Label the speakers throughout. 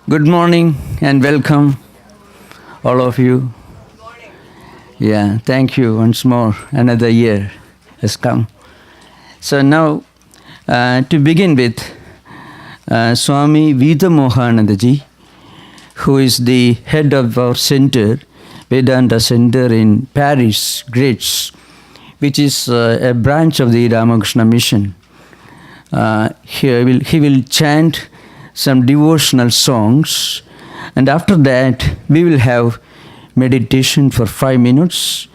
Speaker 1: Good morning and welcome, all of you. Yeah, thank you once more. Another year has come. So now, to begin with, Swami Veetamohananda ji, who is the head of our center, Vedanta Center in Paris, Gretz, which is a branch of the Ramakrishna mission. He will chant some devotional songs, and after that we will have meditation for 5 minutes,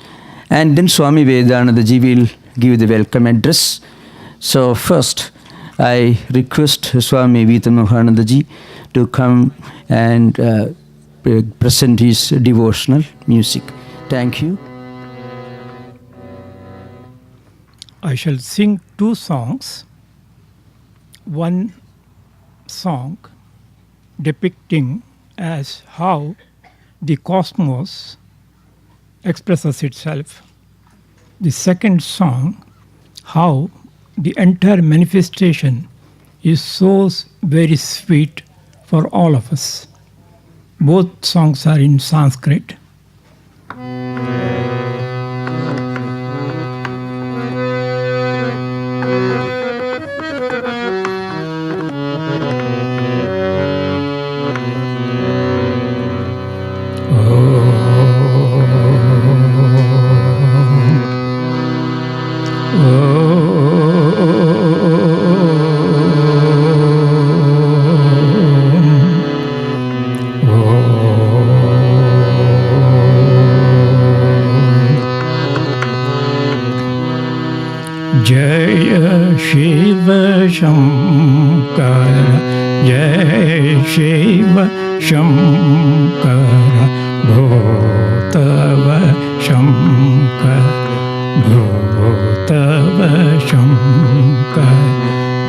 Speaker 1: and then Swami Vedananda ji will give the welcome address. So first I request Swami Veetamohananda ji to come and present his devotional music. Thank you.
Speaker 2: I shall sing 2 songs. One song depicting as how the cosmos expresses itself. The second song, how the entire manifestation is so very sweet for all of us. Both songs are in Sanskrit. Jaya Shiva Shankara, Jaya Shiva Shankara, Bhutava Shankara, Bhutava Shankara,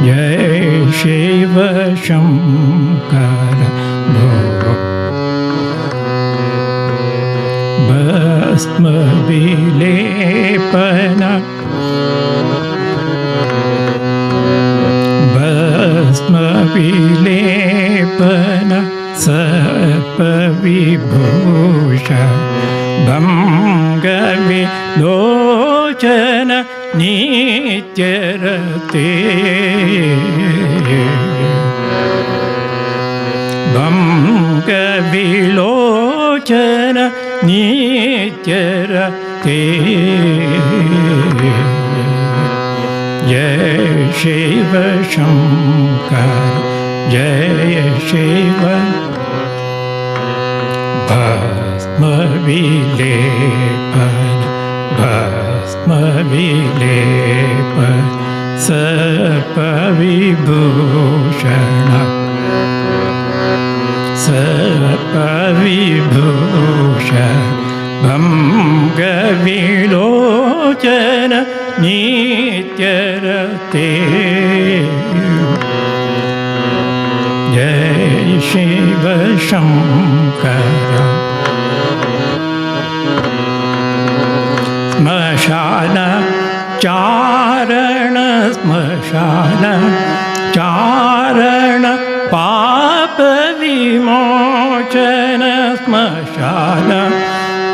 Speaker 2: Jaya Shiva Shankara, Bhasma Vilepana, Vilepana Sarpa Vibhusha Bhanga Vilochana Nityarate Bhanga Vilochana Nityarate Jai Shiva Shankara, Jai Shiva Bhasma Vilepana, Bhasma Vilepana, Sarpa Vibhushana, Sarpa Vibhushana, Bhanga Vilochana Nityarate. Jai Shiva Shankara. Smashana Charana, Smashana Charana, Papa Vimochana, Smashana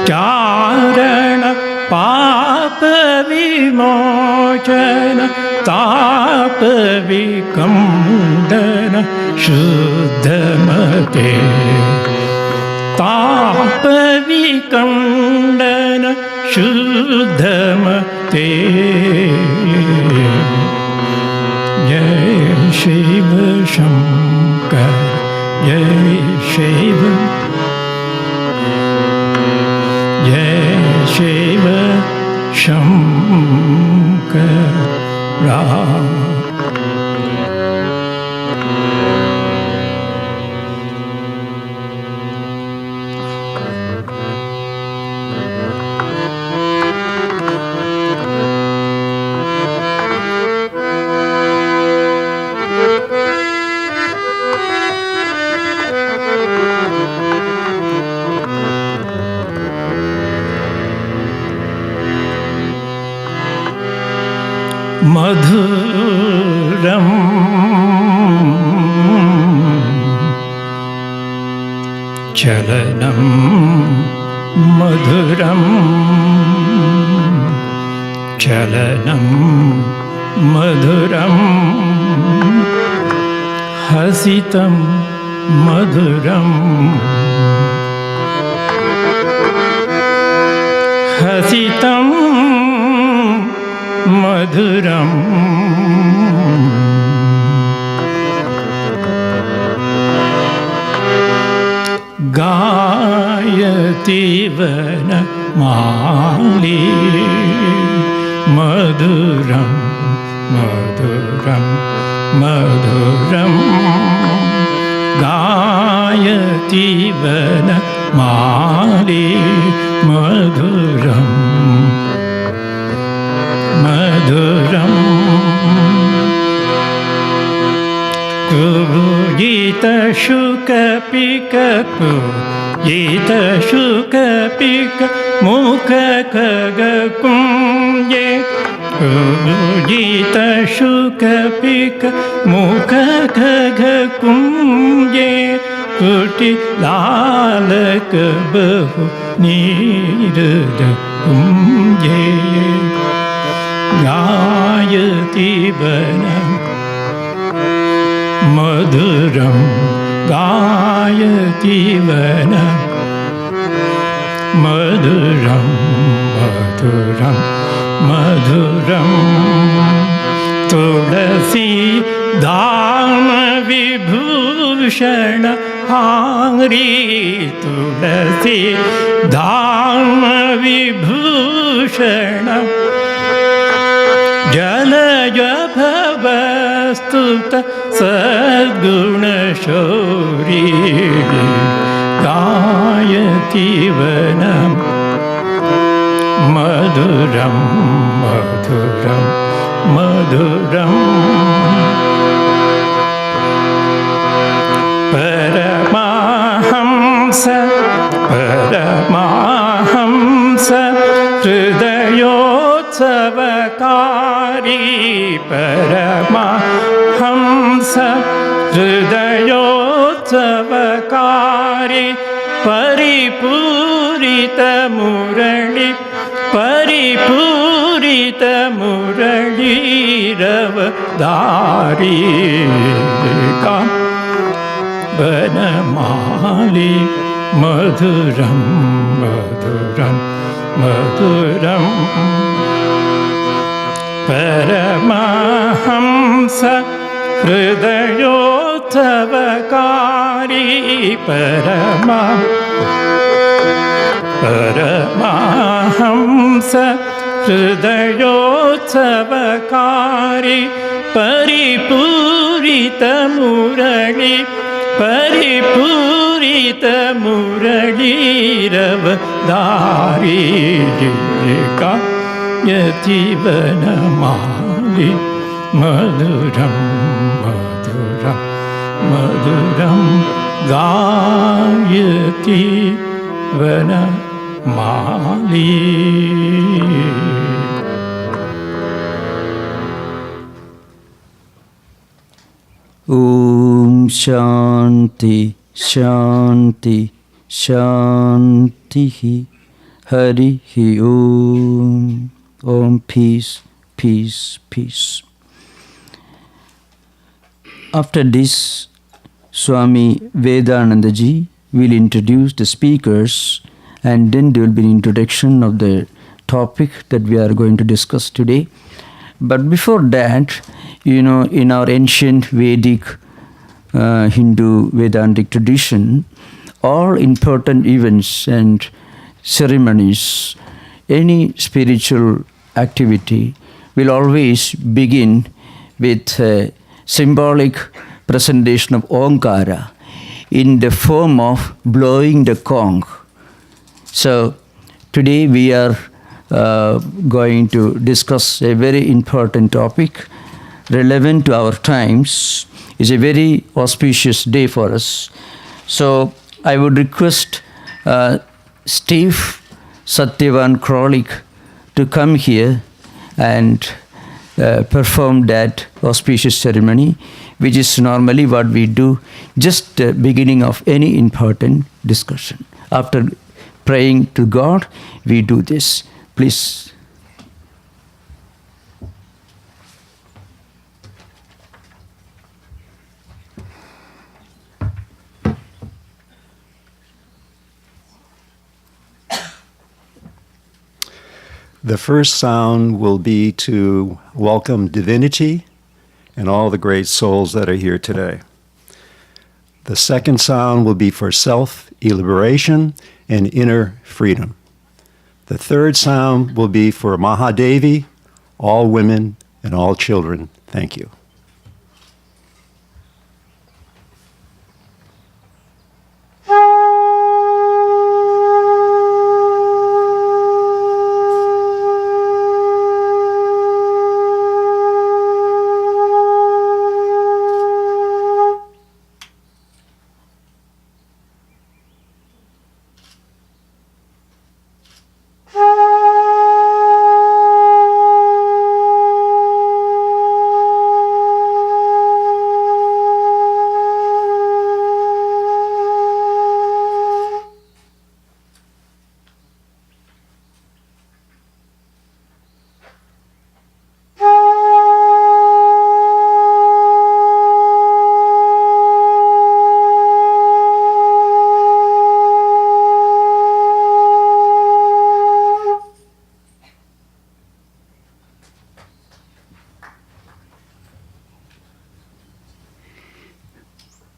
Speaker 2: Charana, Papa Vimochana, Tapa Vikandana, Shuddhamate. Tapa Vikandana, Shuddhamate. Jai Shiva Shankara, Jai Shiva, Jai Shiva Shankara. Madhuram चलनं मधुरं चलनं मधुरं हसितं मधुरं हसितं मधुरं गायति वनमाली मधुरं मधुरं मधुरं गायति वनमाली मधुरं मधुरं कुबुजितशुकपिक कुबुजितशुकपिक मुखखगकुञ्जे कुबुजितशुकपिक मुखखगकुञ्जे कुटिलालक बहु नीरद कुञ्जे गायति वनं मधुरं गायति वनं मधुरं मधुरं मधुरं तुलसी धाम विभूषण हारी तुलसी धाम विभूषण जलज भवस्तुत सद्गुणशौरी गायति वनं मधुरं मधुरं मधुरं परमाहंस परमाहंस हृदयोत्सवकारी परमाहंस हृदयोत्सवकारी परिपूरितमुरळि परिपूरितमुरळीरवधारी वनमाली मधुरं मधुरं मधुरं परमाहंस हृदयोत्सवकारी परमाहंस हृदयोत्सवकारी परिपूरितमुरळि परिपूरितमुरळीरवधारी गायति वनमाली मधुरं मधुरं मधुरं गायति वनमाली
Speaker 1: Om Shanti Shanti Shanti Hari Om Om peace peace peace. After this, Swami Vedananda ji will introduce the speakers, and then there will be an introduction of the topic that we are going to discuss today. But before that, in our ancient Vedic Hindu Vedantic tradition, all important events and ceremonies, any spiritual activity will always begin with a symbolic presentation of Omkara in the form of blowing the gong. So today we are going to discuss a very important topic relevant to our times. It's a very auspicious day for us. So I would request Steve Satyavan Krolik to come here and perform that auspicious ceremony. which is normally what we do just the beginning of any important discussion. After praying to God, we do this. Please.
Speaker 3: The first sound will be to welcome divinity and all the great souls that are here today. The second sound will be for self-liberation and inner freedom. The third sound will be for Mahadevi, all women and all children. Thank you.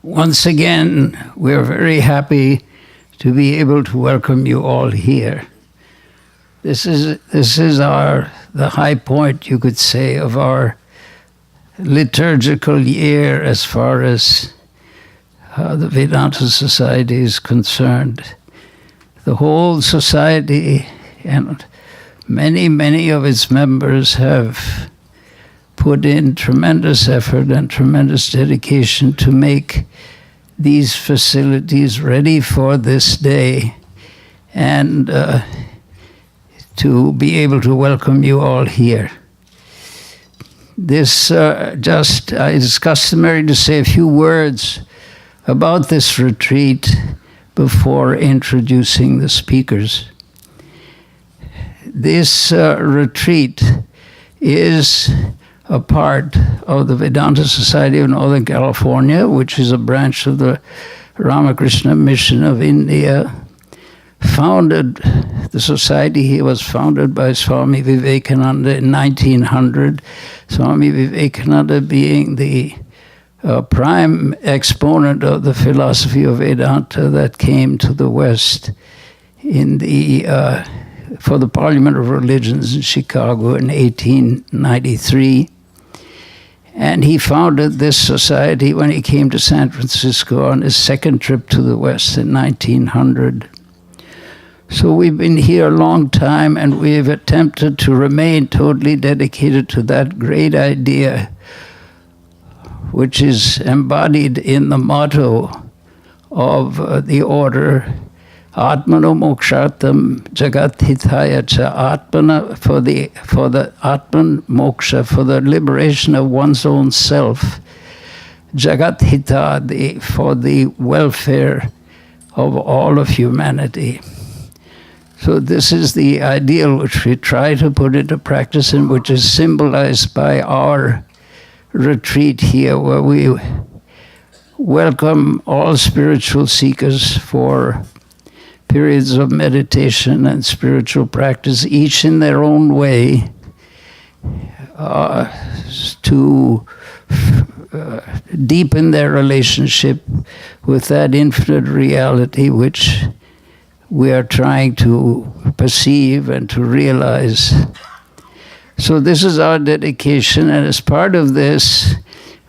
Speaker 2: Once again, we're very happy to be able to welcome you all here. This is the high point, you could say, of our liturgical year as far as the Vedanta Society is concerned. The whole society and many of its members have put in tremendous effort and tremendous dedication to make these facilities ready for this day and to be able to welcome you all here. This it's customary to say a few words about this retreat before introducing the speakers. This retreat is a part of the Vedanta Society of Northern California, which is a branch of the Ramakrishna Mission of India. The society was founded by Swami Vivekananda in 1900. Swami Vivekananda being the prime exponent of the philosophy of Vedanta that came to the West for the Parliament of Religions in Chicago in 1893. And he founded this society when he came to San Francisco on his second trip to the West in 1900. So we've been here a long time, and we've attempted to remain totally dedicated to that great idea, which is embodied in the motto of the order, Atmano mokshartam jagat hitaya cha, Atmana for the Atman moksha, for the liberation of one's own self, jagat hita, for the welfare of all of humanity. So this is the ideal which we try to put into practice and which is symbolized by our retreat here, where we welcome all spiritual seekers for periods of meditation and spiritual practice, each in their own way, to deepen their relationship with that infinite reality which we are trying to perceive and to realize. So this is our dedication, and as part of this,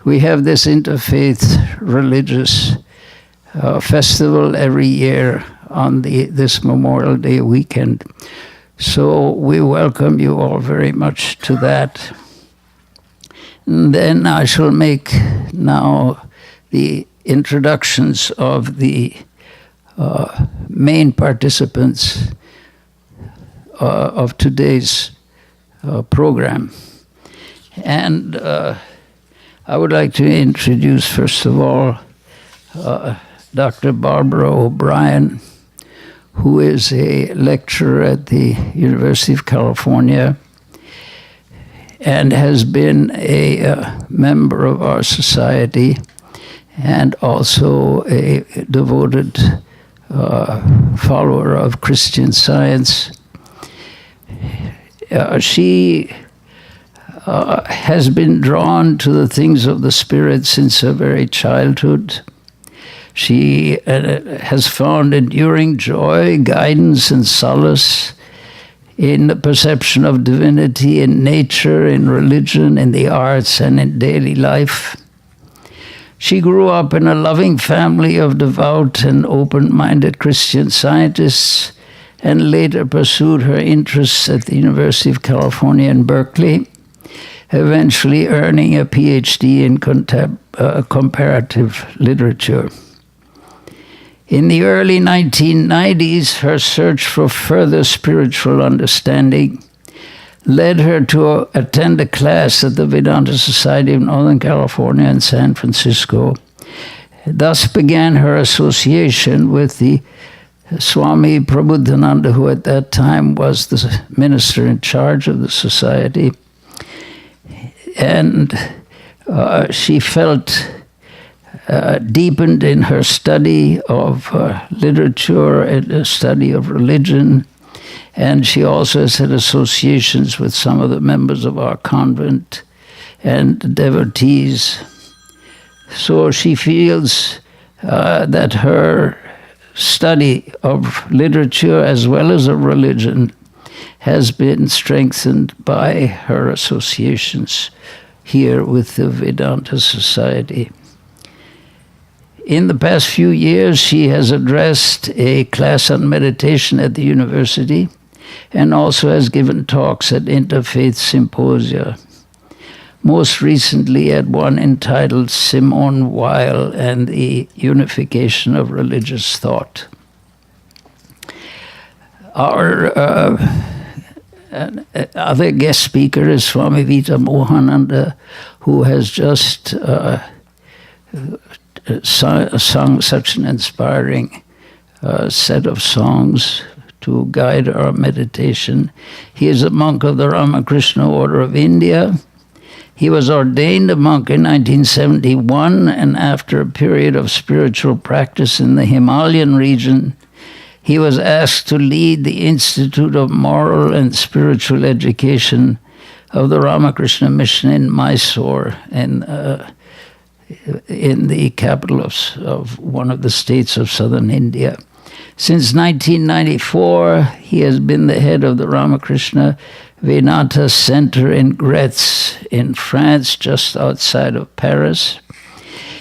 Speaker 2: we have this interfaith religious festival every year on this Memorial Day weekend. So we welcome you all very much to that. And then I shall make now the introductions of the main participants of today's program. And I would like to introduce, first of all, Dr. Barbara O'Brien, who is a lecturer at the University of California and has been a member of our society and also a devoted follower of Christian Science. She has been drawn to the things of the Spirit since her very childhood. She has found enduring joy, guidance, and solace in the perception of divinity in nature, in religion, in the arts, and in daily life. She grew up in a loving family of devout and open-minded Christian scientists and later pursued her interests at the University of California in Berkeley, eventually earning a PhD in comparative literature. In the early 1990s, her search for further spiritual understanding led her to attend a class at the Vedanta Society of Northern California in San Francisco. Thus began her association with the Swami Prabodhananda, who at that time was the minister in charge of the society. And she felt deepened in her study of literature and a study of religion. And she also has had associations with some of the members of our convent and devotees. So she feels that her study of literature as well as of religion has been strengthened by her associations here with the Vedanta Society. In the past few years, she has addressed a class on meditation at the university and also has given talks at Interfaith Symposia. Most recently at one entitled Simone Weil and the Unification of Religious Thought. Our other guest speaker is Swami Veetamohananda, who has just sung such an inspiring set of songs to guide our meditation. He is a monk of the Ramakrishna Order of India. He was ordained a monk in 1971, and after a period of spiritual practice in the Himalayan region, he was asked to lead the Institute of Moral and Spiritual Education of the Ramakrishna Mission in Mysore, in the capital of one of the states of southern India. Since 1994, he has been the head of the Ramakrishna Vedanta Center in Gretz in France, just outside of Paris.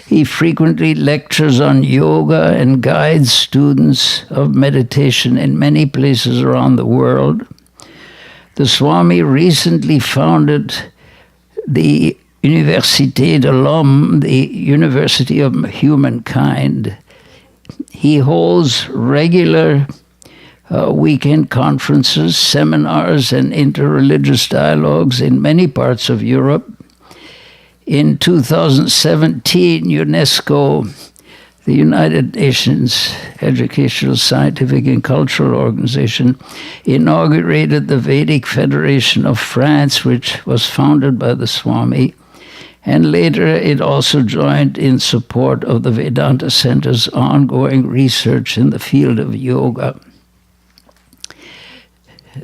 Speaker 2: He frequently lectures on yoga and guides students of meditation in many places around the world. The Swami recently founded the Université de l'Homme, the University of Humankind. He holds regular weekend conferences, seminars, and interreligious dialogues in many parts of Europe. In 2017, UNESCO, the United Nations Educational, Scientific, and Cultural Organization, inaugurated the Vedic Federation of France, which was founded by the Swami. And later, it also joined in support of the Vedanta Center's ongoing research in the field of yoga.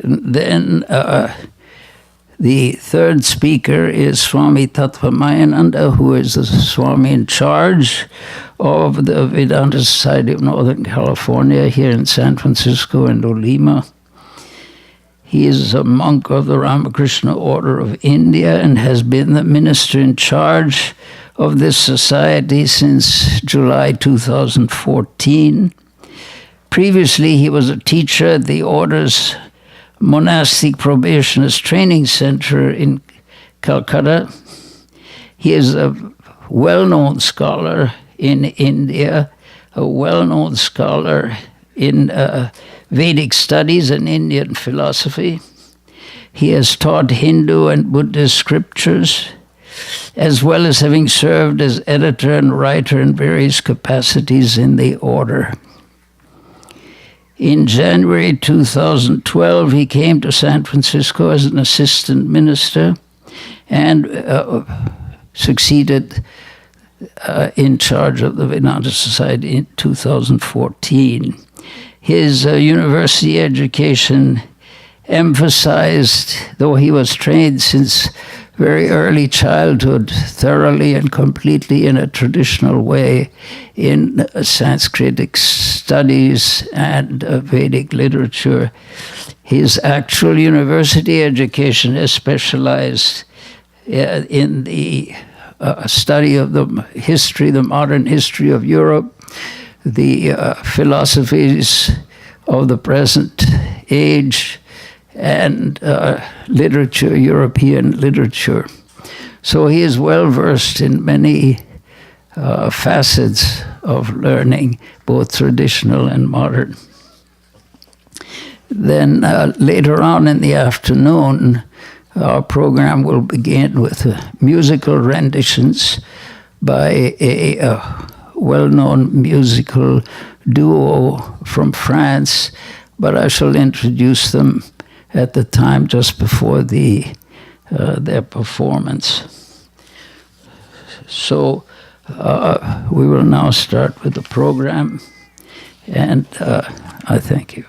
Speaker 2: Then the third speaker is Swami Tattwamayananda, who is the Swami in charge of the Vedanta Society of Northern California here in San Francisco and Olema. He is a monk of the Ramakrishna Order of India and has been the minister in charge of this society since July 2014. Previously, he was a teacher at the Order's Monastic Probationers Training Center in Calcutta. He is a well-known scholar in India, a well-known scholar in Vedic studies and Indian philosophy. He has taught Hindu and Buddhist scriptures. as well as having served as editor and writer in various capacities in the order. In January 2012, he came to San Francisco as an assistant minister and succeeded in charge of the Vedanta Society in 2014. His university education emphasized, though he was trained since very early childhood, thoroughly and completely in a traditional way in Sanskritic studies and Vedic literature. His actual university education is specialized in the study of the history, the modern history of Europe, the philosophies of the present age, and literature, European literature. So he is well versed in many facets of learning, both traditional and modern. Then later on in the afternoon, our program will begin with musical renditions by a well-known musical duo from France, but I shall introduce them at the time just before their performance. So we will now start with the program, and I thank you.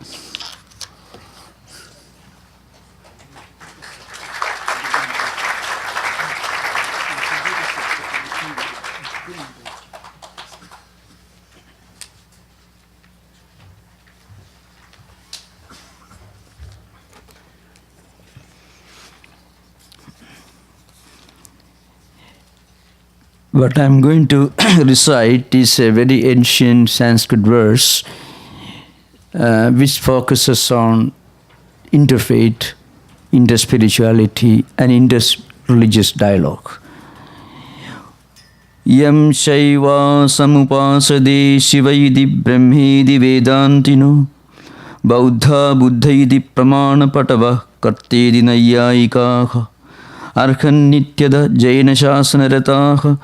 Speaker 1: What I'm going to recite is a very ancient Sanskrit verse which focuses on interfaith, interspirituality, and interreligious dialogue. Yam shaiva samupasade shivaidi brahmedi vedantino Bauddha buddhaidi pramana patava kartedi nayyayikaha Arhan nityada jaina shasanarataha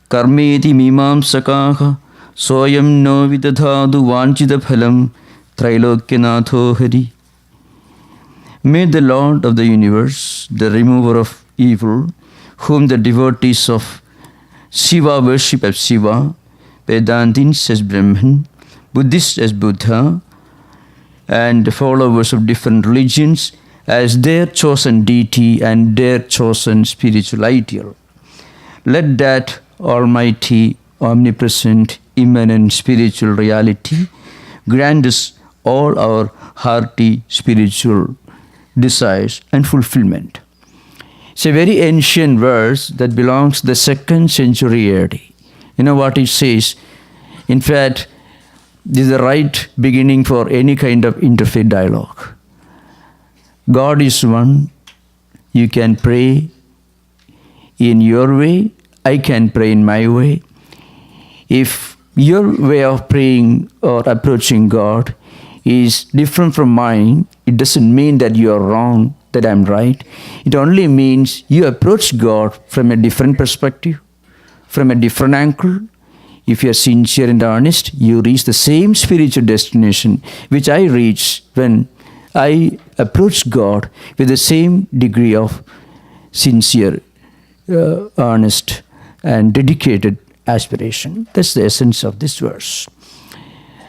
Speaker 1: karmeti mimamsakaha soyam no vidadhadu vanchita phalam Trilokyanatho Hari. May the Lord of the universe, the remover of evil, whom the devotees of Shiva worship as Shiva, Vedantins as Brahman, Buddhists as Buddha, and followers of different religions as their chosen deity and their chosen spiritual ideal. Let that almighty, omnipresent, immanent spiritual reality grant us all our hearty spiritual desires and fulfillment. It's a very ancient verse that belongs to the 2nd century AD. You know what it says? In fact, this is the right beginning for any kind of interfaith dialogue. God is one. You can pray in your way. I can pray in my way. If your way of praying or approaching God is different from mine, it doesn't mean that you are wrong, that I'm right. It only means you approach God from a different perspective, from a different angle. If you are sincere and honest, you reach the same spiritual destination which I reach when I approach God with the same degree of sincere, honest, and dedicated aspiration. That's the essence of this verse.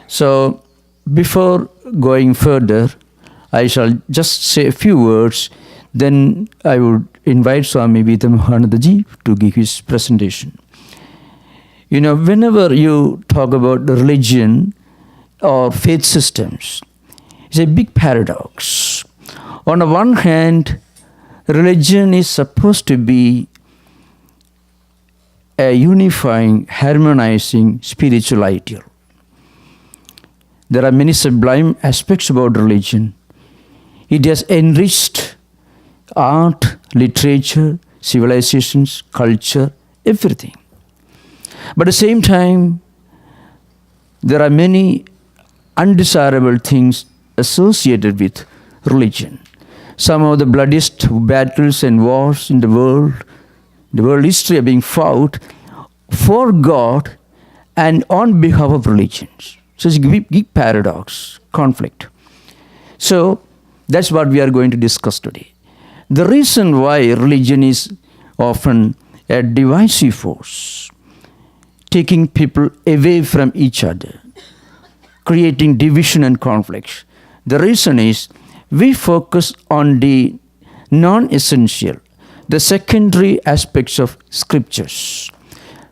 Speaker 1: So, before going further, I shall just say a few words, then I would invite Swami Veetamohananda ji to give his presentation. You know, whenever you talk about the religion or faith systems, it's a big paradox. On the one hand, religion is supposed to be a unifying, harmonizing spiritual ideal. There are many sublime aspects about religion. It has enriched art, literature, civilizations, culture, everything. But at the same time, there are many undesirable things associated with religion. Some of the bloodiest battles and wars in the world the world history are being fought for God and on behalf of religions. So it's a big paradox, conflict. So that's what we are going to discuss today. The reason why religion is often a divisive force, taking people away from each other, creating division and conflicts. The reason is we focus on the non-essential, the secondary aspects of scriptures,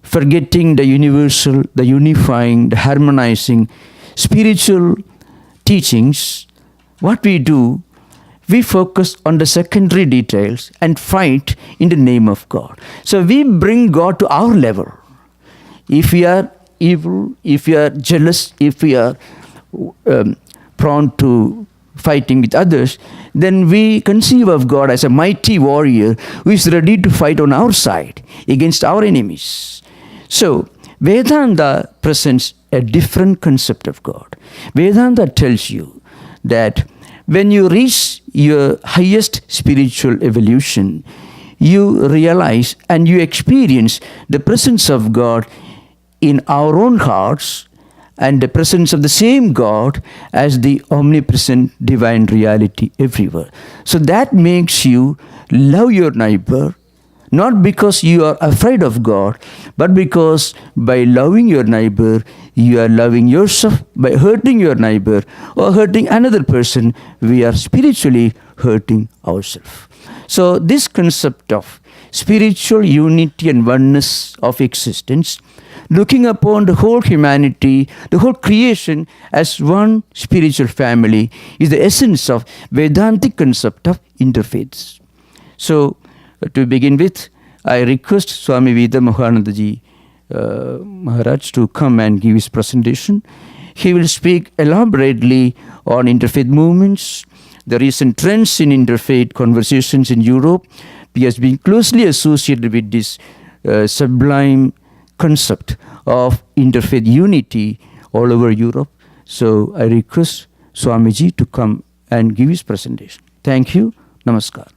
Speaker 1: forgetting the universal, the unifying, the harmonizing spiritual teachings. What we do, we focus on the secondary details and fight in the name of God. So we bring God to our level. If we are evil, if we are jealous, if we are prone to fighting with others, then we conceive of God as a mighty warrior who is ready to fight on our side against our enemies. So Vedanta presents a different concept of God. Vedanta tells you that when you reach your highest spiritual evolution, you realize and you experience the presence of God in our own hearts and the presence of the same God as the omnipresent divine reality everywhere. So that makes you love your neighbor, not because you are afraid of God, but because by loving your neighbor, you are loving yourself. By hurting your neighbor or hurting another person, we are spiritually hurting ourselves. So this concept of spiritual unity and oneness of existence, looking upon the whole humanity, the whole creation as one spiritual family, is the essence of Vedantic concept of interfaiths. So, to begin with, I request Swami Veetamohananda ji Maharaj to come and give his presentation. He will speak elaborately on interfaith movements, the recent trends in interfaith conversations in Europe. He has been closely associated with this sublime concept of interfaith unity all over Europe. So I request Swamiji to come and give his presentation. Thank you. Namaskar.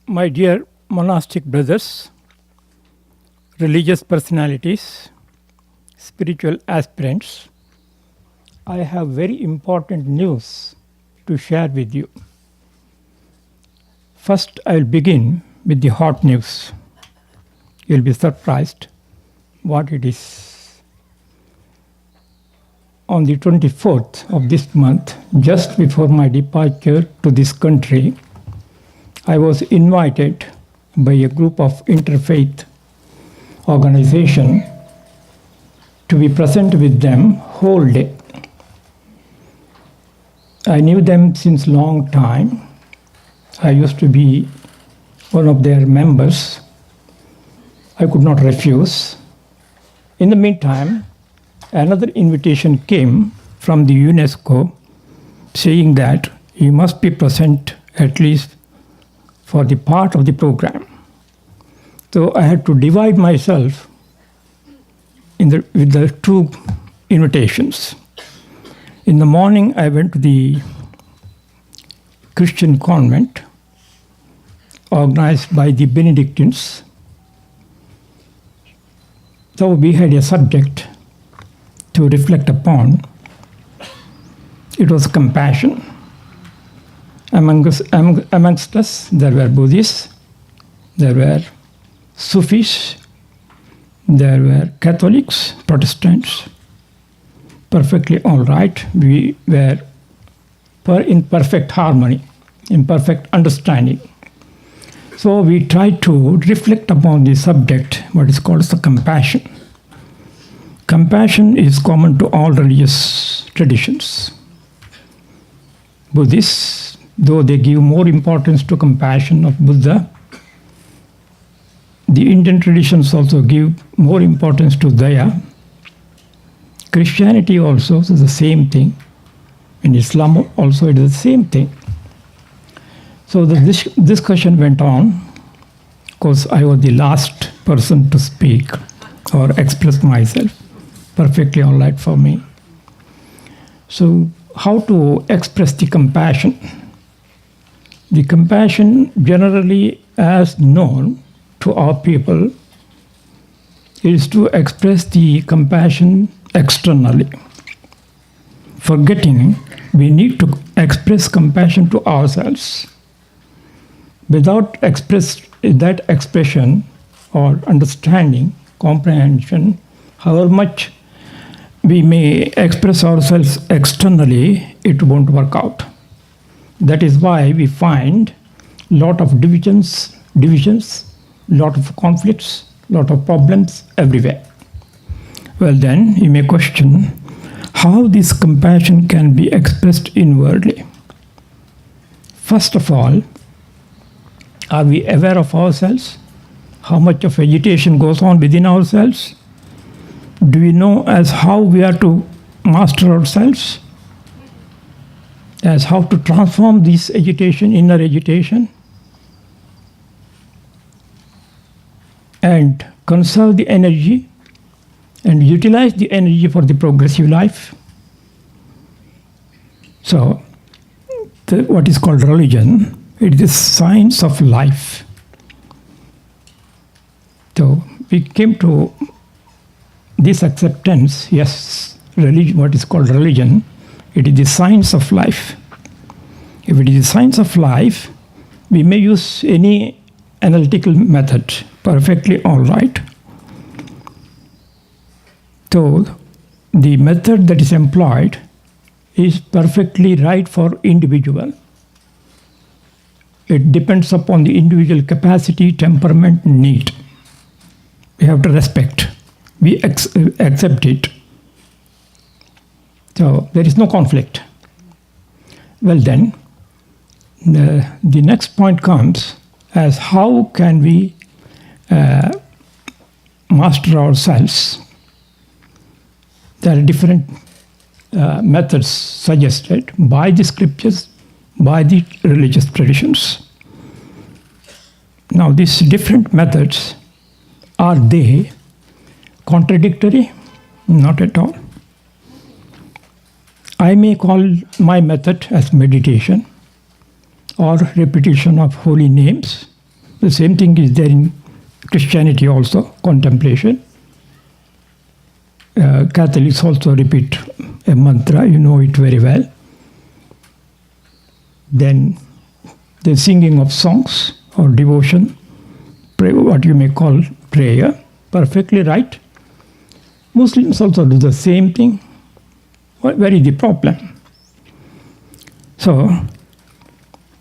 Speaker 4: My dear monastic brothers, religious personalities, spiritual aspirants, I have very important news to share with you. First, I will begin with the hot news. You will be surprised what it is. On the 24th of this month, just before my departure to this country, I was invited by a group of interfaith organization to be present with them whole day. I knew them since long time. I used to be one of their members. I could not refuse. In the meantime, another invitation came from the UNESCO saying that you must be present at least for the part of the program. So I had to divide myself with the two invitations. In the morning, I went to the Christian convent organized by the Benedictines. So we had a subject to reflect upon. It was compassion. Amongst us, there were Buddhists, there were Sufis, there were Catholics, Protestants. Perfectly all right. We were in perfect harmony, in perfect understanding. So we tried to reflect upon the subject, what is called the compassion. Compassion is common to all religious traditions. Buddhists, though they give more importance to compassion of Buddha, the Indian traditions also give more importance to Daya. Christianity also is the same thing. In Islam also it is the same thing. So this discussion went on because I was the last person to speak or express myself. Perfectly all right for me. So, how to express the compassion? The compassion, generally as known to our people, is to express the compassion externally. Forgetting we need to express compassion to ourselves. Without that expression or understanding, comprehension, however much we may express ourselves externally, it won't work out. That is why we find lot of divisions, lot of conflicts, lot of problems everywhere. Well then, you may question how this compassion can be expressed inwardly. First of all, are we aware of ourselves? How much of agitation goes on within ourselves? Do we know as how we are to master ourselves? As how to transform this agitation, inner agitation, and conserve the energy and utilize the energy for the progressive life? So, what is called religion, it is the science of life. So, we came to this acceptance, yes, religion, what is called religion, it is the science of life. If it is the science of life, we may use any analytical method, perfectly all right. So, the method that is employed is perfectly right for individual. It depends upon the individual capacity, temperament, need. We have to respect. We accept it. So there is no conflict. Well then, the next point comes as how can we master ourselves? There are different methods suggested by the scriptures, by the religious traditions. Now these different methods, are they contradictory? Not at all. I may call my method as meditation or repetition of holy names. The same thing is there in Christianity also, contemplation. Catholics also repeat a mantra, you know it very well. Then the singing of songs or devotion, what you may call prayer, perfectly right. Muslims also do the same thing. Where is the problem? So,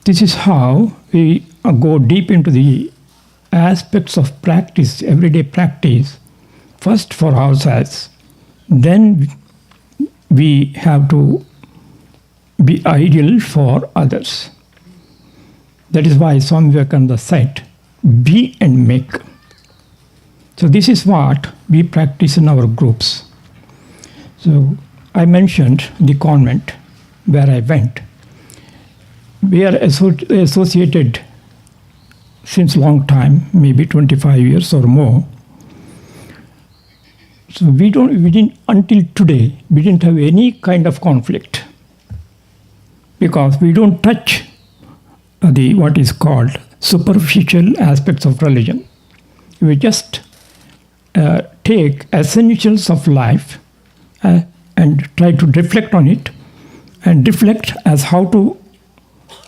Speaker 4: this is how we go deep into the aspects of practice, everyday practice, first for ourselves. Then we have to be ideal for others. That is why Swami Vivekananda said, be and make. So this is what we practice in our groups. So I mentioned the convent where I went. We are associated since long time, maybe 25 years or more. So we didn't until today, we didn't have any kind of conflict because we don't touch the what is called superficial aspects of religion. We just take essentials of life and try to reflect on it and reflect as how to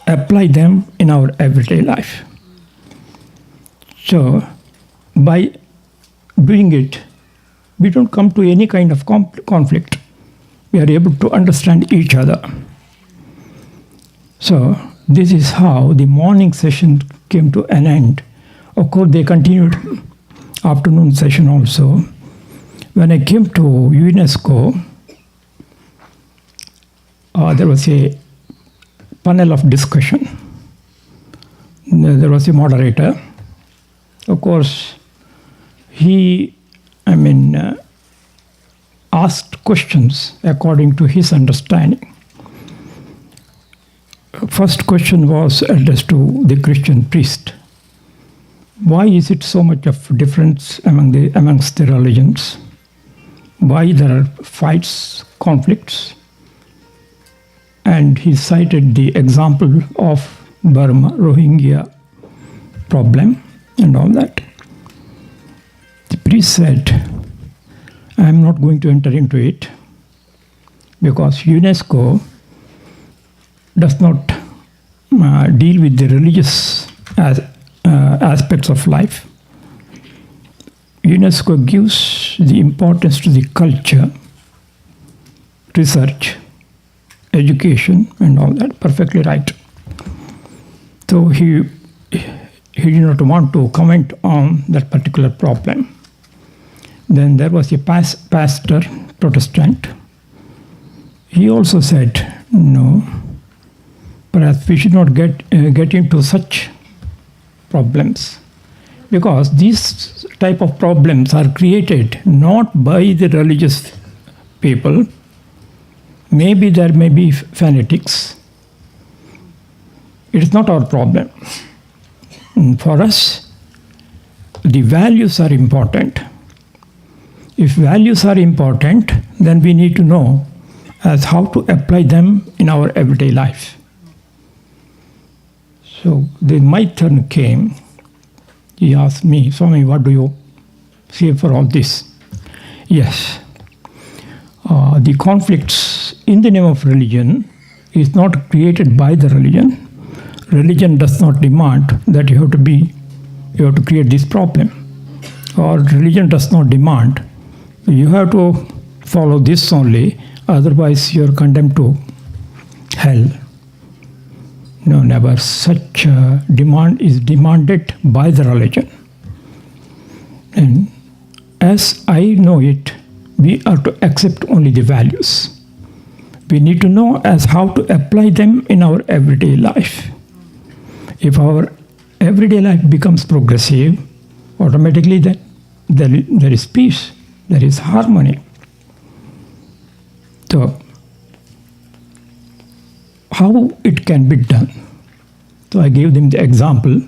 Speaker 4: apply them in our everyday life. So by doing it, we don't come to any kind of conflict. We are able to understand each other. So this is how the morning session came to an end. Of course, they continued afternoon session also. When I came to UNESCO, there was a panel of discussion. There was a moderator. Of course, he asked questions according to his understanding. First question was addressed to the Christian priest. Why is it so much of difference amongst the religions? Why there are fights, conflicts? and he cited the example of Burma, Rohingya problem and all that. The priest said, I am not going to enter into it because UNESCO does not deal with the religious aspects of life. UNESCO gives the importance to the culture, research, education, and all that. Perfectly right. So he did not want to comment on that particular problem. Then there was a pastor, Protestant. He also said, no, perhaps we should not get into such problems, because these type of problems are created not by the religious people. Maybe there may be fanatics. It is not our problem. For us, the values are important. If values are important, then we need to know as how to apply them in our everyday life. So my turn came. He asked me, Swami, what do you say for all this? Yes. The conflicts in the name of religion is not created by the religion. Religion does not demand that you have to create this problem. Or religion does not demand you have to follow this only, otherwise you are condemned to hell. No, never. Such demand is demanded by the religion. And as I know it, we are to accept only the values. We need to know as how to apply them in our everyday life. If our everyday life becomes progressive, automatically there is peace, there is harmony. So, how it can be done? So I gave them the example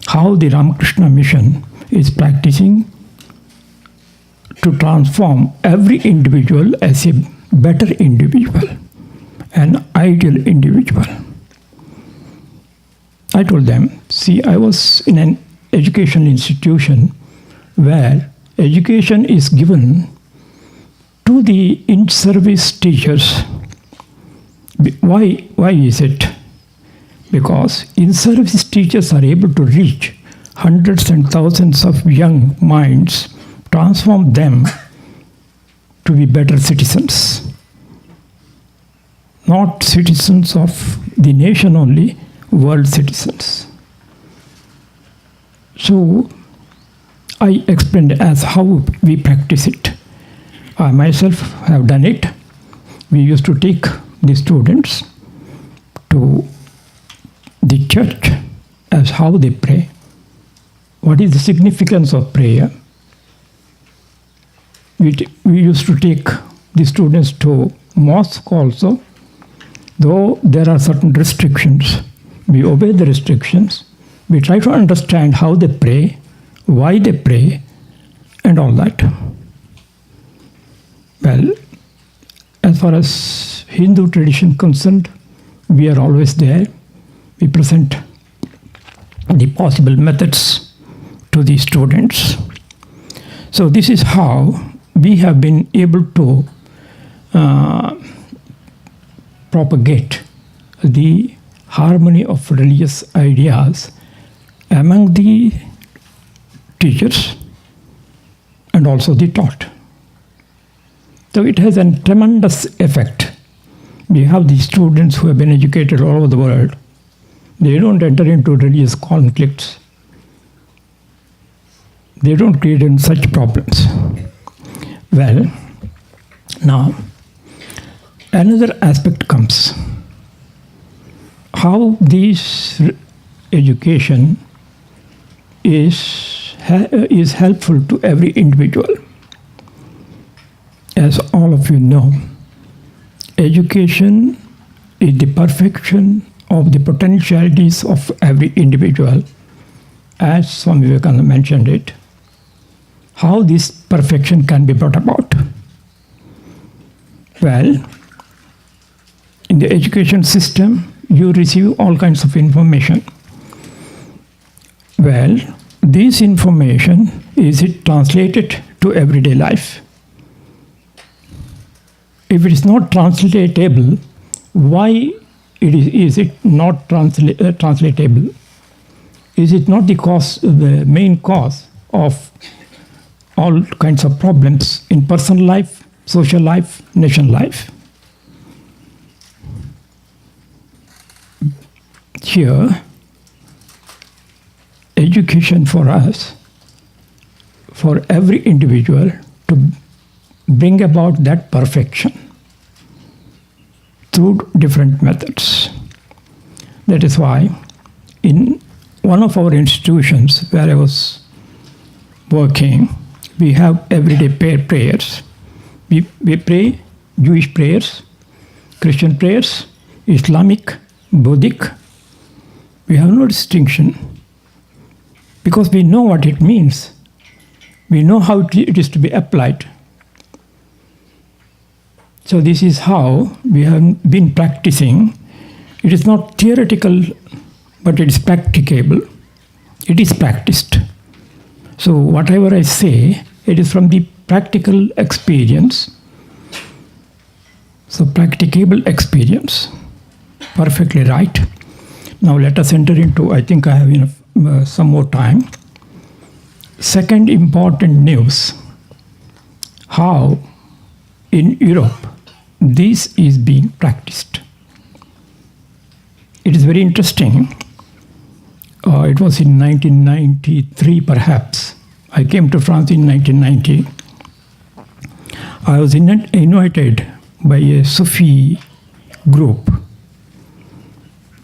Speaker 4: how the Ramakrishna mission is practicing to transform every individual as a better individual, an ideal individual. I told them, see, I was in an educational institution where education is given to the in-service teachers. Why is it? Because in-service teachers are able to reach hundreds and thousands of young minds, transform them to be better citizens. Not citizens of the nation only, world citizens. So I explained as how we practice it. I myself have done it. We used to take the students to the church as how they pray. What is the significance of prayer? We used to take the students to mosque also. Though there are certain restrictions, we obey the restrictions. We try to understand how they pray, why they pray, and all that. Well, as far as Hindu tradition concerned, we are always there. We present the possible methods to the students. So this is how we have been able to propagate the harmony of religious ideas among the teachers and also the taught. So it has a tremendous effect. We have these students who have been educated all over the world. They don't enter into religious conflicts. They don't create any such problems. Well, now, another aspect comes. How this education is helpful to every individual. As all of you know, education is the perfection of the potentialities of every individual, as Swami Vivekananda mentioned it. How this perfection can be brought about? Well, in the education system, you receive all kinds of information. Well, this information, is it translated to everyday life? If it is not translatable, why is it not translatable? Is it not the main cause of all kinds of problems in personal life, social life, nation life? Here, education for us, for every individual to bring about that perfection through different methods. That is why in one of our institutions where I was working, we have everyday prayers. We pray Jewish prayers, Christian prayers, Islamic, Buddhic. We have no distinction because we know what it means. We know how it is to be applied. So this is how we have been practicing. It is not theoretical, but it is practicable. It is practiced. So whatever I say, it is from the practical experience. So practicable experience. Perfectly right. Now let us enter into, I think I have enough, some more time. Second important news. How in Europe this is being practiced. It is very interesting. It was in 1993 perhaps. I came to France in 1990. I was invited by a Sufi group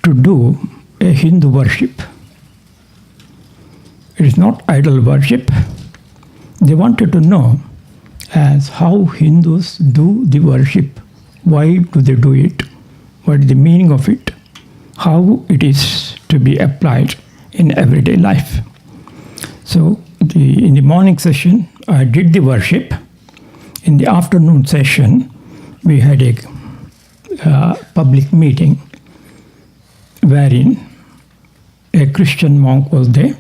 Speaker 4: to do a Hindu worship. It is not idol worship. They wanted to know as how Hindus do the worship. Why do they do it? What is the meaning of it? How it is to be applied in everyday life. So in the morning session, I did the worship. In the afternoon session, we had a public meeting wherein a Christian monk was there.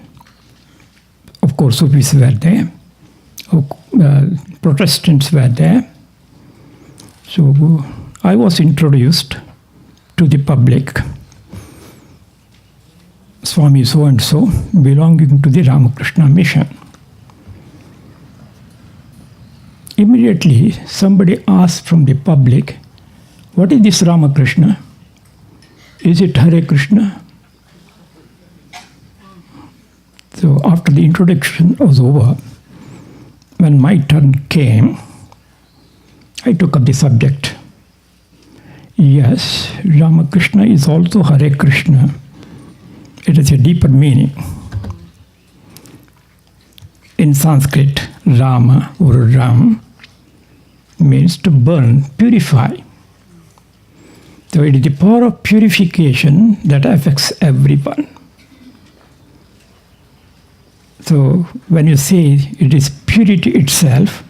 Speaker 4: Of course, Sufis were there. Protestants were there. So I was introduced to the public. Swami so-and-so, belonging to the Ramakrishna mission. Immediately, somebody asked from the public, what is this Ramakrishna? Is it Hare Krishna? So after the introduction was over, when my turn came, I took up the subject. Yes, Ramakrishna is also Hare Krishna. It has a deeper meaning. In Sanskrit, Rama or Ram means to burn, purify. So it is the power of purification that affects everyone. So when you say it is purity itself,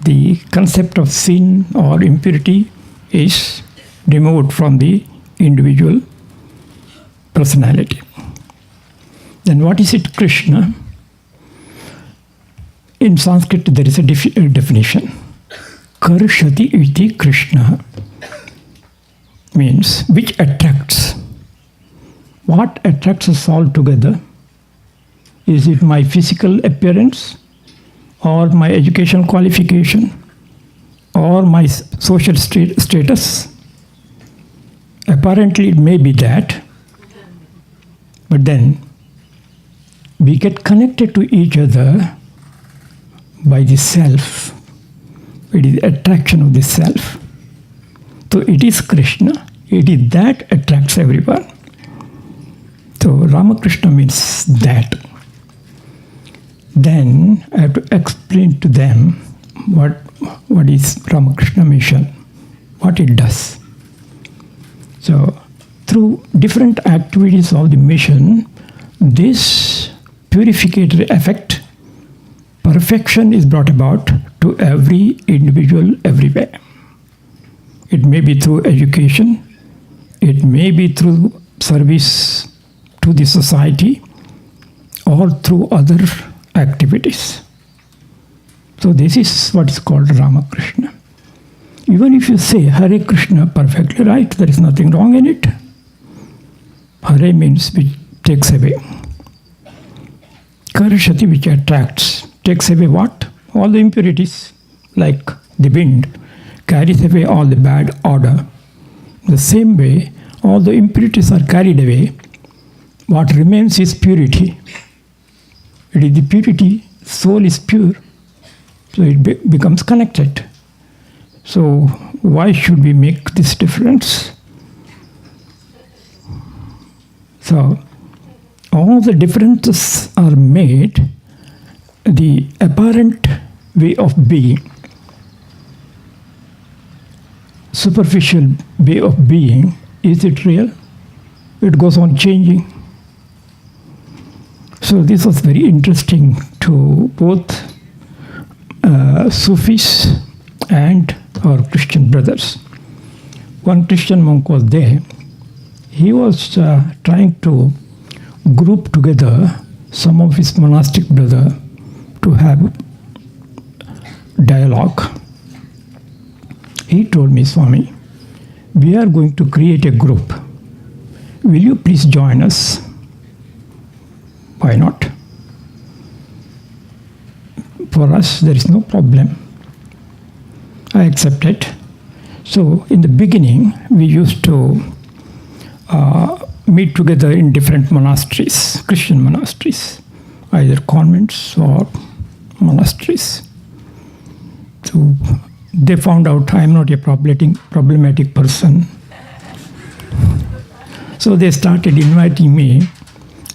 Speaker 4: the concept of sin or impurity is removed from the individual personality. Then what is it, Krishna? In Sanskrit, there is a definition. Karshati iti Krishna means which attracts. What attracts us all together? Is it my physical appearance, or my educational qualification, or my social status? Apparently, it may be that, but then we get connected to each other by the self. It is the attraction of the self. So it is Krishna. It is that attracts everyone. So Ramakrishna means that. Then I have to explain to them what is Ramakrishna mission, what it does. So through different activities of the mission, this purificatory effect, perfection is brought about to every individual everywhere. It may be through education, It may be through service to the society or through other activities. So this is what is called Ramakrishna. Even if you say Hare Krishna, perfectly right, there is nothing wrong in it. Hare means which takes away. Karshati, which attracts, takes away what? All the impurities, like the wind carries away all the bad odor. The same way, all the impurities are carried away. What remains is purity. It is the purity, soul is pure, so it becomes connected. So why should we make this difference? So all the differences are made the apparent way of being, superficial way of being. Is it real? It goes on changing. So this was very interesting to both Sufis and our Christian brothers. One Christian monk was there. He was trying to group together some of his monastic brothers to have dialogue. He told me, Swami, we are going to create a group. Will you please join us? Why not? For us, there is no problem. I accepted. So in the beginning, we used to meet together in different monasteries, Christian monasteries, either convents or monasteries. So they found out I am not a problematic person. So they started inviting me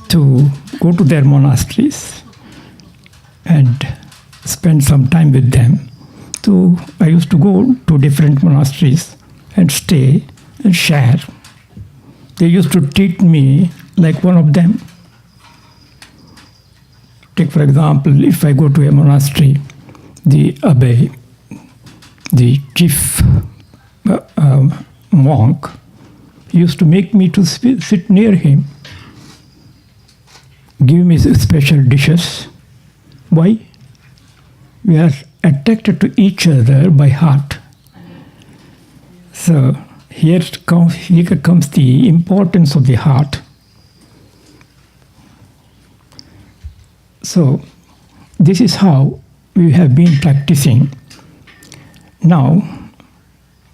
Speaker 4: to go to their monasteries and spend some time with them. So I used to go to different monasteries and stay and share. They used to treat me like one of them. Take, for example, if I go to a monastery, the abbé, the chief monk, used to make me to sit near him, give me special dishes. Why? We are attracted to each other by heart. So here comes the importance of the heart. So this is how we have been practicing. Now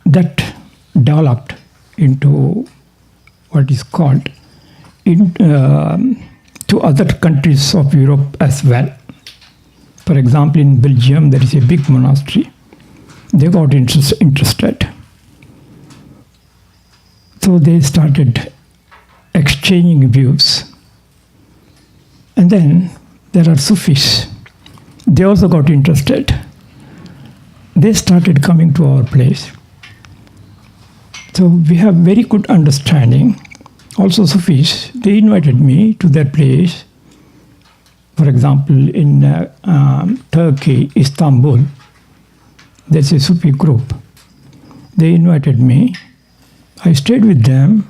Speaker 4: that developed into what is called to other countries of Europe as well. For example, in Belgium, there is a big monastery. They got interested. So they started exchanging views. And then there are Sufis. They also got interested. They started coming to our place. So we have very good understanding. Also Sufis, they invited me to their place. For example, in Turkey, Istanbul, there's a Sufi group. They invited me. I stayed with them.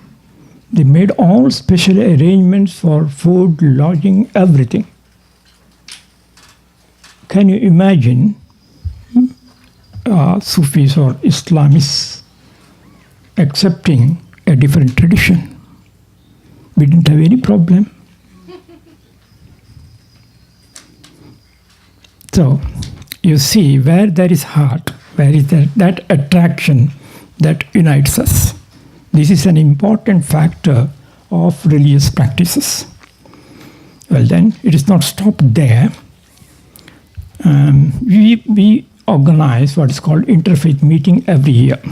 Speaker 4: They made all special arrangements for food, lodging, everything. Can you imagine Sufis or Islamists accepting a different tradition? We didn't have any problem. So, you see, where there is heart, where is that attraction that unites us. This is an important factor of religious practices. Well then, it is not stopped there. We organize what is called Interfaith meeting every year.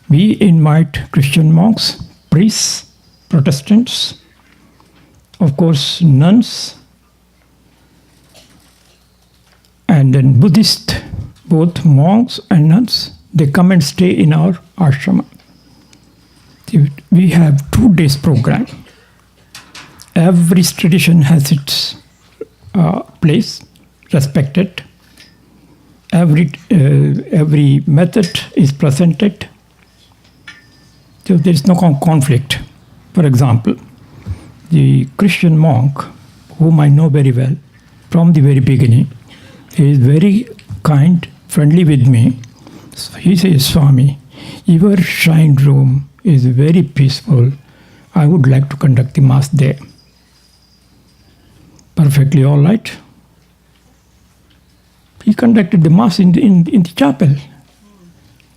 Speaker 4: We invite Christian monks, priests, Protestants, of course nuns, and then Buddhists, both monks and nuns, they come and stay in our ashrama. We have 2 days program. Every tradition has its place, respected. Every method is presented. So there is no conflict. For example, the Christian monk, whom I know very well from the very beginning, he is very kind, friendly with me. He says, Swami, your shrine room is very peaceful. I would like to conduct the Mass there. Perfectly all right. He conducted the Mass in the chapel.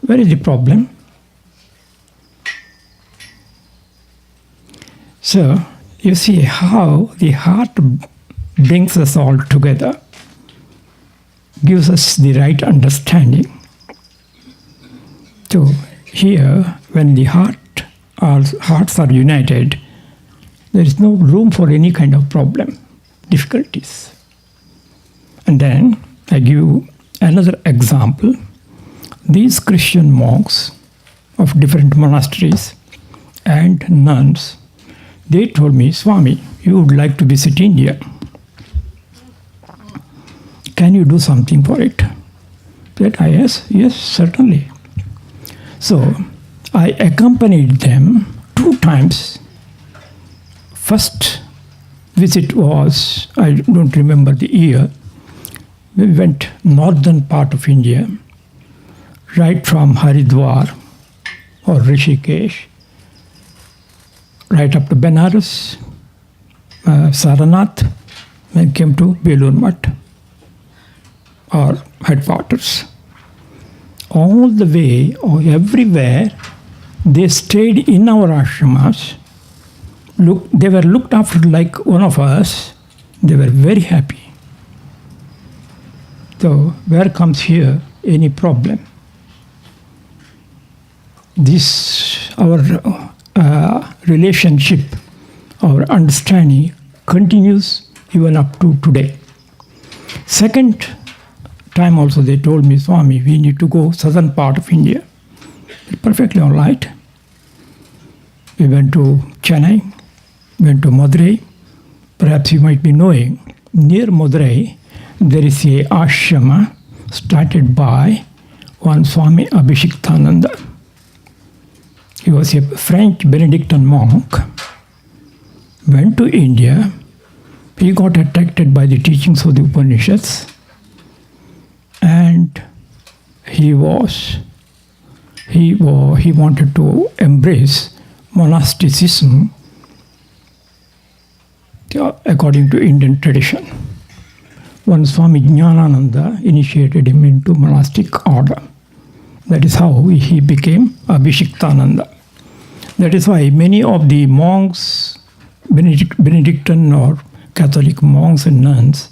Speaker 4: Where is the problem? So, you see how the heart brings us all together, gives us the right understanding. So, here, when the hearts are united, there is no room for any kind of problem, difficulties. And then, I give another example. These Christian monks of different monasteries and nuns, they told me, Swami, you would like to visit India. Can you do something for it? Said I, yes, certainly. So I accompanied them 2 times. First visit was, I don't remember the year, we went northern part of India, right from Haridwar or Rishikesh, right up to Benares, Saranath, and came to Belur Math, our headquarters. All the way, or everywhere, they stayed in our ashramas. They were looked after like one of us. They were very happy. So, where comes here any problem? This, our relationship, our understanding continues even up to today. Second time also they told me, Swami, we need to go southern part of India. Perfectly all right. We went to Chennai, went to Madurai. Perhaps you might be knowing, near Madurai, there is a ashrama started by one Swami Abhishektananda. He was a French Benedictine monk, went to India. He got attracted by the teachings of the Upanishads, and he wanted to embrace monasticism according to Indian tradition. One Swami Jnanananda initiated him into monastic order. That is how he became Abhishektananda. That is why many of the monks, Benedictine or Catholic monks and nuns,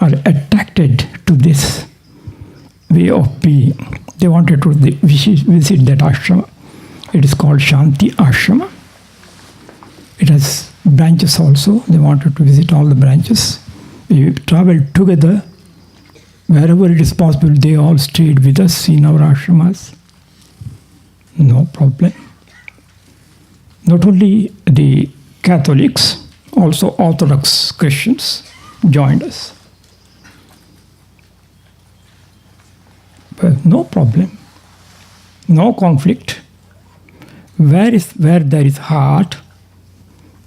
Speaker 4: are attracted to this way of being. They wanted to visit that ashrama. It is called Shanti Ashrama. It has branches also. They wanted to visit all the branches. We traveled together. Wherever it is possible, they all stayed with us in our ashramas. No problem. Not only the Catholics, also Orthodox Christians joined us. But no problem, no conflict. Where there is heart,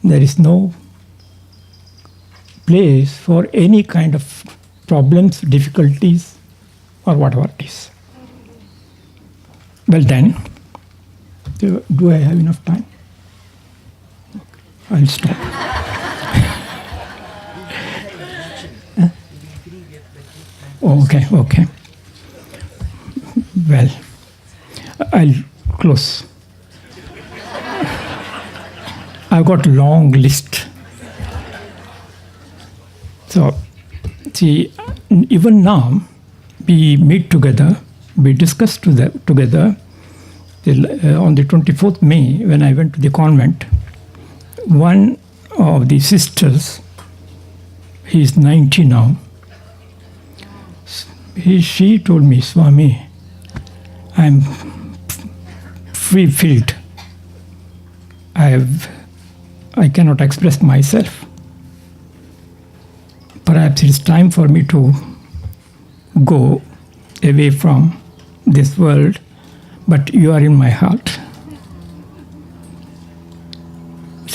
Speaker 4: there is no place for any kind of problems, difficulties, or whatever it is. Well then, do I have enough time? I'll stop. Okay. Well, I'll close. I've got a long list. So, see, even now, we meet together, we discuss together. On the 24th May, when I went to the convent, one of the sisters, he is 90 now, she told me, Swami, I'm free-filled. I cannot express myself. Perhaps it's time for me to go away from this world, but you are in my heart.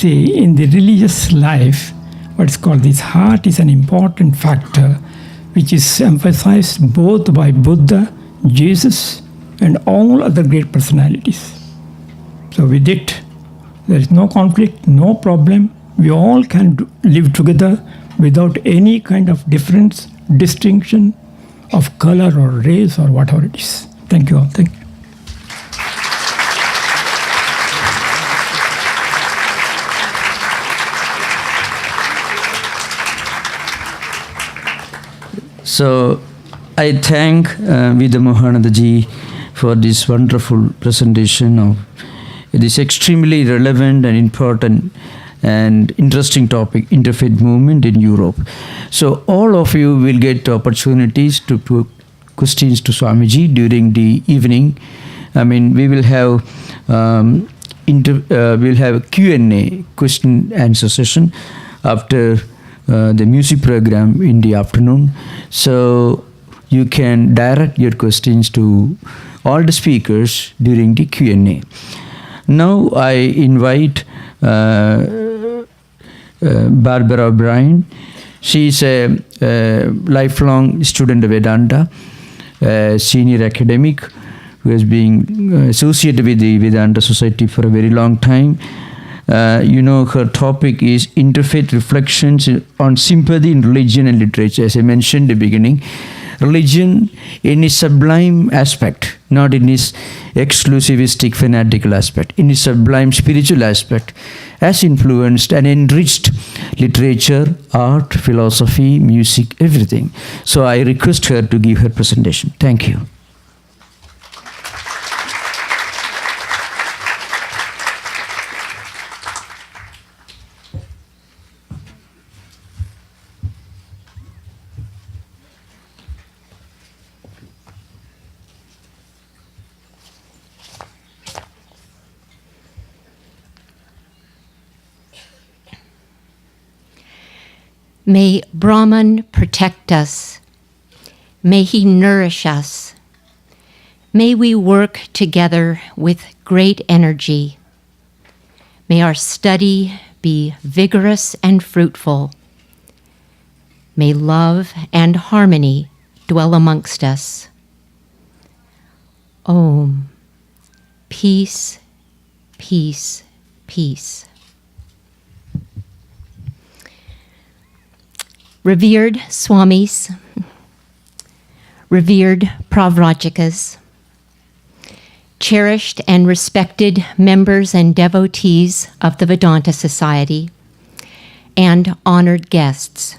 Speaker 4: say in the religious life, what's called this heart is an important factor, which is emphasized both by Buddha, Jesus, and all other great personalities. So with it, there is no conflict, no problem. We all can live together without any kind of difference, distinction of color or race or whatever it is. Thank you all. Thank you.
Speaker 1: So I thank Veetamohananda ji for this wonderful presentation of this extremely relevant and important and interesting topic, Interfaith Movement in Europe. So all of you will get opportunities to put questions to Swamiji during the evening. I mean, we will have we'll have a Q&A, question answer session after the music program in the afternoon. So you can direct your questions to all the speakers during the Q&A. Now I invite Barbara O'Brien. She is a lifelong student of Vedanta, a senior academic who has been associated with the Vedanta Society for a very long time. Her topic is Interfaith Reflections on Sympathy in Religion and Literature. As I mentioned in the beginning, religion in its sublime aspect, not in its exclusivistic fanatical aspect, in its sublime spiritual aspect, has influenced and enriched literature, art, philosophy, music, everything. So I request her to give her presentation. Thank you.
Speaker 5: May Brahman protect us. May he nourish us. May we work together with great energy. May our study be vigorous and fruitful. May love and harmony dwell amongst us. Om. Peace, peace, peace. Revered Swamis, revered Pravrajakas, cherished and respected members and devotees of the Vedanta Society, and honored guests.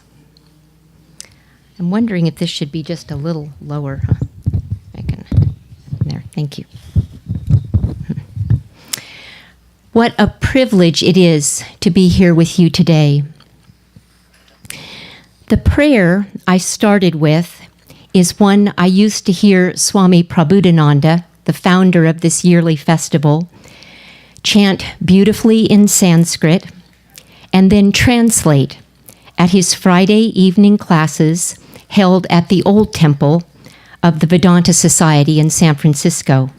Speaker 5: I'm wondering if this should be just a little lower. There, thank you. What a privilege it is to be here with you today. The prayer I started with is one I used to hear Swami Prabodhananda, the founder of this yearly festival, chant beautifully in Sanskrit and then translate at his Friday evening classes held at the Old Temple of the Vedanta Society in San Francisco.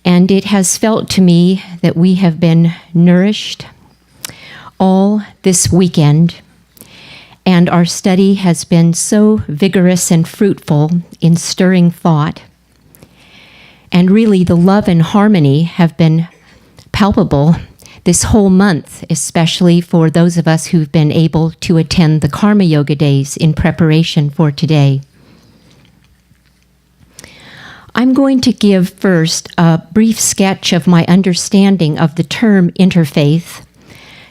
Speaker 5: And it has felt to me that we have been nourished all this weekend, and our study has been so vigorous and fruitful in stirring thought. And really, the love and harmony have been palpable this whole month, especially for those of us who've been able to attend the Karma Yoga days in preparation for today. I'm going to give first a brief sketch of my understanding of the term interfaith,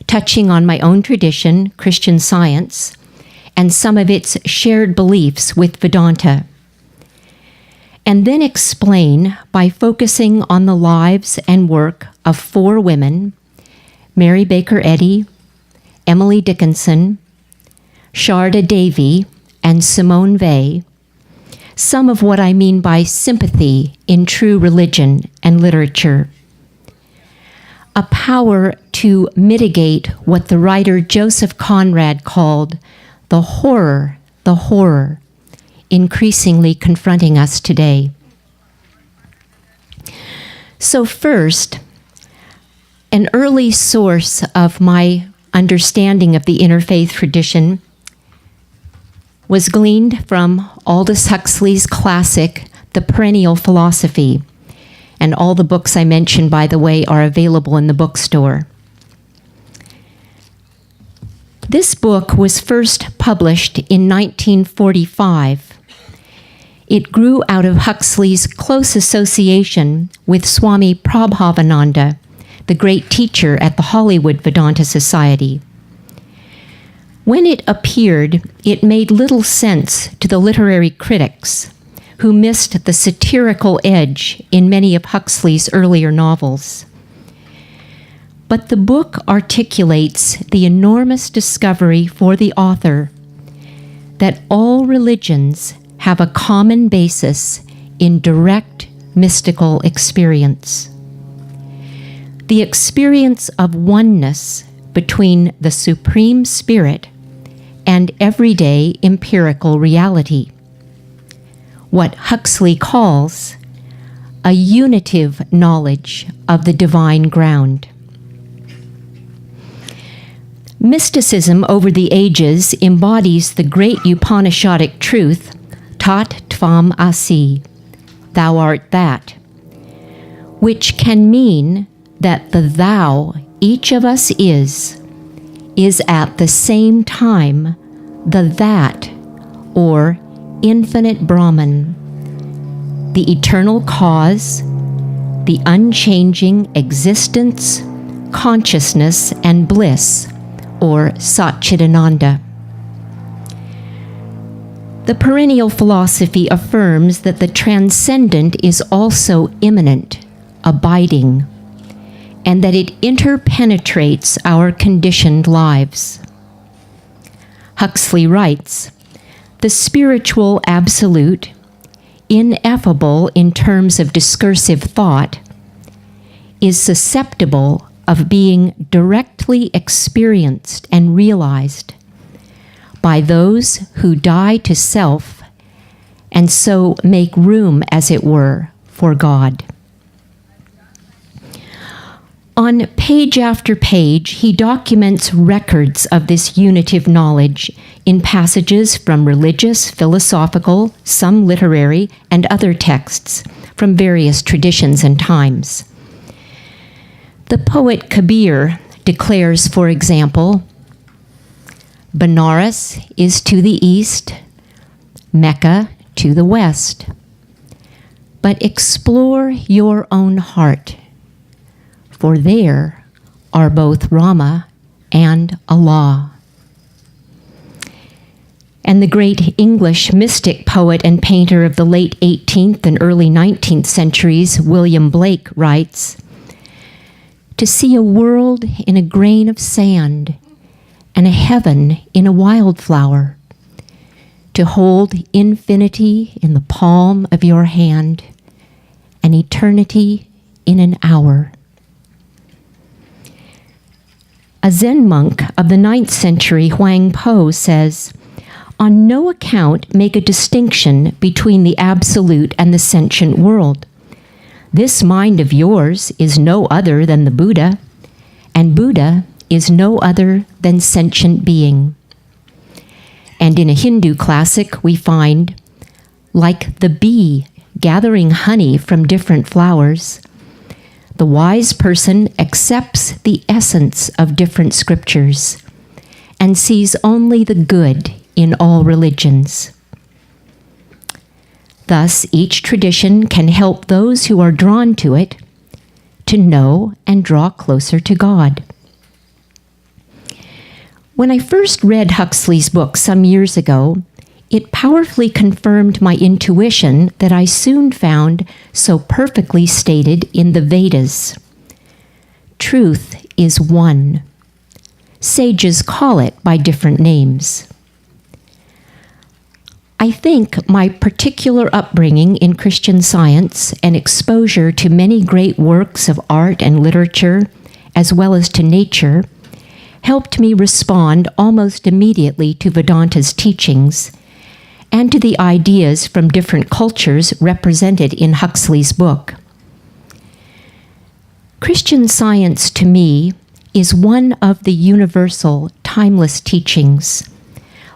Speaker 5: touching on my own tradition, Christian Science, and some of its shared beliefs with Vedanta. And then explain by focusing on the lives and work of 4 women, Mary Baker Eddy, Emily Dickinson, Sarada Devi, and Simone Weil, some of what I mean by sympathy in true religion and literature. A power to mitigate what the writer Joseph Conrad called the horror, increasingly confronting us today. So first, An early source of my understanding of the interfaith tradition was gleaned from Aldous Huxley's classic, The Perennial Philosophy. And all the books I mentioned, by the way, are available in the bookstore. This book was first published in 1945. It grew out of Huxley's close association with Swami Prabhavananda, the great teacher at the Hollywood Vedanta Society. When it appeared, it made little sense to the literary critics, who missed the satirical edge in many of Huxley's earlier novels. But the book articulates the enormous discovery for the author that all religions have a common basis in direct mystical experience. The experience of oneness between the Supreme Spirit and everyday empirical reality. What Huxley calls a unitive knowledge of the divine ground. Mysticism over the ages embodies the great Upanishadic truth, Tat Tvam Asi, thou art that, which can mean that the thou each of us is at the same time the that, or infinite Brahman, the eternal cause, the unchanging existence, consciousness, and bliss, or Satchidananda. The perennial philosophy affirms that the transcendent is also immanent, abiding, and that it interpenetrates our conditioned lives. Huxley writes, the spiritual absolute, ineffable in terms of discursive thought, is susceptible of being directly experienced and realized by those who die to self and so make room, as it were, for God. On page after page, he documents records of this unitive knowledge in passages from religious, philosophical, some literary, and other texts from various traditions and times. The poet Kabir declares, for example, Benares is to the east, Mecca to the west. But explore your own heart, for there are both Rama and Allah. And the great English mystic poet and painter of the late 18th and early 19th centuries, William Blake, writes, to see a world in a grain of sand and a heaven in a wildflower, to hold infinity in the palm of your hand and eternity in an hour. A Zen monk of the 9th century, Huang Po, says, on no account make a distinction between the absolute and the sentient world. This mind of yours is no other than the Buddha, and Buddha is no other than sentient being. And in a Hindu classic, we find, like the bee gathering honey from different flowers, the wise person accepts the essence of different scriptures and sees only the good in all religions. Thus, each tradition can help those who are drawn to it to know and draw closer to God. When I first read Huxley's book some years ago, it powerfully confirmed my intuition that I soon found so perfectly stated in the Vedas. Truth is one. Sages call it by different names. I think my particular upbringing in Christian Science and exposure to many great works of art and literature, as well as to nature, helped me respond almost immediately to Vedanta's teachings and to the ideas from different cultures represented in Huxley's book. Christian Science, to me, is one of the universal, timeless teachings.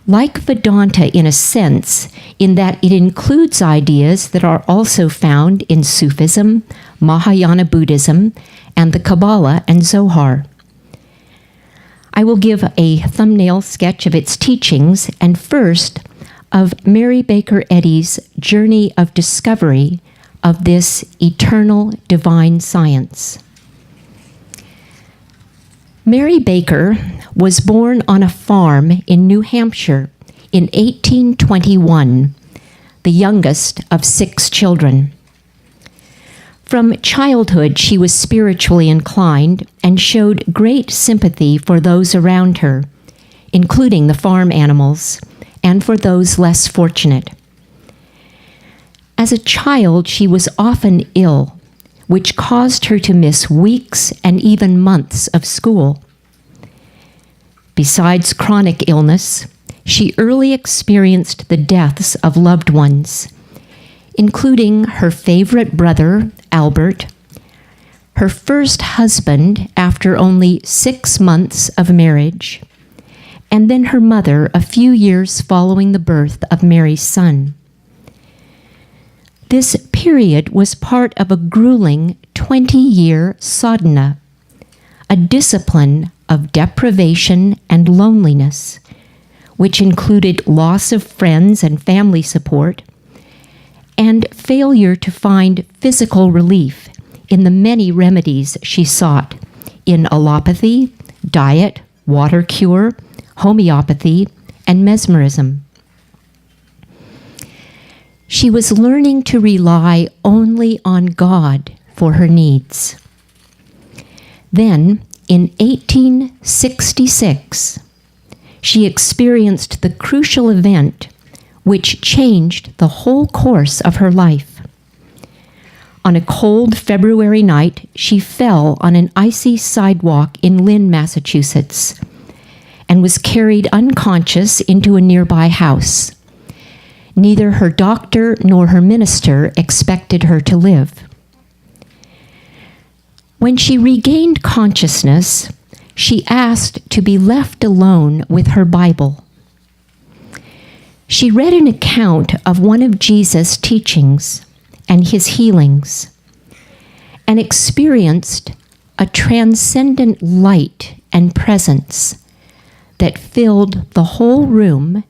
Speaker 5: Like Vedanta in a sense, in that it includes ideas that are also found in Sufism, Mahayana Buddhism, and the Kabbalah and Zohar. I will give a thumbnail sketch of its teachings, and first of Mary Baker Eddy's journey of discovery of this eternal divine science. Mary Baker was born on a farm in New Hampshire in 1821, the youngest of 6 children. From childhood, she was spiritually inclined and showed great sympathy for those around her, including the farm animals, and for those less fortunate. As a child, she was often ill, which caused her to miss weeks and even months of school. Besides chronic illness, she early experienced the deaths of loved ones, including her favorite brother, Albert, her first husband after only 6 months of marriage, and then her mother a few years following the birth of Mary's son. This period was part of a grueling 20-year sadhana, a discipline of deprivation and loneliness, which included loss of friends and family support, and failure to find physical relief in the many remedies she sought in allopathy, diet, water cure, homeopathy, and mesmerism. She was learning to rely only on God for her needs. Then, in 1866, she experienced the crucial event which changed the whole course of her life. On a cold February night, she fell on an icy sidewalk in Lynn, Massachusetts, and was carried unconscious into a nearby house. Neither her doctor nor her minister expected her to live. When she regained consciousness, she asked to be left alone with her Bible. She read an account of one of Jesus' teachings and his healings, and experienced a transcendent light and presence that filled the whole room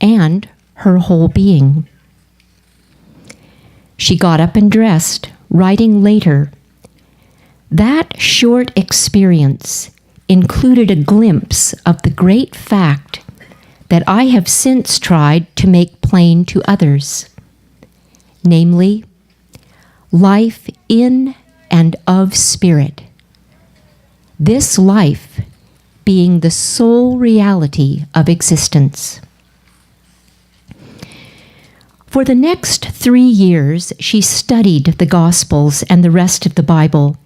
Speaker 5: and her whole being. She got up and dressed, writing later, "That short experience included a glimpse of the great fact that I have since tried to make plain to others, namely, life in and of spirit, this life being the sole reality of existence." For the next 3 years, she studied the Gospels and the rest of the Bible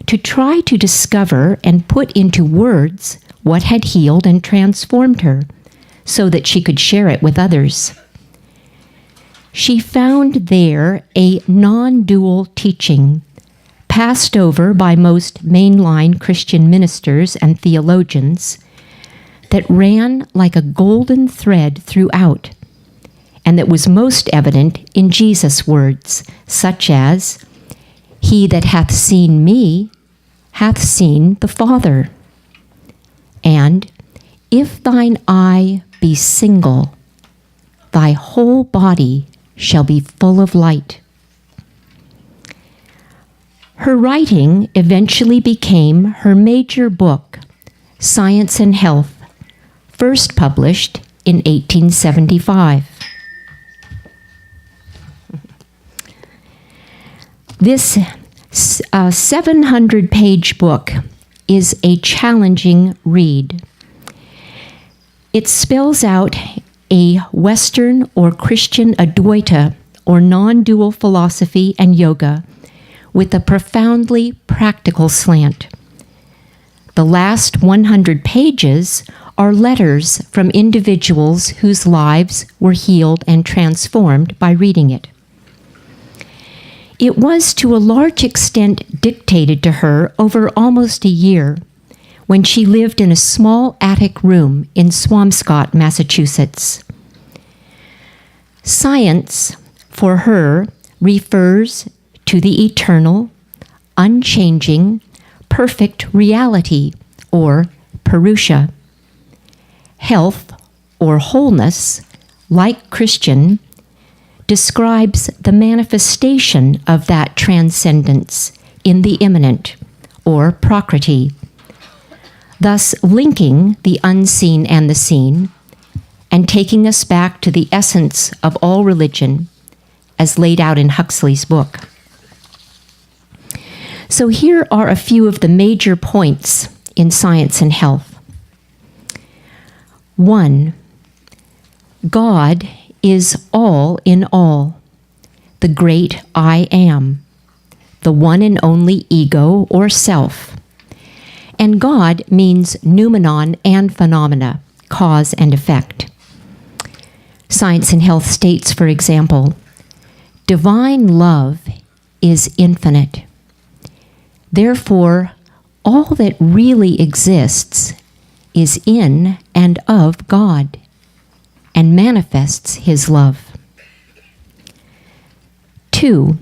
Speaker 5: to try to discover and put into words what had healed and transformed her, so that she could share it with others. She found there a non-dual teaching, passed over by most mainline Christian ministers and theologians, that ran like a golden thread throughout, and that was most evident in Jesus' words, such as, "He that hath seen me hath seen the Father," and "If thine eye be single, thy whole body shall be full of light." Her writing eventually became her major book, Science and Health, first published in 1875. This 700-page book is a challenging read. It spells out a Western or Christian Advaita, or non-dual philosophy and yoga, with a profoundly practical slant. The last 100 pages are letters from individuals whose lives were healed and transformed by reading it. It was to a large extent dictated to her over almost a year when she lived in a small attic room in Swampscott, Massachusetts. Science, for her, refers to the eternal, unchanging, perfect reality, or Purusha. Health, or wholeness, like Christian, describes the manifestation of that transcendence in the immanent, or Prakriti, thus linking the unseen and the seen, and taking us back to the essence of all religion, as laid out in Huxley's book. So here are a few of the major points in Science and Health. 1. God is all in all, the great I Am, the one and only ego or self. And God means noumenon and phenomena, cause and effect. Science and Health states, for example, divine love is infinite. Therefore, all that really exists is in and of God and manifests His love. 2.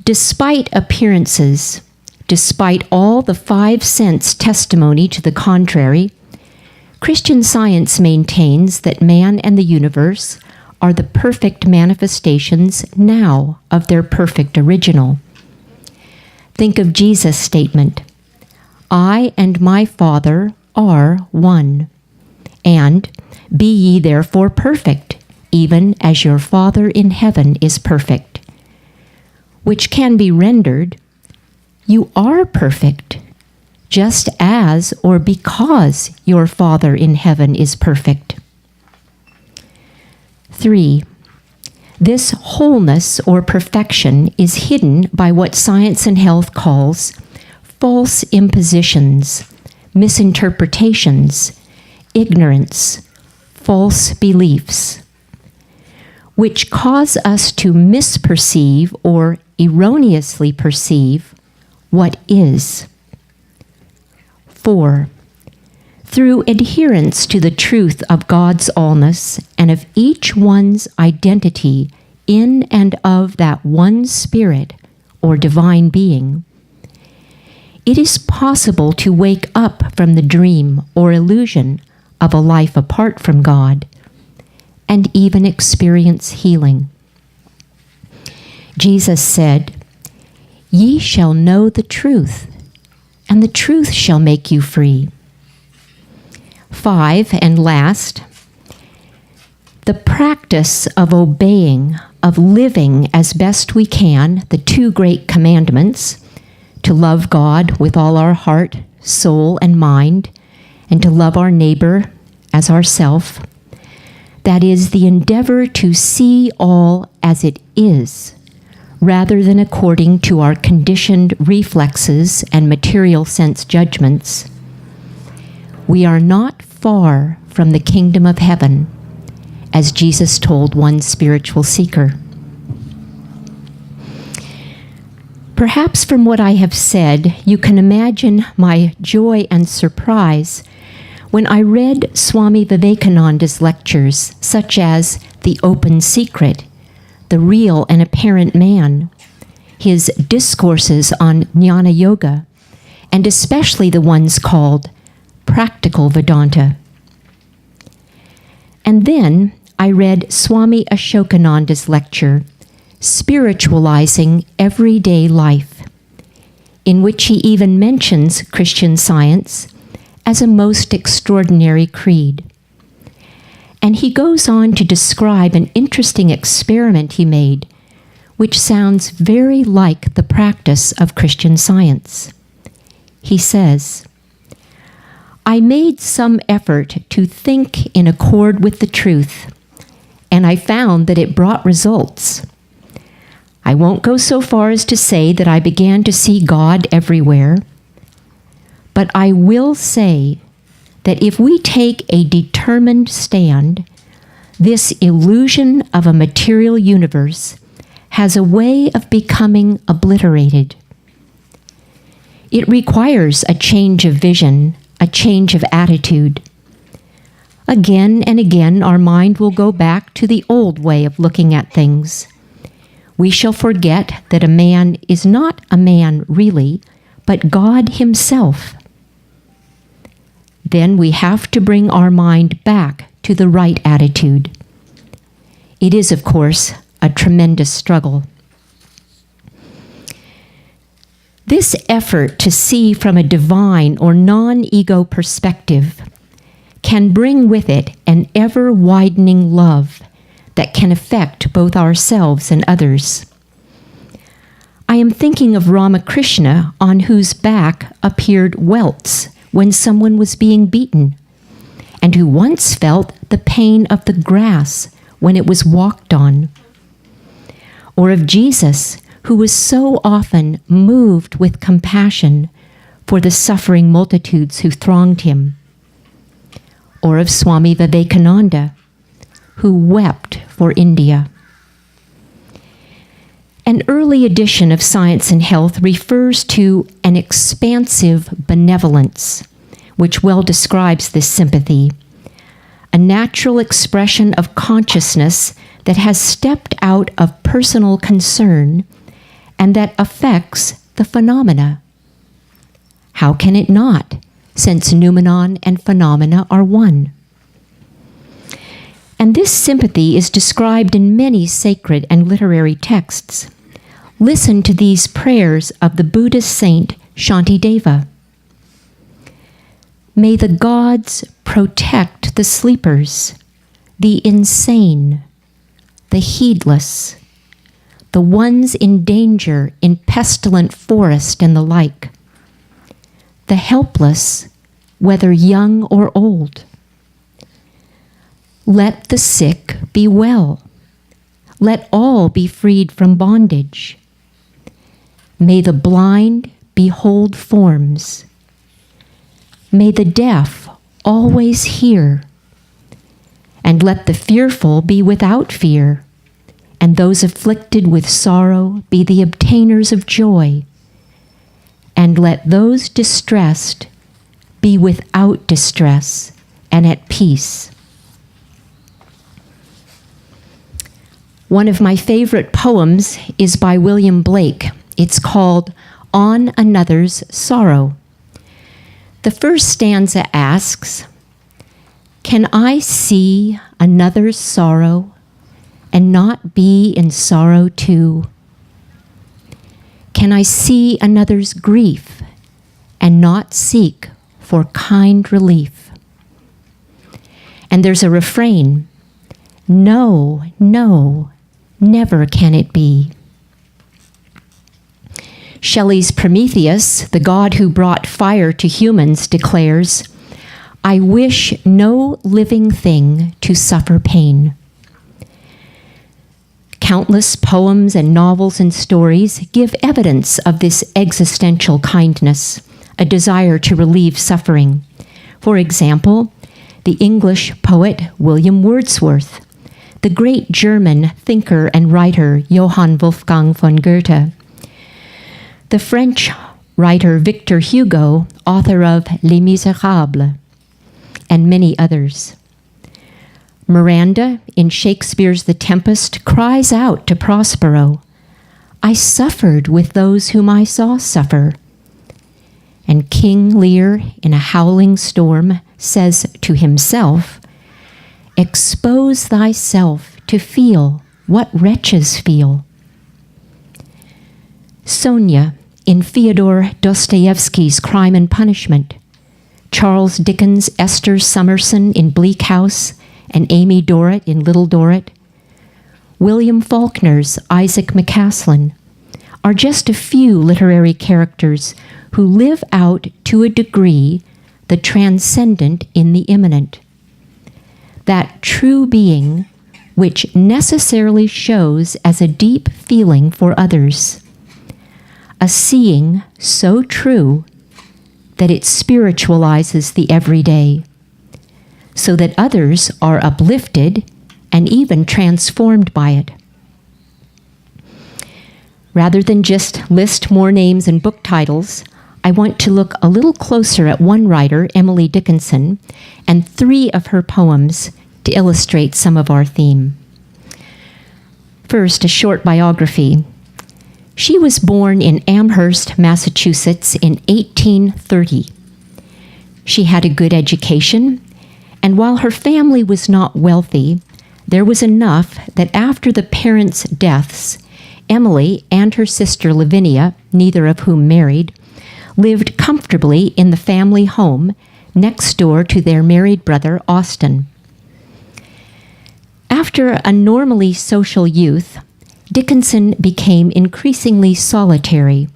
Speaker 5: Despite appearances, despite all the 5 sense testimony to the contrary, Christian Science maintains that man and the universe are the perfect manifestations now of their perfect original. Think of Jesus' statement, I and my Father are one, and be ye therefore perfect, even as your Father in heaven is perfect, which can be rendered, you are perfect, just as or because your Father in heaven is perfect. 3. This wholeness or perfection is hidden by what Science and Health calls false impositions, misinterpretations, ignorance, false beliefs, which cause us to misperceive or erroneously perceive what is. 4. Through adherence to the truth of God's allness and of each one's identity in and of that one Spirit or divine being, it is possible to wake up from the dream or illusion of a life apart from God and even experience healing. Jesus said, Ye shall know the truth, and the truth shall make you free. 5, and last, the practice of obeying, of living as best we can the 2 great commandments, to love God with all our heart, soul, and mind, and to love our neighbor as ourself. That is the endeavor to see all as it is, rather than according to our conditioned reflexes and material sense judgments. We are not far from the kingdom of heaven, as Jesus told one spiritual seeker. Perhaps from what I have said, you can imagine my joy and surprise when I read Swami Vivekananda's lectures, such as The Open Secret, The Real and Apparent Man, his discourses on Jnana Yoga, and especially the ones called Practical Vedanta. And then I read Swami Ashokananda's lecture, Spiritualizing Everyday Life, in which he even mentions Christian Science as a most extraordinary creed. And he goes on to describe an interesting experiment he made, which sounds very like the practice of Christian Science. He says, I made some effort to think in accord with the truth, and I found that it brought results. I won't go so far as to say that I began to see God everywhere, but I will say that if we take a determined stand, this illusion of a material universe has a way of becoming obliterated. It requires a change of vision, a change of attitude. Again and again, our mind will go back to the old way of looking at things. We shall forget that a man is not a man really, but God Himself. Then we have to bring our mind back to the right attitude. It is, of course, a tremendous struggle. This effort to see from a divine or non-ego perspective can bring with it an ever-widening love that can affect both ourselves and others. I am thinking of Ramakrishna, on whose back appeared welts when someone was being beaten, and who once felt the pain of the grass when it was walked on. Or of Jesus, who was so often moved with compassion for the suffering multitudes who thronged him. Or of Swami Vivekananda, who wept for India. An early edition of Science and Health refers to an expansive benevolence, which well describes this sympathy, a natural expression of consciousness that has stepped out of personal concern and that affects the phenomena. How can it not, since noumenon and phenomena are one? And this sympathy is described in many sacred and literary texts. Listen to these prayers of the Buddhist saint Shantideva. May the gods protect the sleepers, the insane, the heedless, the ones in danger in pestilent forest and the like, the helpless, whether young or old. Let the sick be well. Let all be freed from bondage. May the blind behold forms. May the deaf always hear. And let the fearful be without fear, and those afflicted with sorrow be the obtainers of joy. And let those distressed be without distress and at peace. One of my favorite poems is by William Blake. It's called On Another's Sorrow. The first stanza asks, "Can I see another's sorrow and not be in sorrow too? Can I see another's grief and not seek for kind relief?" And there's a refrain, "No, no, never can it be." Shelley's Prometheus, the god who brought fire to humans, declares, "I wish no living thing to suffer pain." Countless poems and novels and stories give evidence of this existential kindness, a desire to relieve suffering. For example, the English poet William Wordsworth, the great German thinker and writer Johann Wolfgang von Goethe, the French writer Victor Hugo, author of Les Miserables, and many others. Miranda, in Shakespeare's The Tempest, cries out to Prospero, "I suffered with those whom I saw suffer." And King Lear, in A Howling Storm, says to himself, "Expose thyself to feel what wretches feel." Sonia, in Fyodor Dostoevsky's Crime and Punishment, Charles Dickens' Esther Summerson in Bleak House, and Amy Dorrit in Little Dorrit, William Faulkner's Isaac McCaslin, are just a few literary characters who live out to a degree the transcendent in the immanent, that true being which necessarily shows as a deep feeling for others, a seeing so true that it spiritualizes the everyday, so that others are uplifted and even transformed by it. Rather than just list more names and book titles, I want to look a little closer at one writer, Emily Dickinson, and 3 of her poems to illustrate some of our theme. First, a short biography. She was born in Amherst, Massachusetts in 1830. She had a good education, and while her family was not wealthy, there was enough that after the parents' deaths, Emily and her sister Lavinia, neither of whom married, lived comfortably in the family home next door to their married brother, Austin. After a normally social youth, Dickinson became increasingly solitary.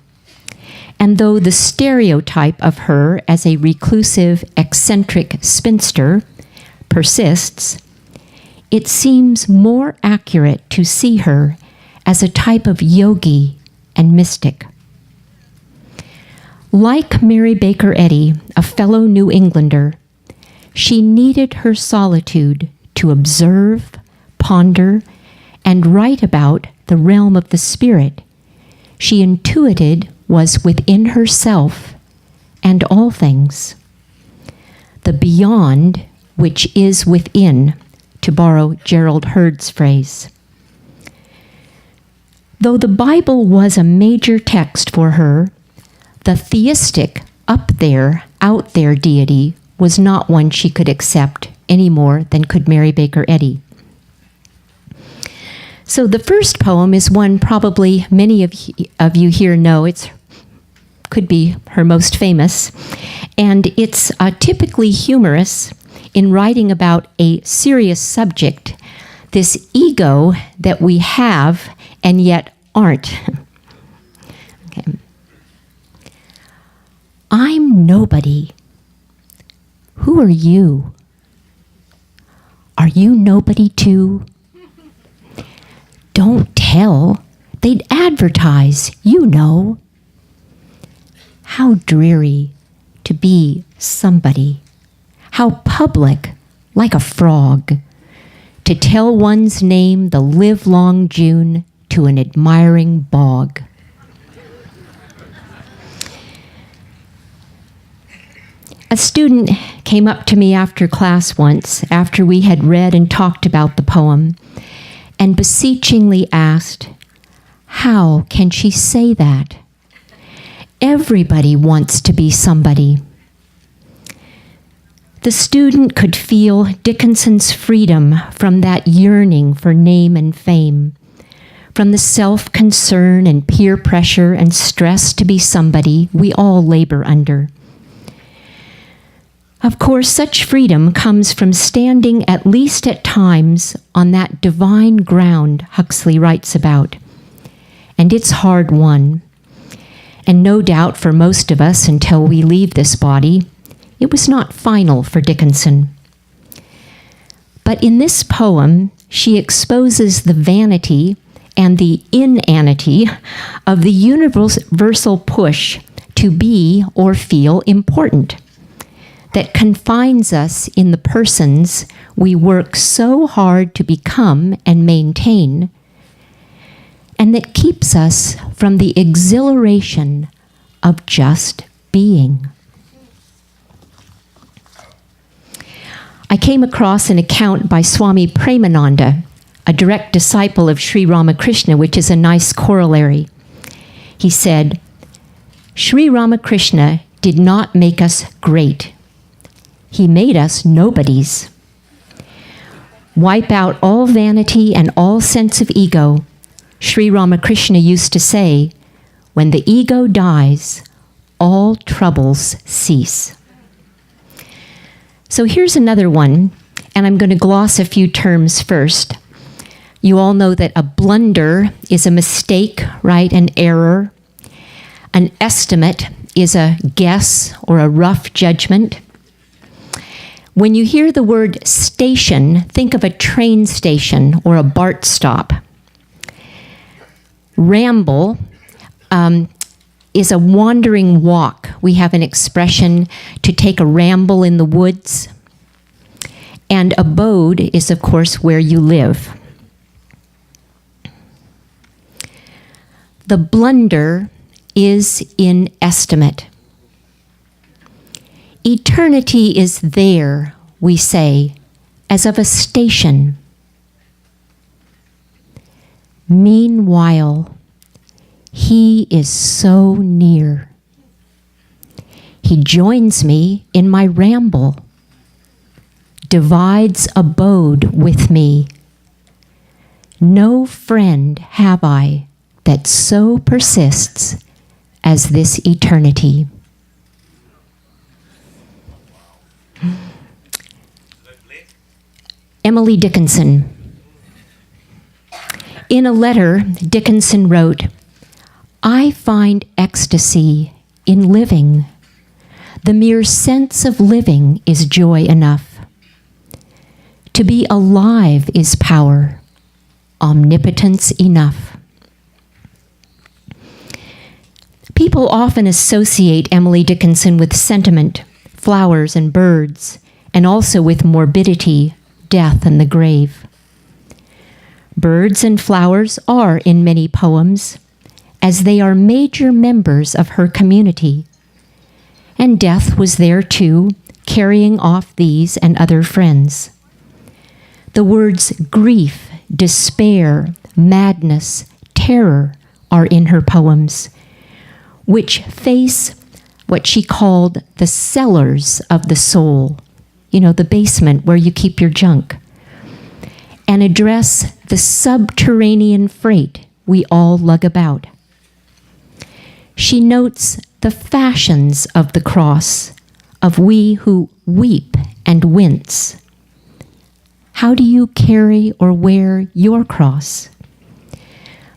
Speaker 5: And though the stereotype of her as a reclusive, eccentric spinster persists, it seems more accurate to see her as a type of yogi and mystic. Like Mary Baker Eddy, a fellow New Englander, she needed her solitude to observe, ponder, and write about the realm of the spirit she intuited was within herself and all things. The beyond which is within, to borrow Gerald Hurd's phrase. Though the Bible was a major text for her, the theistic, up there, out there deity was not one she could accept any more than could Mary Baker Eddy. So the first poem is one probably many of you here know. It could be her most famous. And it's typically humorous in writing about a serious subject, this ego that we have and yet aren't. Okay. I'm nobody. Who are you? Are you nobody too? Don't tell. They'd advertise, you know. How dreary to be somebody. How public, like a frog, to tell one's name the livelong June to an admiring bog. A student came up to me after class once, after we had read and talked about the poem, and beseechingly asked, how can she say that? Everybody wants to be somebody. The student could feel Dickinson's freedom from that yearning for name and fame, from the self-concern and peer pressure and stress to be somebody we all labor under. Of course, such freedom comes from standing, at least at times, on that divine ground Huxley writes about. And it's hard won. And no doubt for most of us, until we leave this body, it was not final for Dickinson. But in this poem, she exposes the vanity and the inanity of the universal push to be or feel important, that confines us in the persons we work so hard to become and maintain, and that keeps us from the exhilaration of just being. I came across an account by Swami Premananda, a direct disciple of Sri Ramakrishna, which is a nice corollary. He said, Sri Ramakrishna did not make us great. He made us nobodies. Wipe out all vanity and all sense of ego. Sri Ramakrishna used to say, when the ego dies, all troubles cease. So here's another one, and I'm going to gloss a few terms first. You all know that a blunder is a mistake, right? An error. An estimate is a guess or a rough judgment. When you hear the word station, think of a train station or a BART stop. Ramble is a wandering walk. We have an expression to take a ramble in the woods. And abode is, of course, where you live. The blunder is in estimate. Eternity is there, we say, as of a station. Meanwhile, he is so near. He joins me in my ramble, divides abode with me. No friend have I that so persists as this eternity. Emily Dickinson. In a letter, Dickinson wrote, "I find ecstasy in living. The mere sense of living is joy enough. To be alive is power, omnipotence enough." People often associate Emily Dickinson with sentiment, flowers and birds, and also with morbidity, death, and the grave. Birds and flowers are in many poems, as they are major members of her community. And death was there too, carrying off these and other friends. The words grief, despair, madness, terror are in her poems, which face what she called the cellars of the soul, the basement where you keep your junk, and address the subterranean freight we all lug about. She notes the fashions of the cross, of we who weep and wince. How do you carry or wear your cross?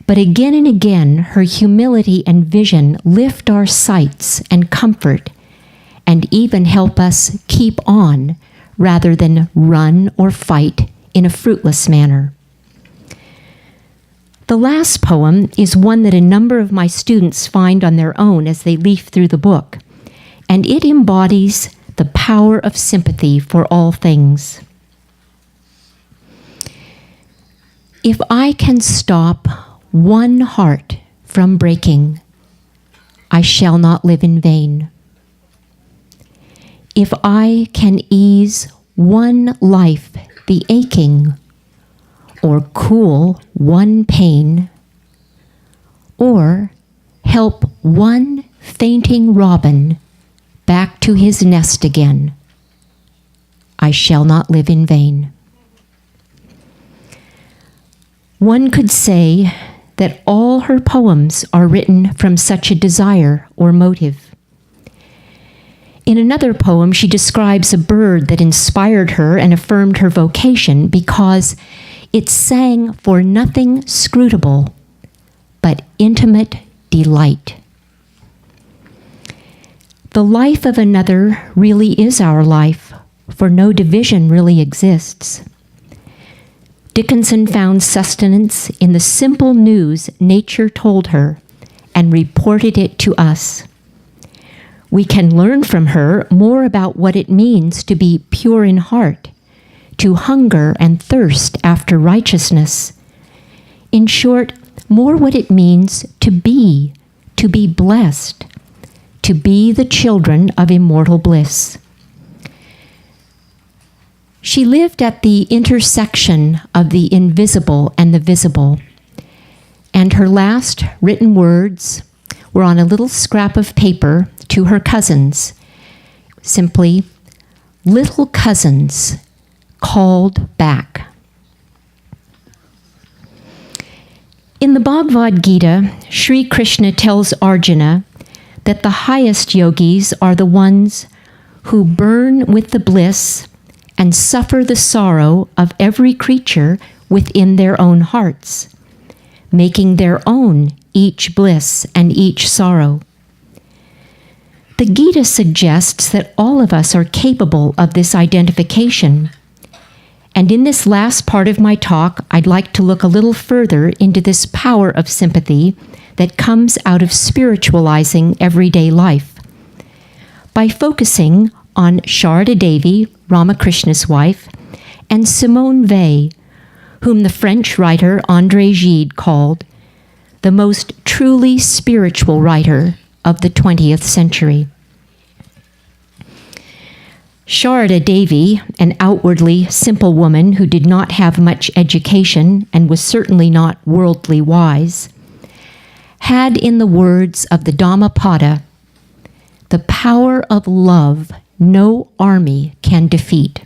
Speaker 5: But again and again, her humility and vision lift our sights and comfort, and even help us keep on rather than run or fight in a fruitless manner. The last poem is one that a number of my students find on their own as they leaf through the book, and it embodies the power of sympathy for all things. If I can stop one heart from breaking, I shall not live in vain. If I can ease one life the aching, or cool one pain, or help one fainting robin back to his nest again, I shall not live in vain. One could say that all her poems are written from such a desire or motive. In another poem, she describes a bird that inspired her and affirmed her vocation because it sang for nothing scrutable but intimate delight. The life of another really is our life, for no division really exists. Dickinson found sustenance in the simple news nature told her and reported it to us. We can learn from her more about what it means to be pure in heart, to hunger and thirst after righteousness. In short, more what it means to be blessed, to be the children of immortal bliss. She lived at the intersection of the invisible and the visible, and her last written words were on a little scrap of paper to her cousins, simply, "Little cousins called back." In the Bhagavad Gita, Sri Krishna tells Arjuna that the highest yogis are the ones who burn with the bliss and suffer the sorrow of every creature within their own hearts, making their own each bliss and each sorrow. The Gita suggests that all of us are capable of this identification. And in this last part of my talk, I'd like to look a little further into this power of sympathy that comes out of spiritualizing everyday life by focusing on Sarada Devi, Ramakrishna's wife, and Simone Weil, whom the French writer André Gide called the most truly spiritual writer of the 20th century. Sarada Devi, an outwardly simple woman who did not have much education and was certainly not worldly wise, had in the words of the Dhammapada, "The power of love no army can defeat."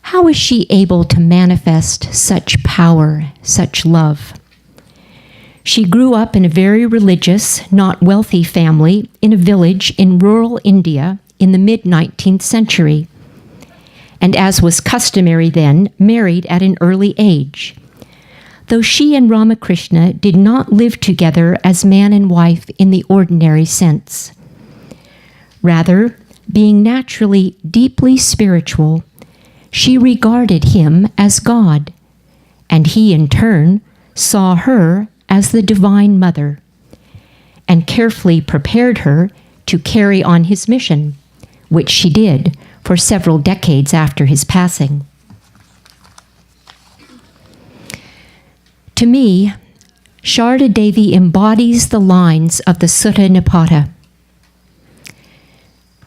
Speaker 5: How is she able to manifest such power, such love? She grew up in a very religious, not wealthy family in a village in rural India in the mid-19th century, and as was customary then, married at an early age, though she and Ramakrishna did not live together as man and wife in the ordinary sense. Rather, being naturally deeply spiritual, she regarded him as God, and he in turn saw her as the Divine Mother, and carefully prepared her to carry on his mission, which she did for several decades after his passing. To me, Sarada Devi embodies the lines of the Sutta Nipata.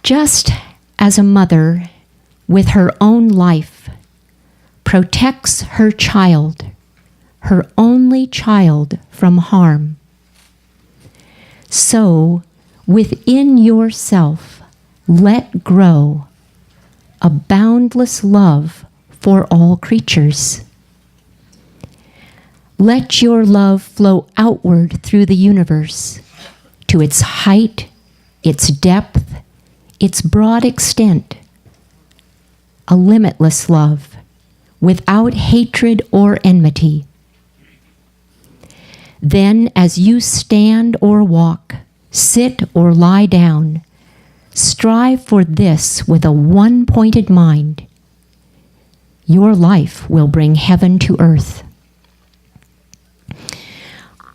Speaker 5: Just as a mother with her own life protects her child, her only child, from harm, so within yourself let grow a boundless love for all creatures. Let your love flow outward through the universe to its height, its depth, its broad extent. A limitless love without hatred or enmity. Then, as you stand or walk, sit or lie down, strive for this with a one-pointed mind. Your life will bring heaven to earth.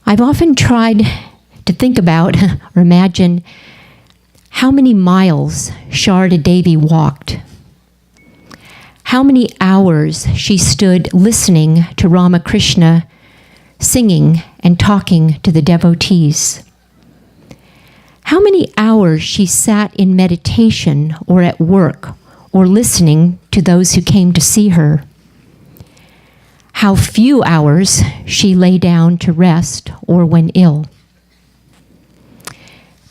Speaker 5: I've often tried to think about or imagine how many miles Sarada Devi walked, how many hours she stood listening to Ramakrishna singing and talking to the devotees, how many hours she sat in meditation or at work or listening to those who came to see her, how few hours she lay down to rest or when ill.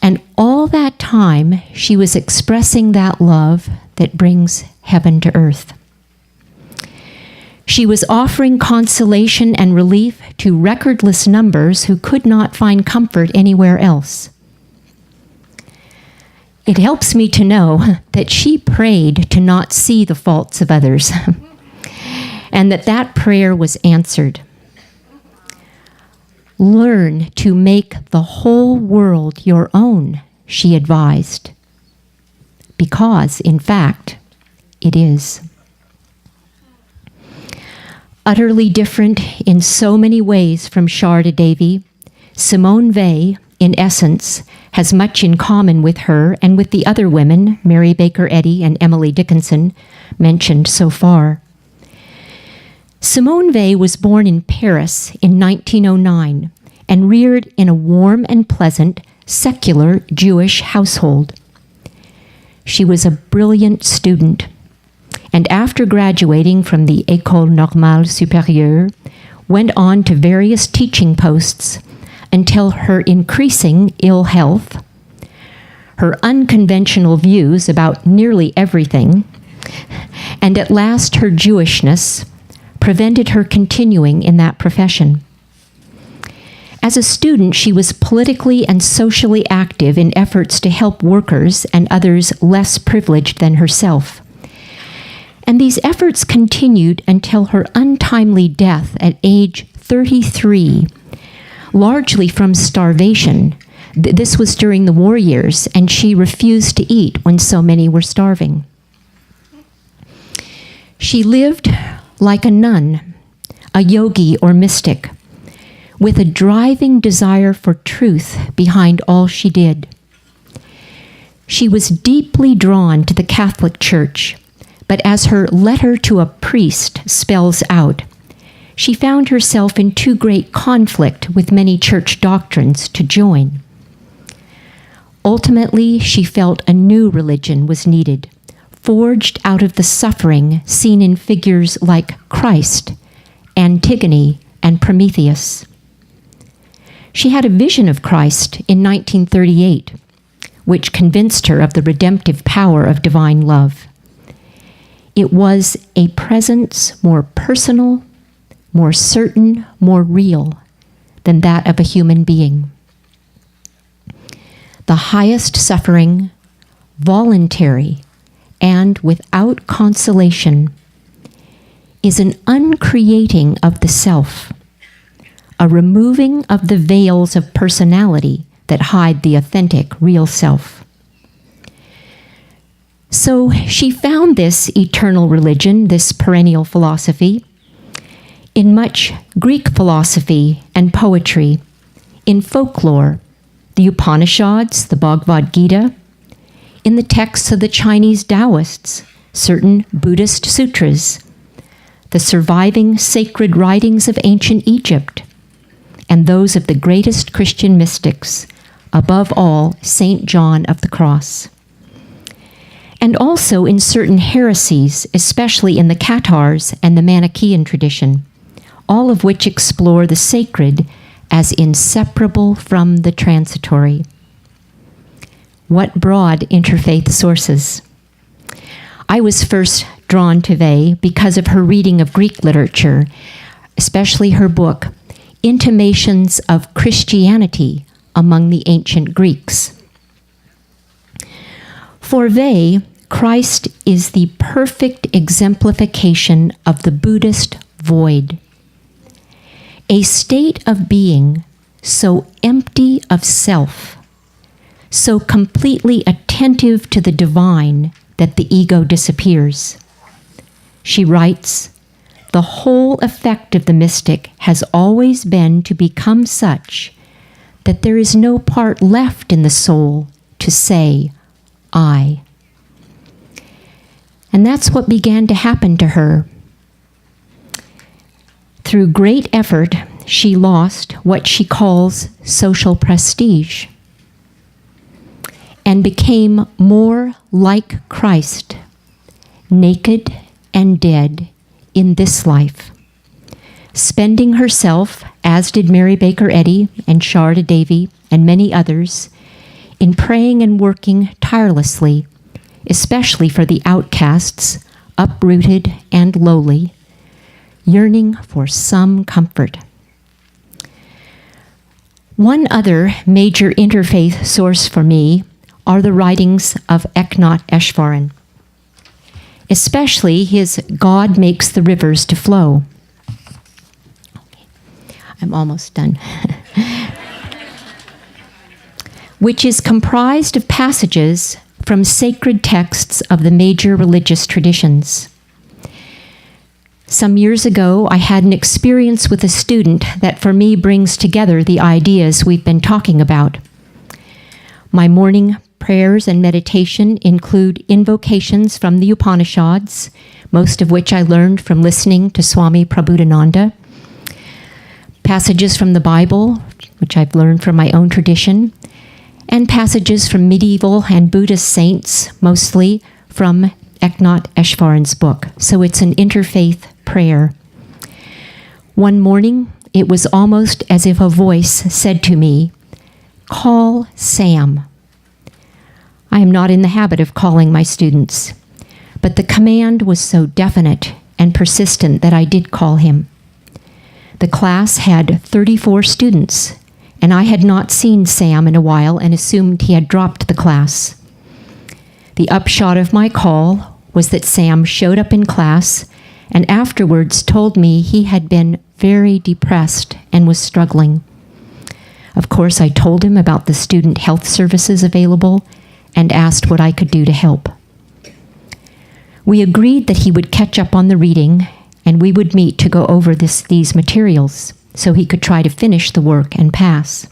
Speaker 5: And all that time she was expressing that love that brings heaven to earth. She was offering consolation and relief to recordless numbers who could not find comfort anywhere else. It helps me to know that she prayed to not see the faults of others, and that prayer was answered. Learn to make the whole world your own, she advised, because, in fact, it is. Utterly different in so many ways from Sarada Devi, Simone Weil, in essence, has much in common with her and with the other women, Mary Baker Eddy and Emily Dickinson, mentioned so far. Simone Weil was born in Paris in 1909 and reared in a warm and pleasant, secular Jewish household. She was a brilliant student, and after graduating from the École Normale Supérieure, went on to various teaching posts until her increasing ill health, her unconventional views about nearly everything, and at last her Jewishness prevented her continuing in that profession. As a student, she was politically and socially active in efforts to help workers and others less privileged than herself. And these efforts continued until her untimely death at age 33, largely from starvation. This was during the war years, and she refused to eat when so many were starving. She lived like a nun, a yogi or mystic, with a driving desire for truth behind all she did. She was deeply drawn to the Catholic Church, but as her letter to a priest spells out, she found herself in too great conflict with many church doctrines to join. Ultimately, she felt a new religion was needed, forged out of the suffering seen in figures like Christ, Antigone, and Prometheus. She had a vision of Christ in 1938, which convinced her of the redemptive power of divine love. It was a presence more personal, more certain, more real than that of a human being. The highest suffering, voluntary, and without consolation, is an uncreating of the self, a removing of the veils of personality that hide the authentic, real self. So she found this eternal religion, this perennial philosophy, in much Greek philosophy and poetry, in folklore, the Upanishads, the Bhagavad Gita, in the texts of the Chinese Taoists, certain Buddhist sutras, the surviving sacred writings of ancient Egypt, and those of the greatest Christian mystics, above all, St. John of the Cross. And also in certain heresies, especially in the Cathars and the Manichaean tradition, all of which explore the sacred as inseparable from the transitory. What broad interfaith sources! I was first drawn to Vey because of her reading of Greek literature, especially her book, Intimations of Christianity Among the Ancient Greeks. For Vey, Christ is the perfect exemplification of the Buddhist void, a state of being so empty of self, so completely attentive to the divine that the ego disappears. She writes, "The whole effect of the mystic has always been to become such that there is no part left in the soul to say, I." And that's what began to happen to her. Through great effort, she lost what she calls social prestige and became more like Christ, naked and dead in this life, spending herself, as did Mary Baker Eddy and Sarada Devi and many others, in praying and working tirelessly, especially for the outcasts, uprooted and lowly, yearning for some comfort. One other major interfaith source for me are the writings of Eknath Easwaran, especially his God Makes the Rivers to Flow. I'm almost done. Which is comprised of passages from sacred texts of the major religious traditions. Some years ago, I had an experience with a student that for me brings together the ideas we've been talking about. My morning prayers and meditation include invocations from the Upanishads, most of which I learned from listening to Swami Prabodhananda, passages from the Bible, which I've learned from my own tradition, and passages from medieval and Buddhist saints, mostly from Eknath Easwaran's book. So it's an interfaith prayer. One morning, it was almost as if a voice said to me, "Call Sam." I am not in the habit of calling my students, but the command was so definite and persistent that I did call him. The class had 34 students, and I had not seen Sam in a while and assumed he had dropped the class. The upshot of my call was that Sam showed up in class and afterwards told me he had been very depressed and was struggling. Of course, I told him about the student health services available and asked what I could do to help. We agreed that he would catch up on the reading and we would meet to go over these materials so he could try to finish the work and pass.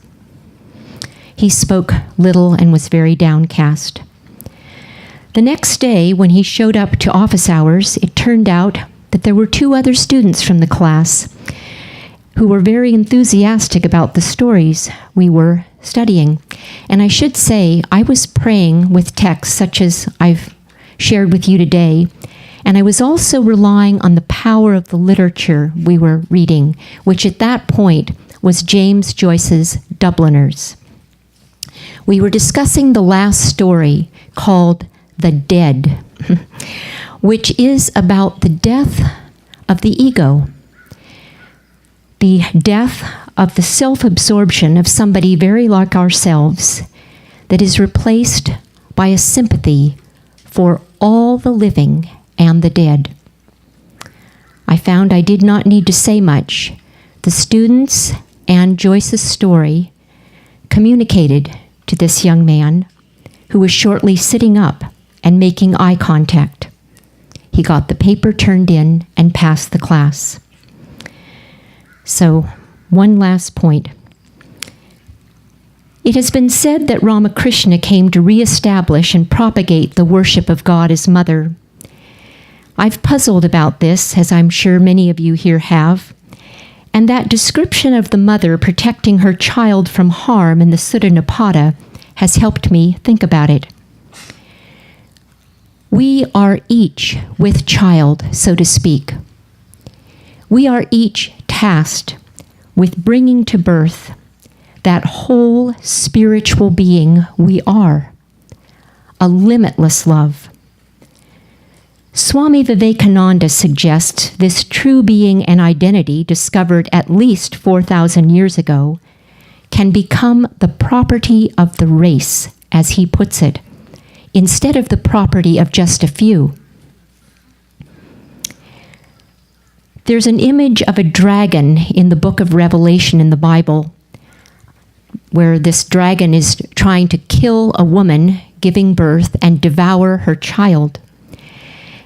Speaker 5: He spoke little and was very downcast. The next day, when he showed up to office hours, it turned out that there were 2 other students from the class who were very enthusiastic about the stories we were studying. And I should say, I was praying with texts such as I've shared with you today, and I was also relying on the power of the literature we were reading, which at that point was James Joyce's Dubliners. We were discussing the last story called The Dead, which is about the death of the ego, the death of the self-absorption of somebody very like ourselves that is replaced by a sympathy for all the living and the dead. I found I did not need to say much. The students and Joyce's story communicated to this young man, who was shortly sitting up and making eye contact. He got the paper turned in and passed the class. So, one last point. It has been said that Ramakrishna came to reestablish and propagate the worship of God as Mother. I've puzzled about this, as I'm sure many of you here have, and that description of the mother protecting her child from harm in the Sutta Nipata has helped me think about it. We are each with child, so to speak. We are each tasked with bringing to birth that whole spiritual being we are, a limitless love. Swami Vivekananda suggests this true being and identity, discovered at least 4,000 years ago, can become the property of the race, as he puts it, instead of the property of just a few. There's an image of a dragon in the book of Revelation in the Bible, where this dragon is trying to kill a woman giving birth and devour her child.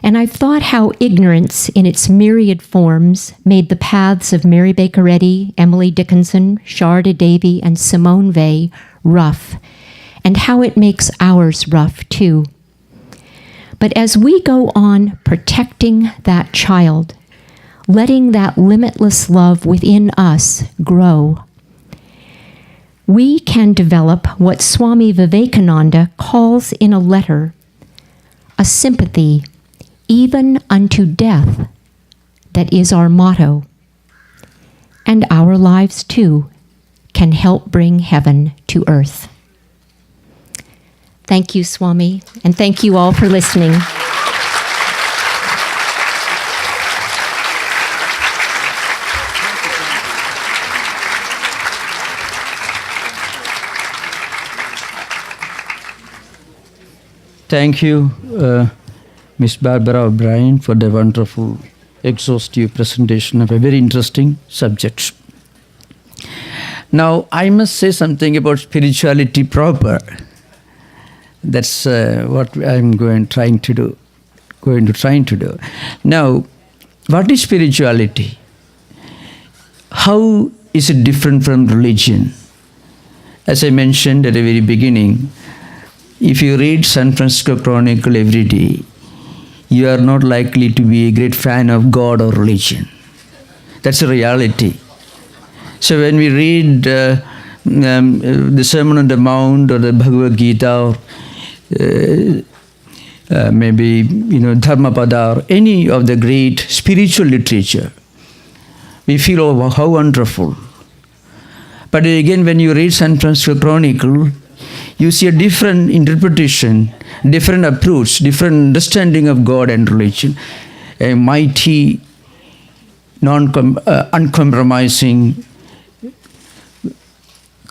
Speaker 5: And I've thought how ignorance in its myriad forms made the paths of Mary Baker Eddy, Emily Dickinson, Sharda Devi, and Simone Weil rough, and how it makes ours rough too. But as we go on protecting that child, letting that limitless love within us grow, we can develop what Swami Vivekananda calls in a letter a sympathy even unto death that is our motto. And our lives too can help bring heaven to earth. Thank you, Swami, and thank you all for listening.
Speaker 1: Thank you, Miss Barbara O'Brien, for the wonderful, exhaustive presentation of a very interesting subject. Now, I must say something about spirituality proper. That's what I'm trying to do. Now, what is spirituality? How is it different from religion? As I mentioned at the very beginning, if you read San Francisco Chronicle every day, you are not likely to be a great fan of God or religion. That's a reality. So when we read the Sermon on the Mount or the Bhagavad Gita or maybe Dharmapada or any of the great spiritual literature, we feel, oh, how wonderful. But again, when you read San Francisco Chronicle, you see a different interpretation, different approach, different understanding of God and religion. A mighty, uncompromising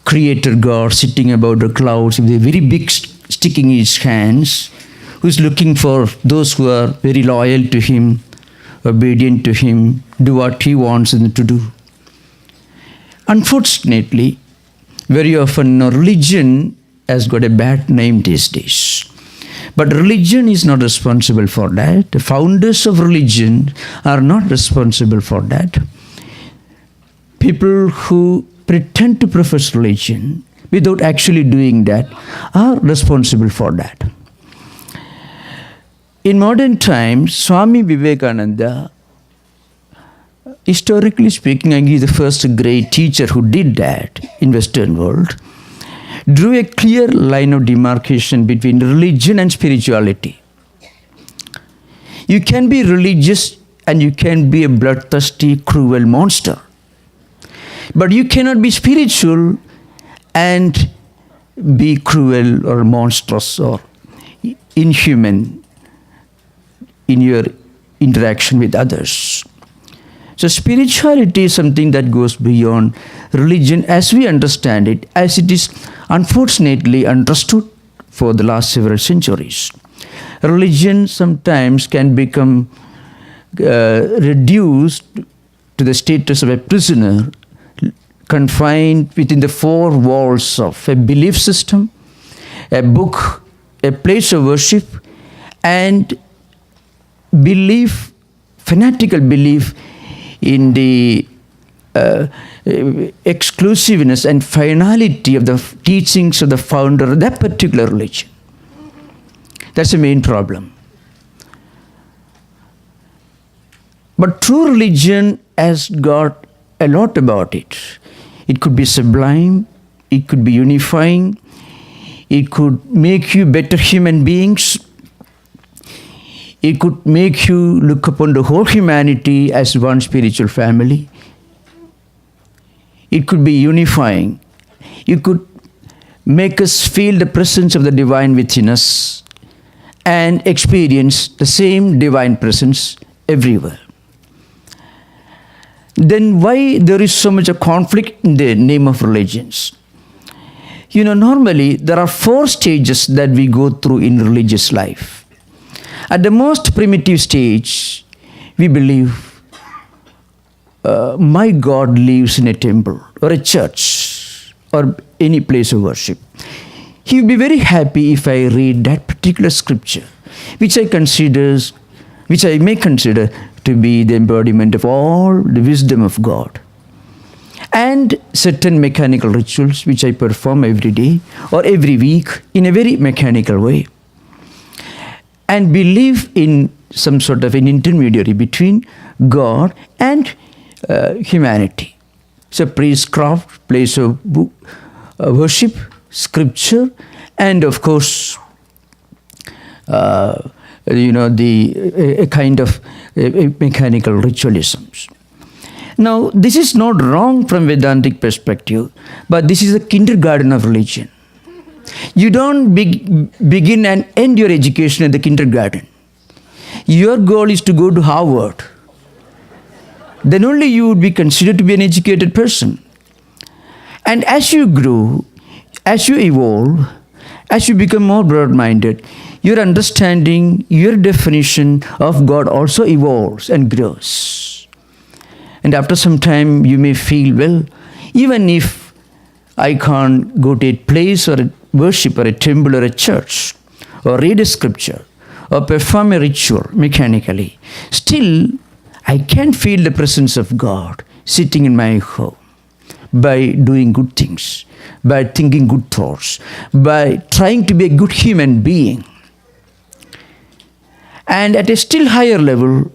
Speaker 1: creator God sitting above the clouds with a very big stick in his hands, who's looking for those who are very loyal to him, obedient to him, do what he wants them to do. Unfortunately, very often religion has got a bad name these days. But religion is not responsible for that. The founders of religion are not responsible for that. People who pretend to profess religion without actually doing that are responsible for that. In modern times, Swami Vivekananda historically speaking, I guess the first great teacher who did that in Western world, drew a clear line of demarcation between religion and spirituality. You can be religious and you can be a bloodthirsty, cruel monster. But you cannot be spiritual and be cruel or monstrous or inhuman in your interaction with others. So spirituality is something that goes beyond religion as we understand it, as it is unfortunately understood for the last several centuries. Religion sometimes can become reduced to the status of a prisoner confined within the four walls of a belief system, a book, a place of worship, and belief, fanatical belief in the exclusiveness and finality of the teachings of the founder of that particular religion. That's the main problem. But true religion has got a lot about it. It could be sublime, it could be unifying, it could make you better human beings, it could make you look upon the whole humanity as one spiritual family. It could be unifying. It could make us feel the presence of the divine within us and experience the same divine presence everywhere. Then why there is so much a conflict in the name of religions? You know, normally there are 4 stages that we go through in religious life. At the most primitive stage, we believe my God lives in a temple or a church or any place of worship. He will be very happy if I read that particular scripture, which I may consider to be the embodiment of all the wisdom of God. And certain mechanical rituals which I perform every day or every week in a very mechanical way. And believe in some sort of an intermediary between God and humanity. So priestcraft, place of worship, scripture, and of course, a kind of mechanical ritualisms. Now, this is not wrong from Vedantic perspective, but this is the kindergarten of religion. You don't begin and end your education at the kindergarten. Your goal is to go to Harvard. Then only you would be considered to be an educated person. And as you grow, as you evolve, as you become more broad-minded, your understanding, your definition of God also evolves and grows. And after some time, you may feel, well, even if I can't go to a place or a worship or a temple or a church, or read a scripture, or perform a ritual mechanically, still I can feel the presence of God sitting in my home by doing good things, by thinking good thoughts, by trying to be a good human being. And at a still higher level,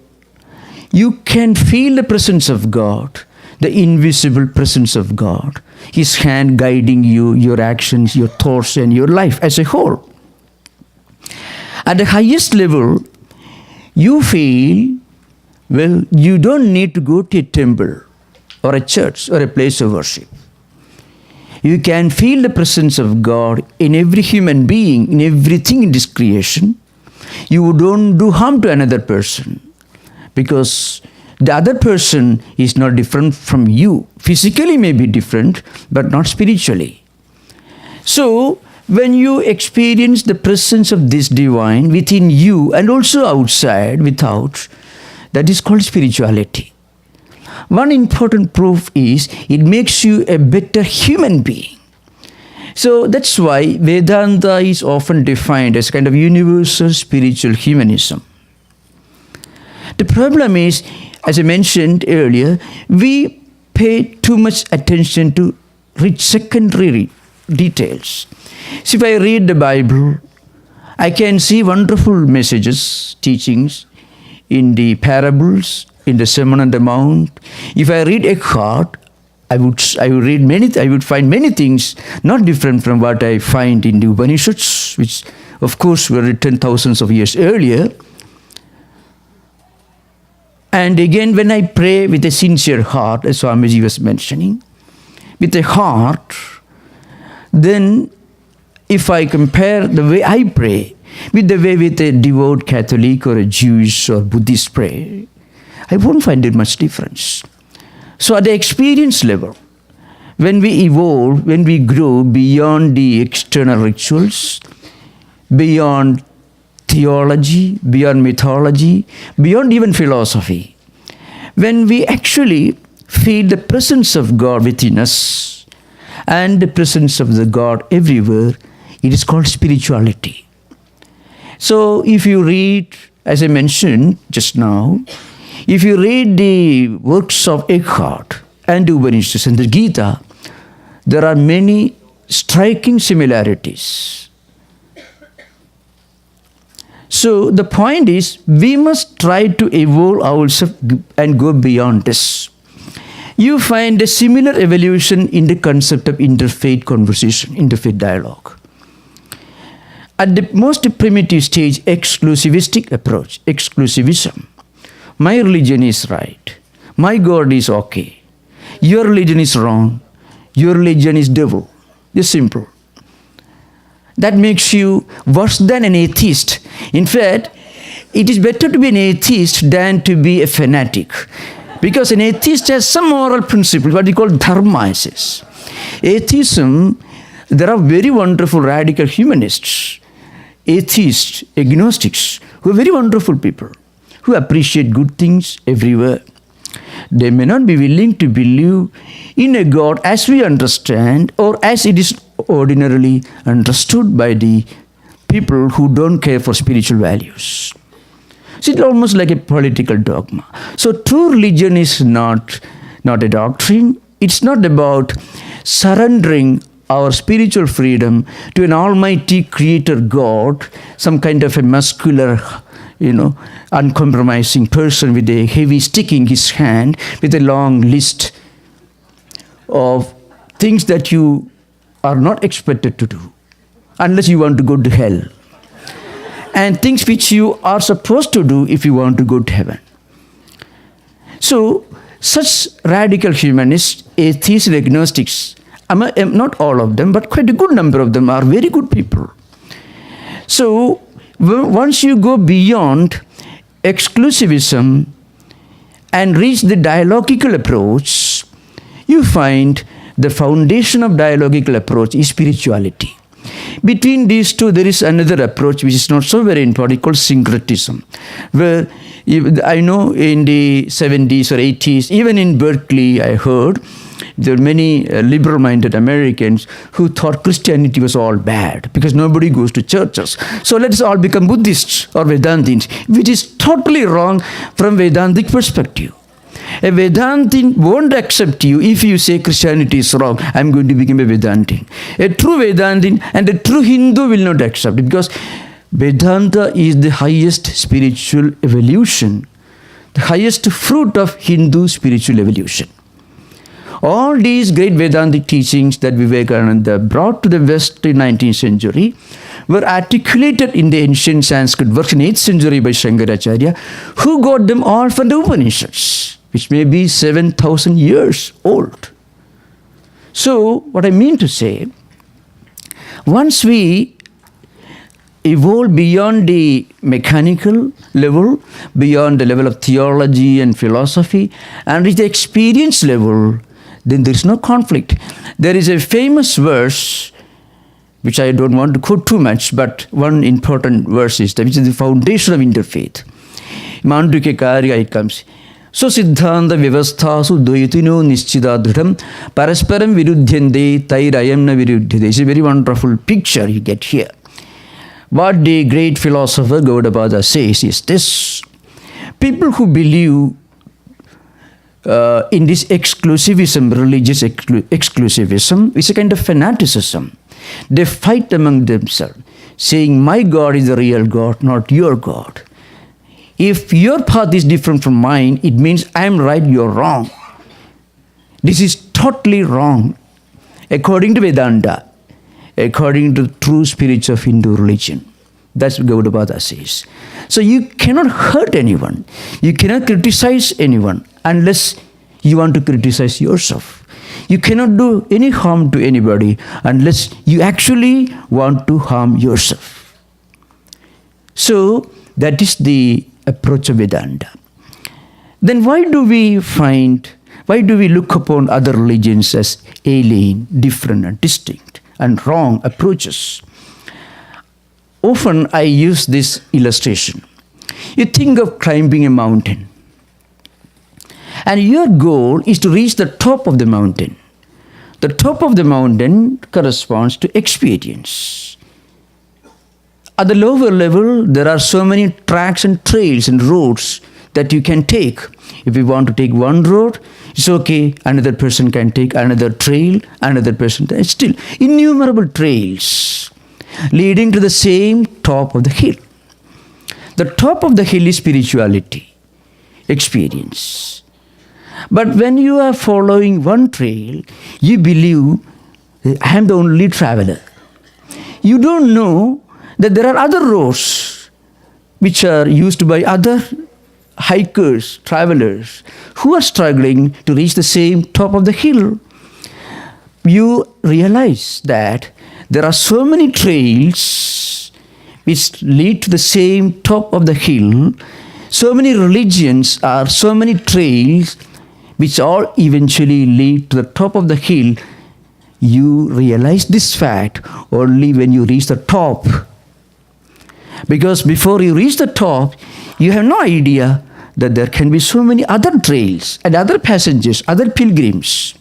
Speaker 1: you can feel the presence of God, the invisible presence of God, His hand guiding you, your actions, your thoughts, and your life as a whole. At the highest level, you feel, well, you don't need to go to a temple or a church or a place of worship. You can feel the presence of God in every human being, in everything in this creation. You don't do harm to another person because the other person is not different from you. Physically may be different, but not spiritually. So, when you experience the presence of this divine within you and also outside, without, that is called spirituality. One important proof is it makes you a better human being. So that's why Vedanta is often defined as kind of universal spiritual humanism. The problem is, as I mentioned earlier, we pay too much attention to rich secondary details. So if I read the Bible, I can see wonderful messages, teachings in the parables in the Sermon on the Mount. If I read Eckhart, I would find many things not different from what I find in the Upanishads, which of course were written thousands of years earlier. And again, when I pray with a sincere heart, as Swamiji was mentioning, with a heart, then if I compare the way I pray with the way with a devout Catholic or a Jewish or Buddhist pray, I won't find it much difference. So at the experience level, when we evolve, when we grow beyond the external rituals, beyond theology, beyond mythology, beyond even philosophy, when we actually feel the presence of God within us and the presence of the God everywhere, it is called spirituality. So if you read, as I mentioned just now, if you read the works of Eckhart and the Upanishads and the Gita, there are many striking similarities. So the point is, we must try to evolve ourselves and go beyond this. You find a similar evolution in the concept of interfaith conversation, interfaith dialogue. At the most primitive stage, exclusivistic approach, exclusivism. My religion is right. My God is okay. Your religion is wrong. Your religion is devil. It's simple. That makes you worse than an atheist. In fact, it is better to be an atheist than to be a fanatic. Because an atheist has some moral principle, what we call dharma. Atheism, there are very wonderful radical humanists, atheists, agnostics, who are very wonderful people, who appreciate good things everywhere. They may not be willing to believe in a God as we understand or as it is ordinarily understood by the people who don't care for spiritual values. So it's almost like a political dogma. So true religion is not a doctrine. It's not about surrendering our spiritual freedom to an almighty creator God, some kind of a muscular, uncompromising person with a heavy stick in his hand, with a long list of things that you are not expected to do, unless you want to go to hell, and things which you are supposed to do if you want to go to heaven. So, such radical humanists, atheists and agnostics, not all of them, but quite a good number of them are very good people. So, once you go beyond exclusivism and reach the dialogical approach, you find the foundation of dialogical approach is spirituality. Between these two, there is another approach which is not so very important, called syncretism, where I know in the 70s or 80s, even in Berkeley, I heard there were many liberal-minded Americans who thought Christianity was all bad because nobody goes to churches. So let's all become Buddhists or Vedantins, which is totally wrong from Vedantic perspective. A Vedantin won't accept you if you say Christianity is wrong. I'm going to become a Vedantin. A true Vedantin and a true Hindu will not accept it, because Vedanta is the highest spiritual evolution, the highest fruit of Hindu spiritual evolution. All these great Vedantic teachings that Vivekananda brought to the West in 19th century were articulated in the ancient Sanskrit works in 8th century by Shankaracharya, who got them all from the Upanishads, which may be 7,000 years old. So, what I mean to say, once we evolve beyond the mechanical level, beyond the level of theology and philosophy, and reach the experience level, then there is no conflict. There is a famous verse, which I don't want to quote too much, but one important verse is that, which is the foundation of interfaith. Mandukya Karya, it comes. So siddhanta vyavasthasu dvaitino nischidadhritam parasparam viruddhyante tairayamna viruddhyate. It's a very wonderful picture you get here. What the great philosopher Gaudapada says is this: people who believe in this exclusivism, religious exclusivism, is a kind of fanaticism. They fight among themselves, saying, my God is the real God, not your God. If your path is different from mine, it means I am right, you are wrong. This is totally wrong. According to Vedanta, according to the true spirits of Hindu religion. That's what Gaudapada says. So you cannot hurt anyone. You cannot criticize anyone unless you want to criticize yourself. You cannot do any harm to anybody unless you actually want to harm yourself. So that is the approach of Vedanta. Then why do we look upon other religions as alien, different and distinct and wrong approaches? Often I use this illustration. You think of climbing a mountain, and your goal is to reach the top of the mountain. The top of the mountain corresponds to experience. At the lower level, there are so many tracks and trails and roads that you can take. If you want to take one road, it's okay. Another person can take another trail, another person. It's still innumerable trails leading to the same top of the hill. The top of the hill is spirituality, experience. But when you are following one trail, you believe I am the only traveler. You don't know that there are other roads which are used by other hikers, travelers, who are struggling to reach the same top of the hill. You realize that there are so many trails which lead to the same top of the hill. So many religions are so many trails which all eventually lead to the top of the hill. You realize this fact only when you reach the top. Because before you reach the top, you have no idea that there can be so many other trails and other passengers, other pilgrims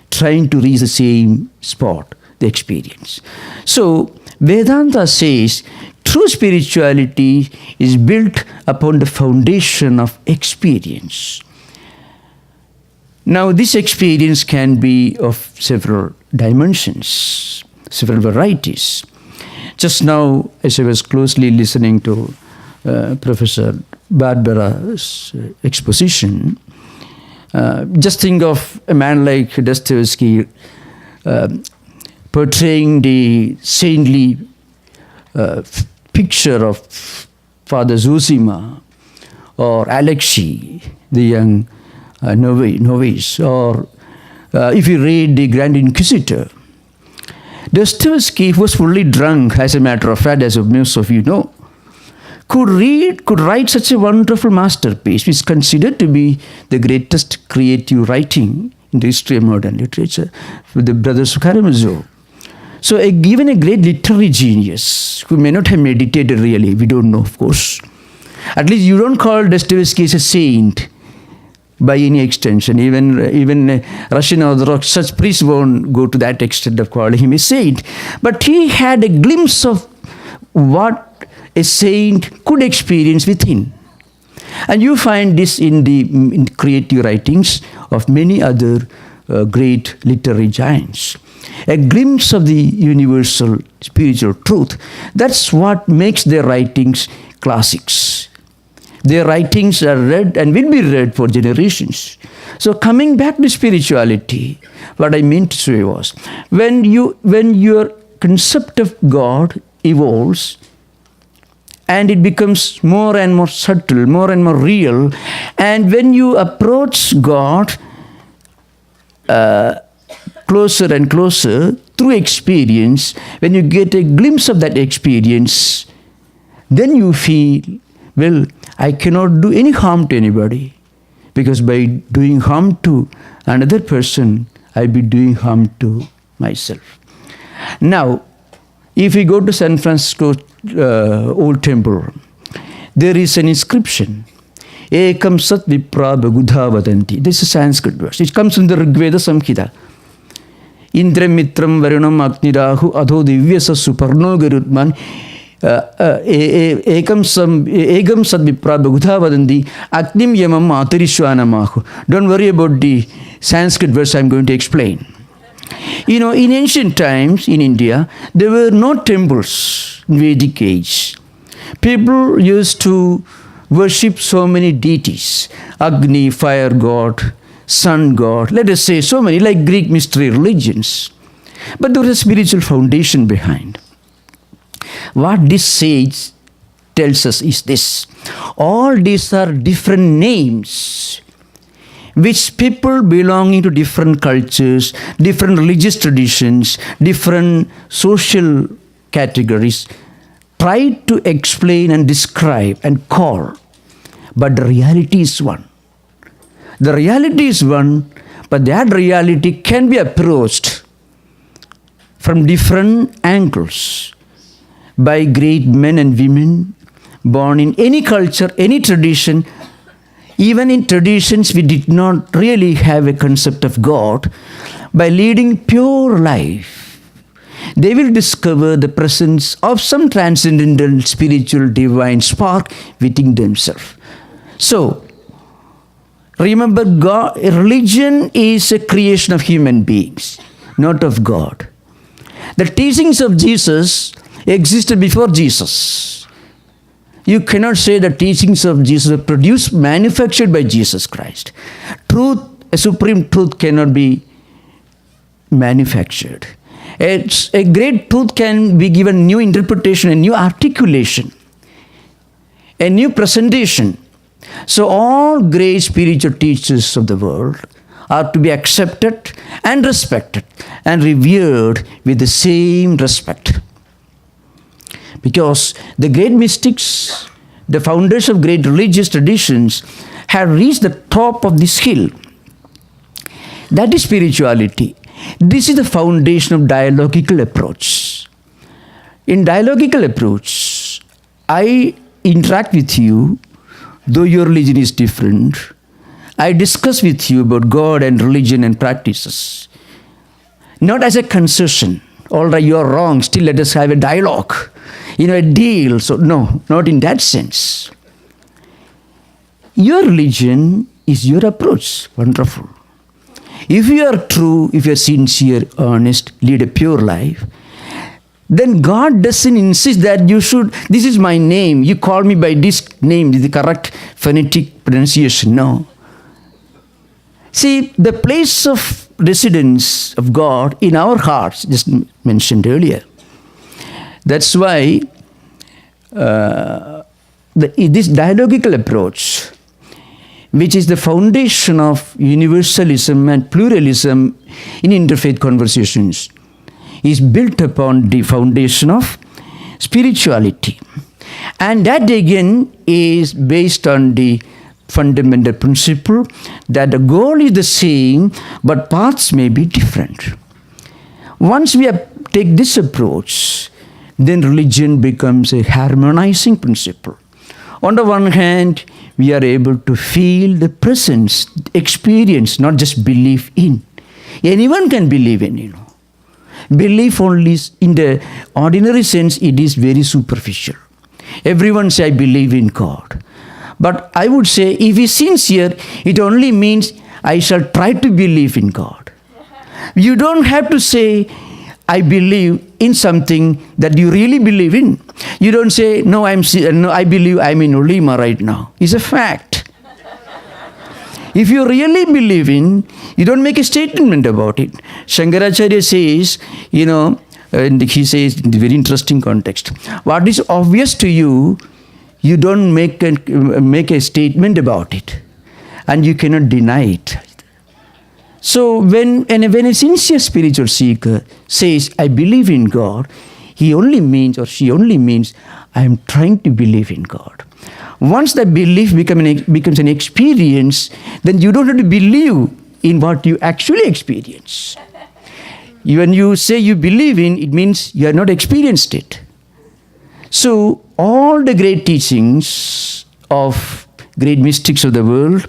Speaker 1: trying to reach the same spot, the experience. So Vedanta says true spirituality is built upon the foundation of experience. Now this experience can be of several dimensions, several varieties. Just now, as I was closely listening to Professor Barbara's exposition, just think of a man like Dostoevsky portraying the saintly picture of Father Zosima or Alexei, the young novice, or if you read the Grand Inquisitor, Dostoevsky was fully drunk, as a matter of fact, as most of you know, could write such a wonderful masterpiece, which is considered to be the greatest creative writing in the history of modern literature, with the brothers Karamazov. So given a great literary genius, who may not have meditated really, we don't know, of course. At least you don't call Dostoevsky as a saint by any extension. Even Russian Orthodox such priests won't go to that extent of calling him a saint. But he had a glimpse of what a saint could experience within. And you find this in the creative writings of many other great literary giants. A glimpse of the universal spiritual truth. That's what makes their writings classics. Their writings are read and will be read for generations. So coming back to spirituality, what I meant to say was, when your concept of God evolves, and it becomes more and more subtle, more and more real, and when you approach God closer and closer through experience, when you get a glimpse of that experience, then you feel, well, I cannot do any harm to anybody, because by doing harm to another person, I'll be doing harm to myself. Now, if we go to San Francisco old temple, there is an inscription. Ekam sat vipra bagudha vadanti. This is a Sanskrit verse. It comes from the Rigveda Samhita. Indram mitram varunam agnirahu adho divyasa suparno garutman ekam sat vipra bagudha vadanti agnim yamam atarishwanamahu. Don't worry about the Sanskrit verse I'm going to explain. You know, in ancient times in India, there were no temples in Vedic age. People used to worship so many deities, Agni, fire god, sun god, let us say so many, like Greek mystery religions. But there was a spiritual foundation behind. What this sage tells us is this: all these are different names which people belonging to different cultures, different religious traditions, different social categories try to explain and describe and call. But the reality is one. The reality is one, but that reality can be approached from different angles by great men and women born in any culture, any tradition. Even in traditions we did not really have a concept of God. By leading pure life, they will discover the presence of some transcendental, spiritual, divine spark within themselves. So, remember, God, religion is a creation of human beings, not of God. The teachings of Jesus existed before Jesus. You cannot say the teachings of Jesus are produced, manufactured by Jesus Christ. Truth, a supreme truth cannot be manufactured. A great truth can be given new interpretation, a new articulation, a new presentation. So all great spiritual teachers of the world are to be accepted and respected and revered with the same respect. Because the great mystics, the founders of great religious traditions, have reached the top of this hill. That is spirituality. This is the foundation of dialogical approach. In dialogical approach, I interact with you, though your religion is different. I discuss with you about God and religion and practices. Not as a concession. All right, you are wrong, still let us have a dialogue. A deal. So no, not in that sense. Your religion is your approach. Wonderful. If you are true, if you are sincere, honest, lead a pure life, then God doesn't insist that you should, this is my name, you call me by this name, the correct phonetic pronunciation. No. See, the place of residence of God in our hearts, just mentioned earlier. That's why this dialogical approach, which is the foundation of universalism and pluralism in interfaith conversations, is built upon the foundation of spirituality. And that again is based on the fundamental principle that the goal is the same, but paths may be different. Once we take this approach, then religion becomes a harmonizing principle. On the one hand, we are able to feel the presence, experience, not just believe in. Anyone can believe in, Belief only in the ordinary sense, it is very superficial. Everyone say, I believe in God. But I would say, if he is sincere, it only means I shall try to believe in God. You don't have to say, I believe in something that you really believe in. You don't say, no, I believe I'm in Olema right now. It's a fact. If you really believe in, you don't make a statement about it. Shankaracharya says, and he says in a very interesting context, what is obvious to you, you don't make a statement about it. And you cannot deny it. So when a sincere spiritual seeker says, I believe in God, he only means or she only means, I am trying to believe in God. Once that belief becomes an experience, then you don't have to believe in what you actually experience. When you say you believe in, it means you have not experienced it. So all the great teachings of great mystics of the world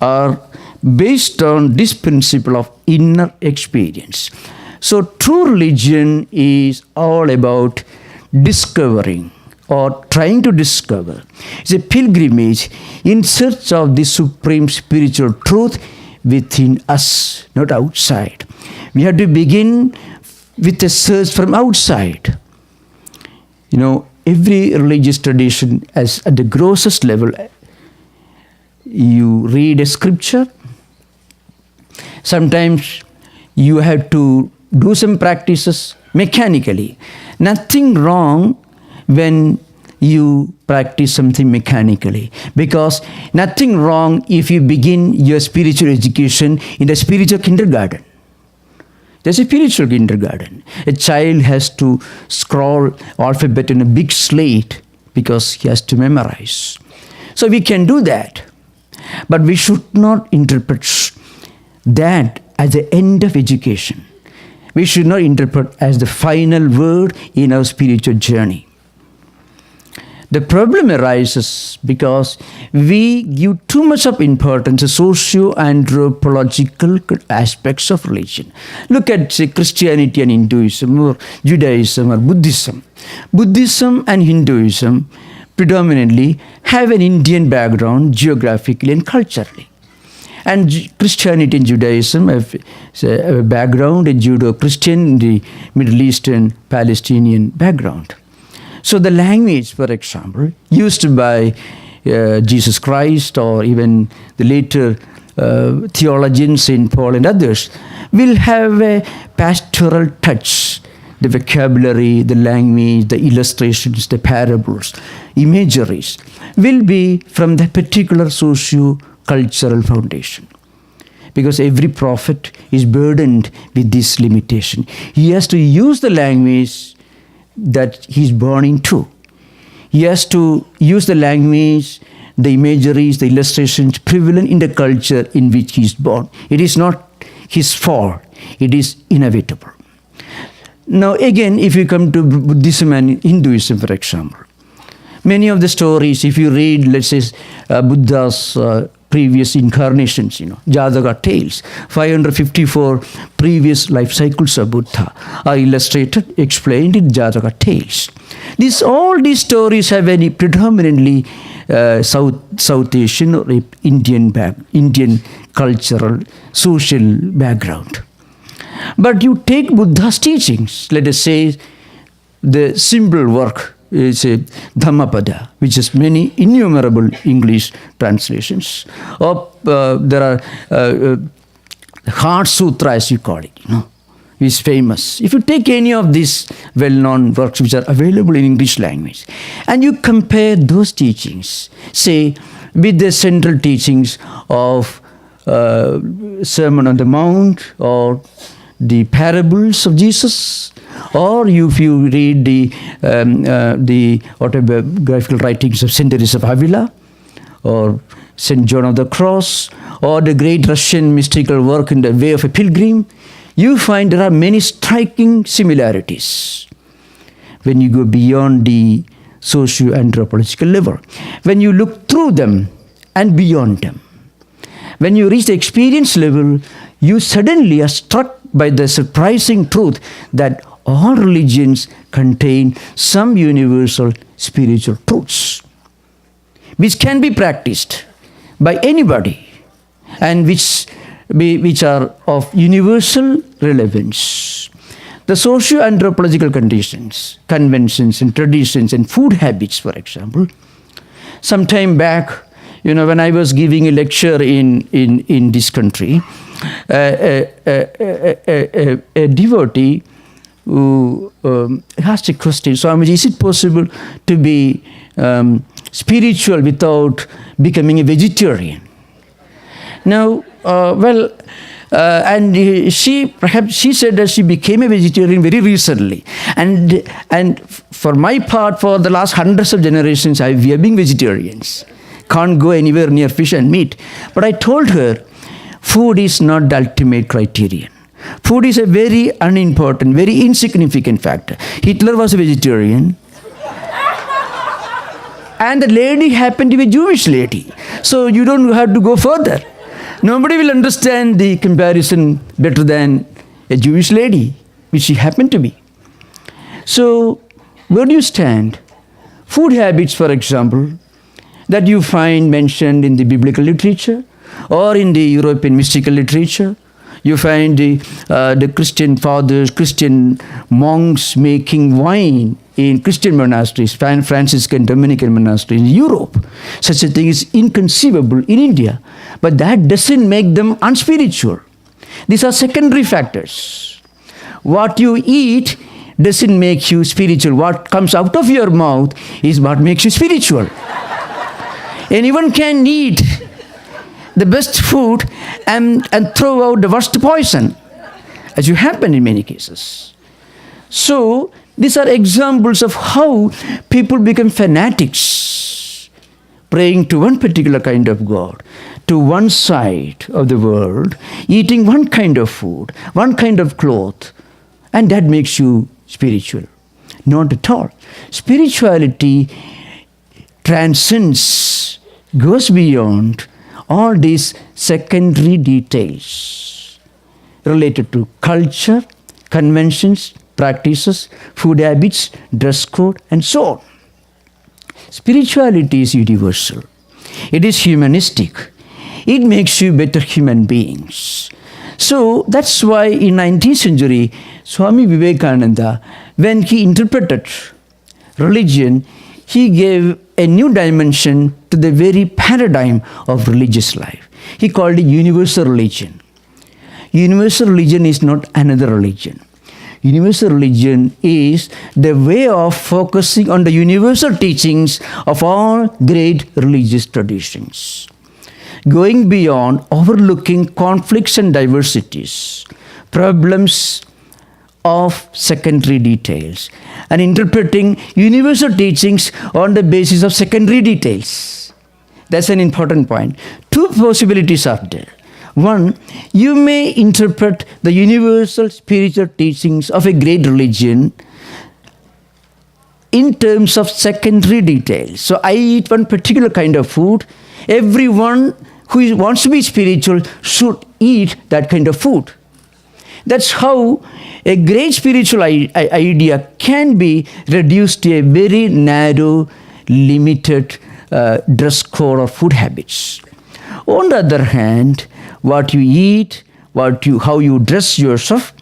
Speaker 1: are based on this principle of inner experience. So true religion is all about discovering or trying to discover. It's a pilgrimage in search of the supreme spiritual truth within us, not outside. We have to begin with a search from outside. every religious tradition, as at the grossest level, you read a scripture. Sometimes you have to do some practices mechanically. Nothing wrong when you practice something mechanically, because nothing wrong if you begin your spiritual education in a spiritual kindergarten. There's a spiritual kindergarten. A child has to scroll alphabet in a big slate because he has to memorize. So we can do that. But we should not interpret that as the end of education. We should not interpret as the final word in our spiritual journey. The problem arises because we give too much of importance to socio-anthropological aspects of religion. Look at, say, Christianity and Hinduism, or Judaism or Buddhism. Buddhism and Hinduism predominantly have an Indian background geographically and culturally. And Christianity and Judaism have a background in Judeo-Christian, the Middle Eastern, Palestinian background. So the language, for example, used by Jesus Christ or even the later theologians, St. Paul and others, will have a pastoral touch. The vocabulary, the language, the illustrations, the parables, imageries will be from the particular socio-cultural foundation. Because every prophet is burdened with this limitation. He has to use the language that he's born into. He has to use the language, the imageries, the illustrations prevalent in the culture in which he's born. It is not his fault. It is inevitable. Now again, if you come to Buddhism and Hinduism, for example, many of the stories, if you read, let's say, Buddha's previous incarnations, Jataka tales, 554 previous life cycles of Buddha are illustrated, explained in Jataka tales. All these stories have any predominantly South Asian or Indian cultural, social background. But you take Buddha's teachings, let us say the simple work is a Dhammapada, which has many innumerable English translations. Or there are Heart Sutra, as you call it, is famous. If you take any of these well-known works which are available in English language, and you compare those teachings, say, with the central teachings of Sermon on the Mount or the parables of Jesus, or if you read the autobiographical writings of St. Teresa of Avila, or St. John of the Cross, or the great Russian mystical work in the Way of a Pilgrim, you find there are many striking similarities when you go beyond the socio-anthropological level. When you look through them and beyond them, when you reach the experience level, you suddenly are struck by the surprising truth that all religions contain some universal spiritual truths which can be practiced by anybody and which are of universal relevance. The socio-anthropological conditions, conventions and traditions and food habits, for example. Some time back, when I was giving a lecture in this country, a devotee who asked a question, Swamiji, is it possible to be spiritual without becoming a vegetarian? Now, and she said that she became a vegetarian very recently. And for my part, for the last hundreds of generations, we have been vegetarians. Can't go anywhere near fish and meat. But I told her, food is not the ultimate criterion. Food is a very unimportant, very insignificant factor. Hitler was a vegetarian. And the lady happened to be a Jewish lady. So you don't have to go further. Nobody will understand the comparison better than a Jewish lady, which she happened to be. So where do you stand? Food habits, for example, that you find mentioned in the biblical literature or in the European mystical literature, You find the Christian fathers, Christian monks making wine in Christian monasteries, Franciscan, Dominican monasteries in Europe. Such a thing is inconceivable in India. But that doesn't make them unspiritual. These are secondary factors. What you eat doesn't make you spiritual. What comes out of your mouth is what makes you spiritual. Anyone can eat the best food and throw out the worst poison, as you happen in many cases. So, these are examples of how people become fanatics, praying to one particular kind of God, to one side of the world, eating one kind of food, one kind of cloth, and that makes you spiritual. Not at all. Spirituality transcends, goes beyond all these secondary details related to culture, conventions, practices, food habits, dress code, and so on. Spirituality is universal. It is humanistic. It makes you better human beings. So that's why in 19th century, Swami Vivekananda, when he interpreted religion, he gave a new dimension to the very paradigm of religious life. He called it universal religion. Universal religion is not another religion. Universal religion is the way of focusing on the universal teachings of all great religious traditions, going beyond overlooking conflicts and diversities, problems of secondary details, and interpreting universal teachings on the basis of secondary details. That's an important point. Two possibilities are there. One, you may interpret the universal spiritual teachings of a great religion in terms of secondary details. So I eat one particular kind of food. Everyone who wants to be spiritual should eat that kind of food. That's how a great spiritual idea can be reduced to a very narrow, limited dress code or food habits. On the other hand, what you eat, how you dress yourself,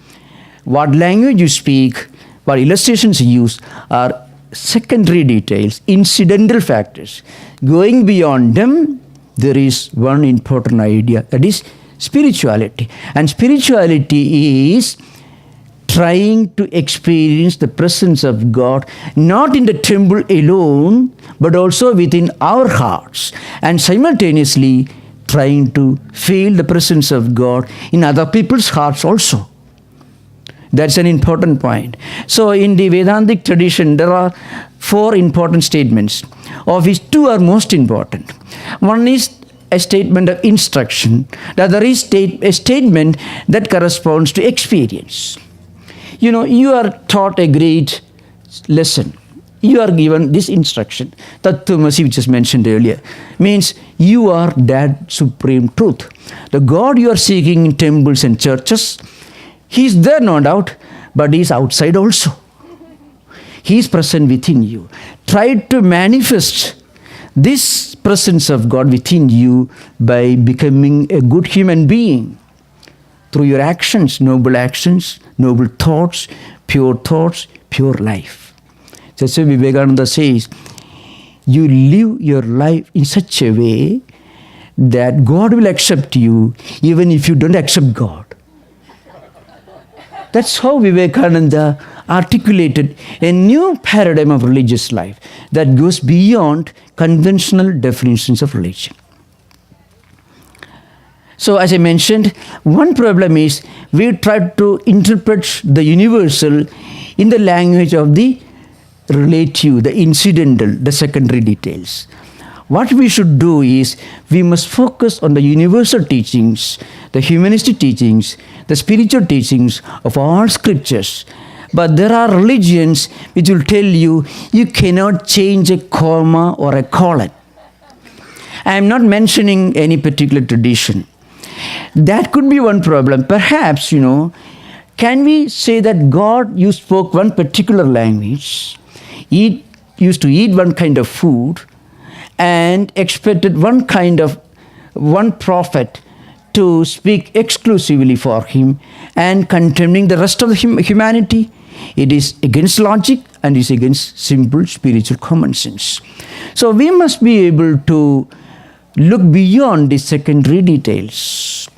Speaker 1: what language you speak, what illustrations you use are secondary details, incidental factors. Going beyond them, there is one important idea, that is spirituality. And spirituality is trying to experience the presence of God, not in the temple alone, but also within our hearts, and simultaneously trying to feel the presence of God in other people's hearts also. That's an important point. So in the Vedantic tradition, there are 4 important statements, of which 2 are most important. One is a statement of instruction. The other is a statement that corresponds to experience. You know, you are taught a great lesson. You are given this instruction. Tattwamayananda, which is mentioned earlier, means you are that supreme truth. The God you are seeking in temples and churches, He is there, no doubt, but He is outside also. He is present within you. Try to manifest this presence of God within you by becoming a good human being through your actions, noble thoughts, pure life. That's why Vivekananda says, you live your life in such a way that God will accept you even if you don't accept God. That's how Vivekananda articulated a new paradigm of religious life that goes beyond conventional definitions of religion. So as I mentioned, one problem is we try to interpret the universal in the language of the relative, the incidental, the secondary details. What we should do is we must focus on the universal teachings, the humanistic teachings, the spiritual teachings of all scriptures. But there are religions which will tell you you cannot change a comma or a colon. I am not mentioning any particular tradition. That could be one problem. Perhaps, can we say that God, you spoke one particular language, used to eat one kind of food, and expected one prophet to speak exclusively for him and condemning the rest of the humanity. It is against logic and is against simple spiritual common sense. So we must be able to look beyond the secondary details,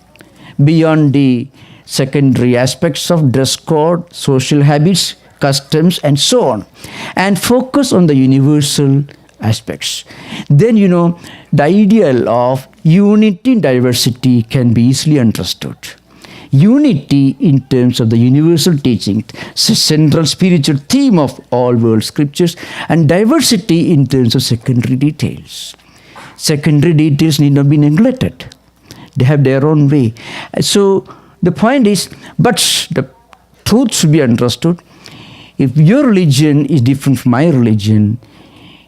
Speaker 1: beyond the secondary aspects of dress code, social habits, customs, and so on, and focus on the universal aspects. Then, the ideal of unity in diversity can be easily understood. Unity in terms of the universal teaching, central spiritual theme of all world scriptures, and diversity in terms of secondary details. Secondary details need not be neglected. They have their own way. So the point is, but the truth should be understood. If your religion is different from my religion,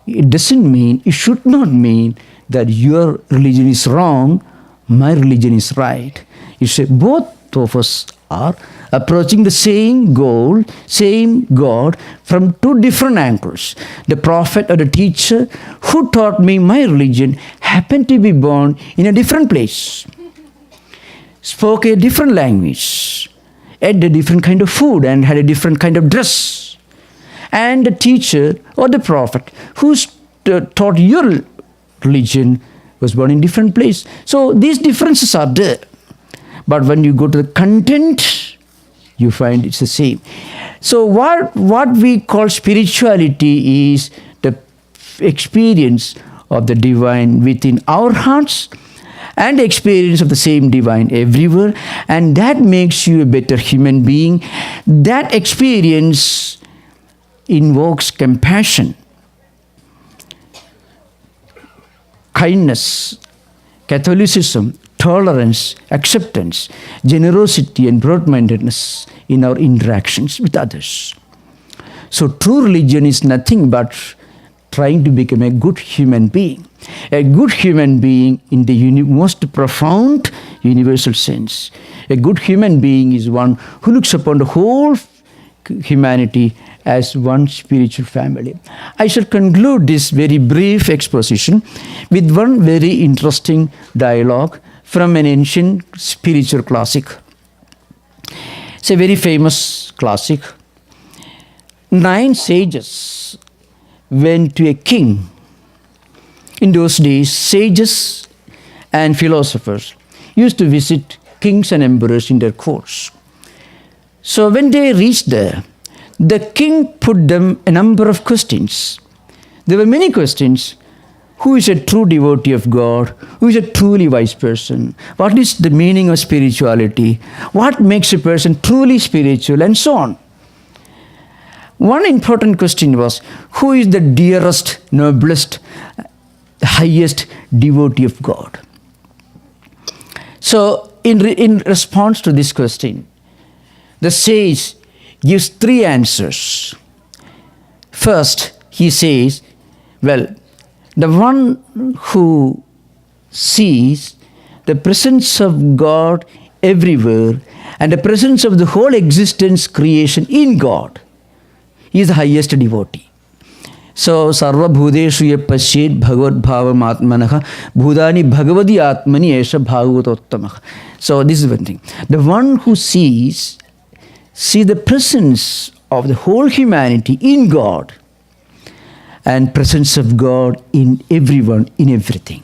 Speaker 1: it should not mean that your religion is wrong, my religion is right. You say both of us are approaching the same goal, same God from two different angles. The prophet or the teacher who taught me my religion happened to be born in a different place, spoke a different language, ate a different kind of food and had a different kind of dress. And the teacher or the prophet who taught your religion was born in different place. So these differences are there. But when you go to the content, you find it's the same. So what we call spirituality is the experience of the divine within our hearts and the experience of the same divine everywhere. And that makes you a better human being. That experience invokes compassion, kindness, Catholicism, tolerance, acceptance, generosity, and broad-mindedness in our interactions with others. So true religion is nothing but trying to become a good human being. A good human being in the most profound universal sense. A good human being is one who looks upon the whole humanity as one spiritual family. I shall conclude this very brief exposition with one very interesting dialogue from an ancient spiritual classic. It's a very famous classic. 9 sages went to a king. In those days, sages and philosophers used to visit kings and emperors in their courts. So when they reached there, the king put them a number of questions. There were many questions. Who is a true devotee of God? Who is a truly wise person? What is the meaning of spirituality? What makes a person truly spiritual? And so on. One important question was, who is the dearest, noblest, highest devotee of God? So in response to this question, the sage gives 3 answers. First, he says, well, the one who sees the presence of God everywhere and the presence of the whole existence, creation in God, is the highest devotee. So, sarva bhudeshu ye pasyet bhagavad bhavam atmanaha bhudani bhagavadi atmani esha bhagavatottamaha. So, this is one thing. The one who sees the presence of the whole humanity in God and presence of God in everyone, in everything.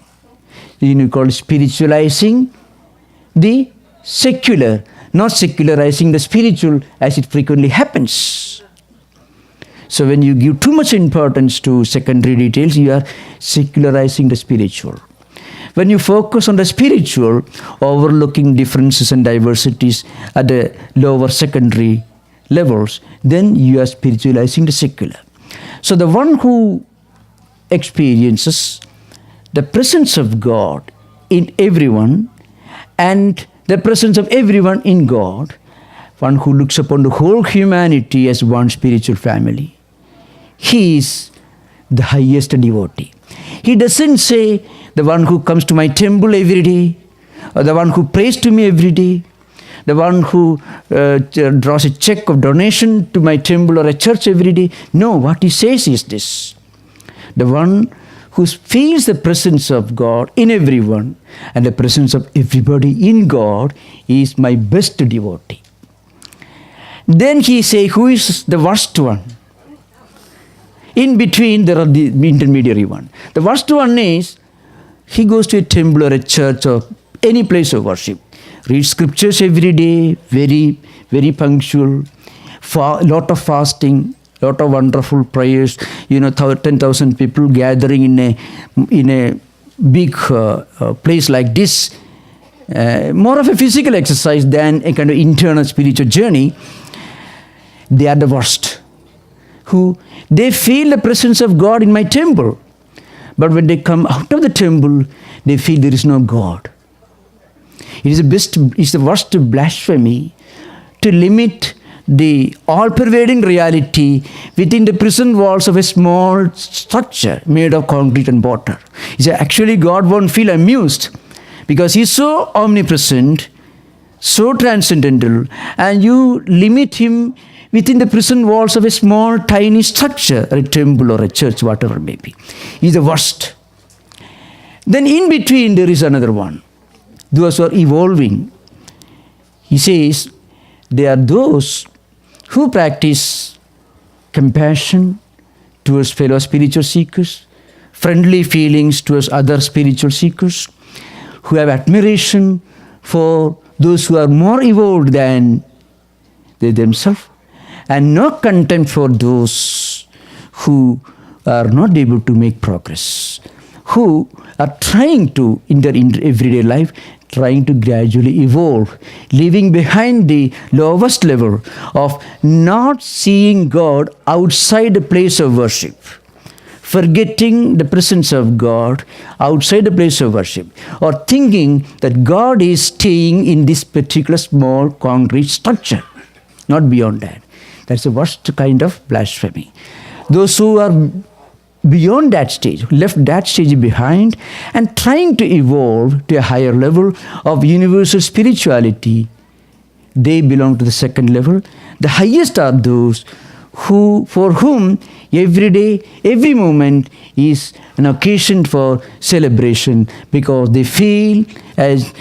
Speaker 1: You call it spiritualizing the secular, not secularizing the spiritual as it frequently happens. So when you give too much importance to secondary details, you are secularizing the spiritual. When you focus on the spiritual, overlooking differences and diversities at the lower secondary levels, then you are spiritualizing the secular. So the one who experiences the presence of God in everyone and the presence of everyone in God, one who looks upon the whole humanity as one spiritual family, he is the highest devotee. He doesn't say the one who comes to my temple every day, or the one who prays to me every day, the one who draws a check of donation to my temple or a church every day. No, what he says is this: the one who feels the presence of God in everyone and the presence of everybody in God is my best devotee. Then he say, who is the worst one? In between there are the intermediary one. The worst one is, he goes to a temple or a church or any place of worship, reads scriptures every day, very, very punctual, lot of fasting, lot of wonderful prayers, 10,000 people gathering in a big place like this, more of a physical exercise than a kind of internal spiritual journey. They are the worst, who they feel the presence of God in my temple, but when they come out of the temple, they feel there is no God. It is the worst blasphemy to limit the all-pervading reality within the prison walls of a small structure made of concrete and mortar. He said, actually God won't feel amused because He's so omnipresent, so transcendental, and you limit Him within the prison walls of a small, tiny structure, a temple or a church, whatever it may be. He's the worst. Then in between there is another one. Those who are evolving. He says, they are those who practice compassion towards fellow spiritual seekers, friendly feelings towards other spiritual seekers, who have admiration for those who are more evolved than they themselves, and no contempt for those who are not able to make progress, who are trying to, in their everyday life, trying to gradually evolve, leaving behind the lowest level of not seeing God outside the place of worship, forgetting the presence of God outside the place of worship, or thinking that God is staying in this particular small concrete structure, not beyond that. That's the worst kind of blasphemy. Those who are beyond that stage, left that stage behind and trying to evolve to a higher level of universal spirituality, they belong to the second level. The highest are those for whom every day, every moment is an occasion for celebration, because they feel, as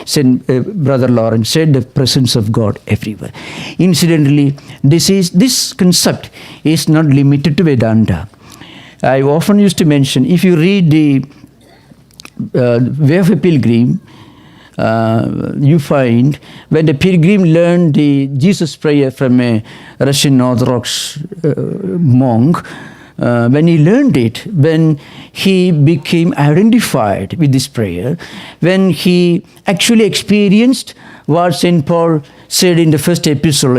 Speaker 1: Brother Lawrence said, the presence of God everywhere. Incidentally, this concept is not limited to Vedanta. I often used to mention, if you read the Way of a Pilgrim, you find when the pilgrim learned the Jesus prayer from a Russian Orthodox monk, when he learned it, when he became identified with this prayer, when he actually experienced what St. Paul said in the first epistle,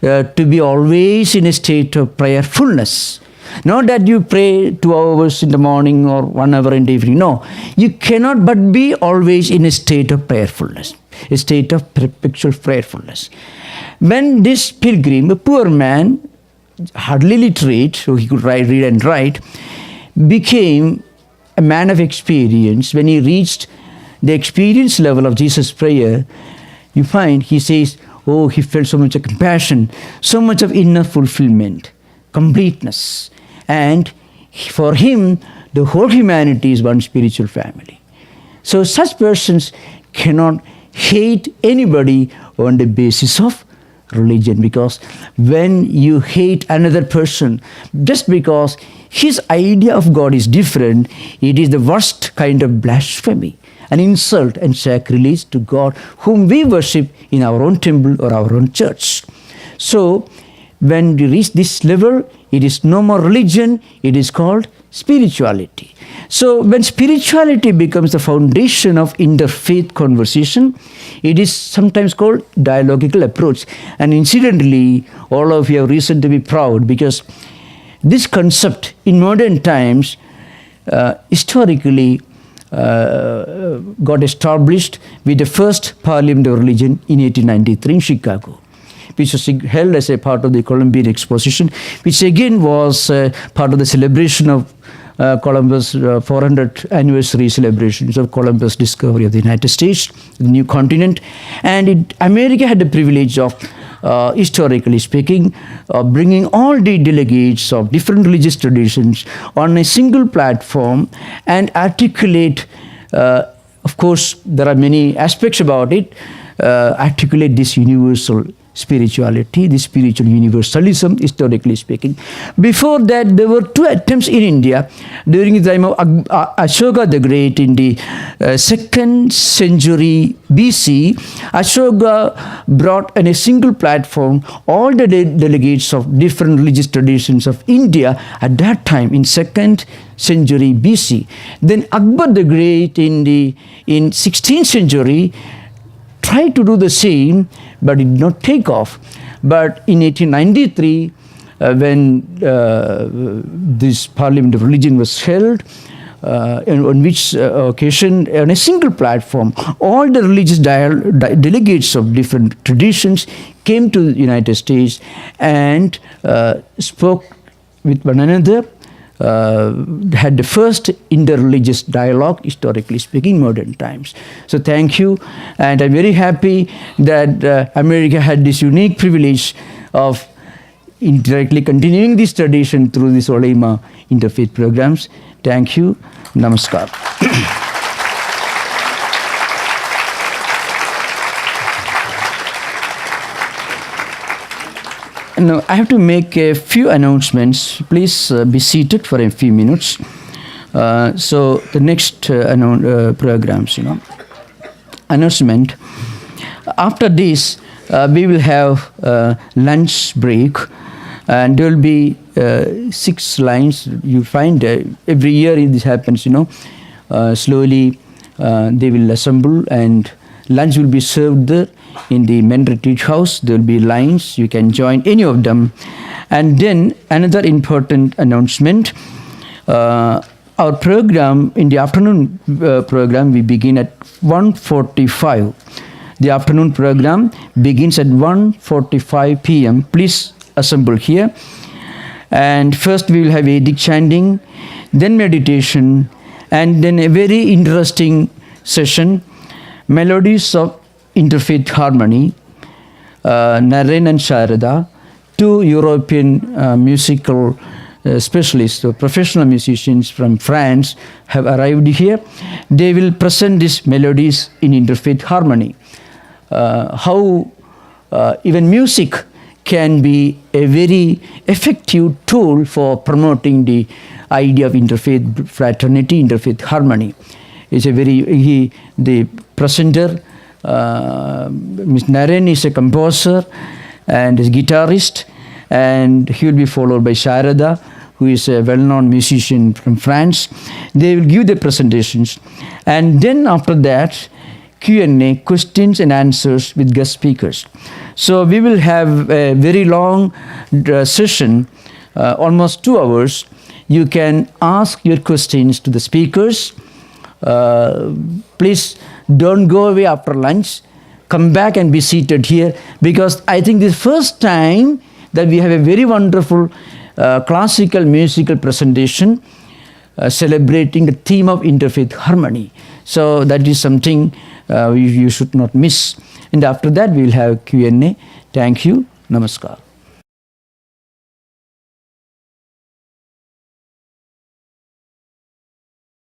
Speaker 1: to be always in a state of prayerfulness. Not that you pray 2 hours in the morning or 1 hour in the evening. No, you cannot but be always in a state of prayerfulness, a state of perpetual prayerfulness. When this pilgrim, a poor man, hardly literate, so he could read and write, became a man of experience, when he reached the experience level of Jesus' prayer, you find he says, oh, he felt so much of compassion, so much of inner fulfillment, completeness. And for him, the whole humanity is one spiritual family. So such persons cannot hate anybody on the basis of religion, because when you hate another person just because his idea of God is different, it is the worst kind of blasphemy, an insult and sacrilege to God whom we worship in our own temple or our own church. So when we reach this level, it is no more religion, it is called spirituality. So when spirituality becomes the foundation of interfaith conversation, it is sometimes called dialogical approach. And incidentally, all of you have reason to be proud, because this concept in modern times historically got established with the first Parliament of Religion in 1893 in Chicago, which was held as a part of the Columbian Exposition, which again was part of the celebration of Columbus' 400th anniversary celebrations of Columbus' discovery of the United States, the new continent. And America had the privilege of historically speaking, bringing all the delegates of different religious traditions on a single platform and articulate, of course, there are many aspects about it, articulate this universal spirituality, this spiritual universalism, historically speaking. Before that, there were two attempts in India during the time of Ashoka the Great in the 2nd century BC. Ashoka brought on a single platform all the delegates of different religious traditions of India at that time in 2nd century BC. Then Akbar the Great in 16th century tried to do the same, but it did not take off. But in 1893, when this Parliament of Religion was held, on which occasion, on a single platform, all the religious delegates of different traditions came to the United States and spoke with one another, had the first interreligious dialogue, historically speaking, modern times. So thank you, and I'm very happy that America had this unique privilege of indirectly continuing this tradition through this Olema interfaith programs. Thank you. Namaskar. Now, I have to make a few announcements. Please be seated for a few minutes. So the next programs, announcement. After this, we will have lunch break, and there will be 6 lines. You find every year this happens. Slowly they will assemble, and lunch will be served there in the men retreat house. There will be lines. You can join any of them. And then another important announcement. Our program, in the afternoon program, we begin at 1:45. The afternoon program begins at 1:45 p.m. Please assemble here. And first we will have Vedic chanting, then meditation, and then a very interesting session, Melodies of Interfaith Harmony, Naren and Sarada, 2 European musical specialists, so professional musicians from France have arrived here. They will present these melodies in interfaith harmony. How even music can be a very effective tool for promoting the idea of interfaith fraternity, interfaith harmony. It's a very, the presenter, Ms. Naren is a composer and is a guitarist, and he will be followed by Sarada, who is a well-known musician from France. They will give the presentations, and then after that, Q&A, questions and answers with guest speakers. So we will have a very long session, almost 2 hours. You can ask your questions to the speakers. Please don't go away after lunch. Come back and be seated here, because I think this is the first time that we have a very wonderful classical musical presentation celebrating the theme of interfaith harmony. So that is something you should not miss. And after that we will have Q&A. Thank you. Namaskar.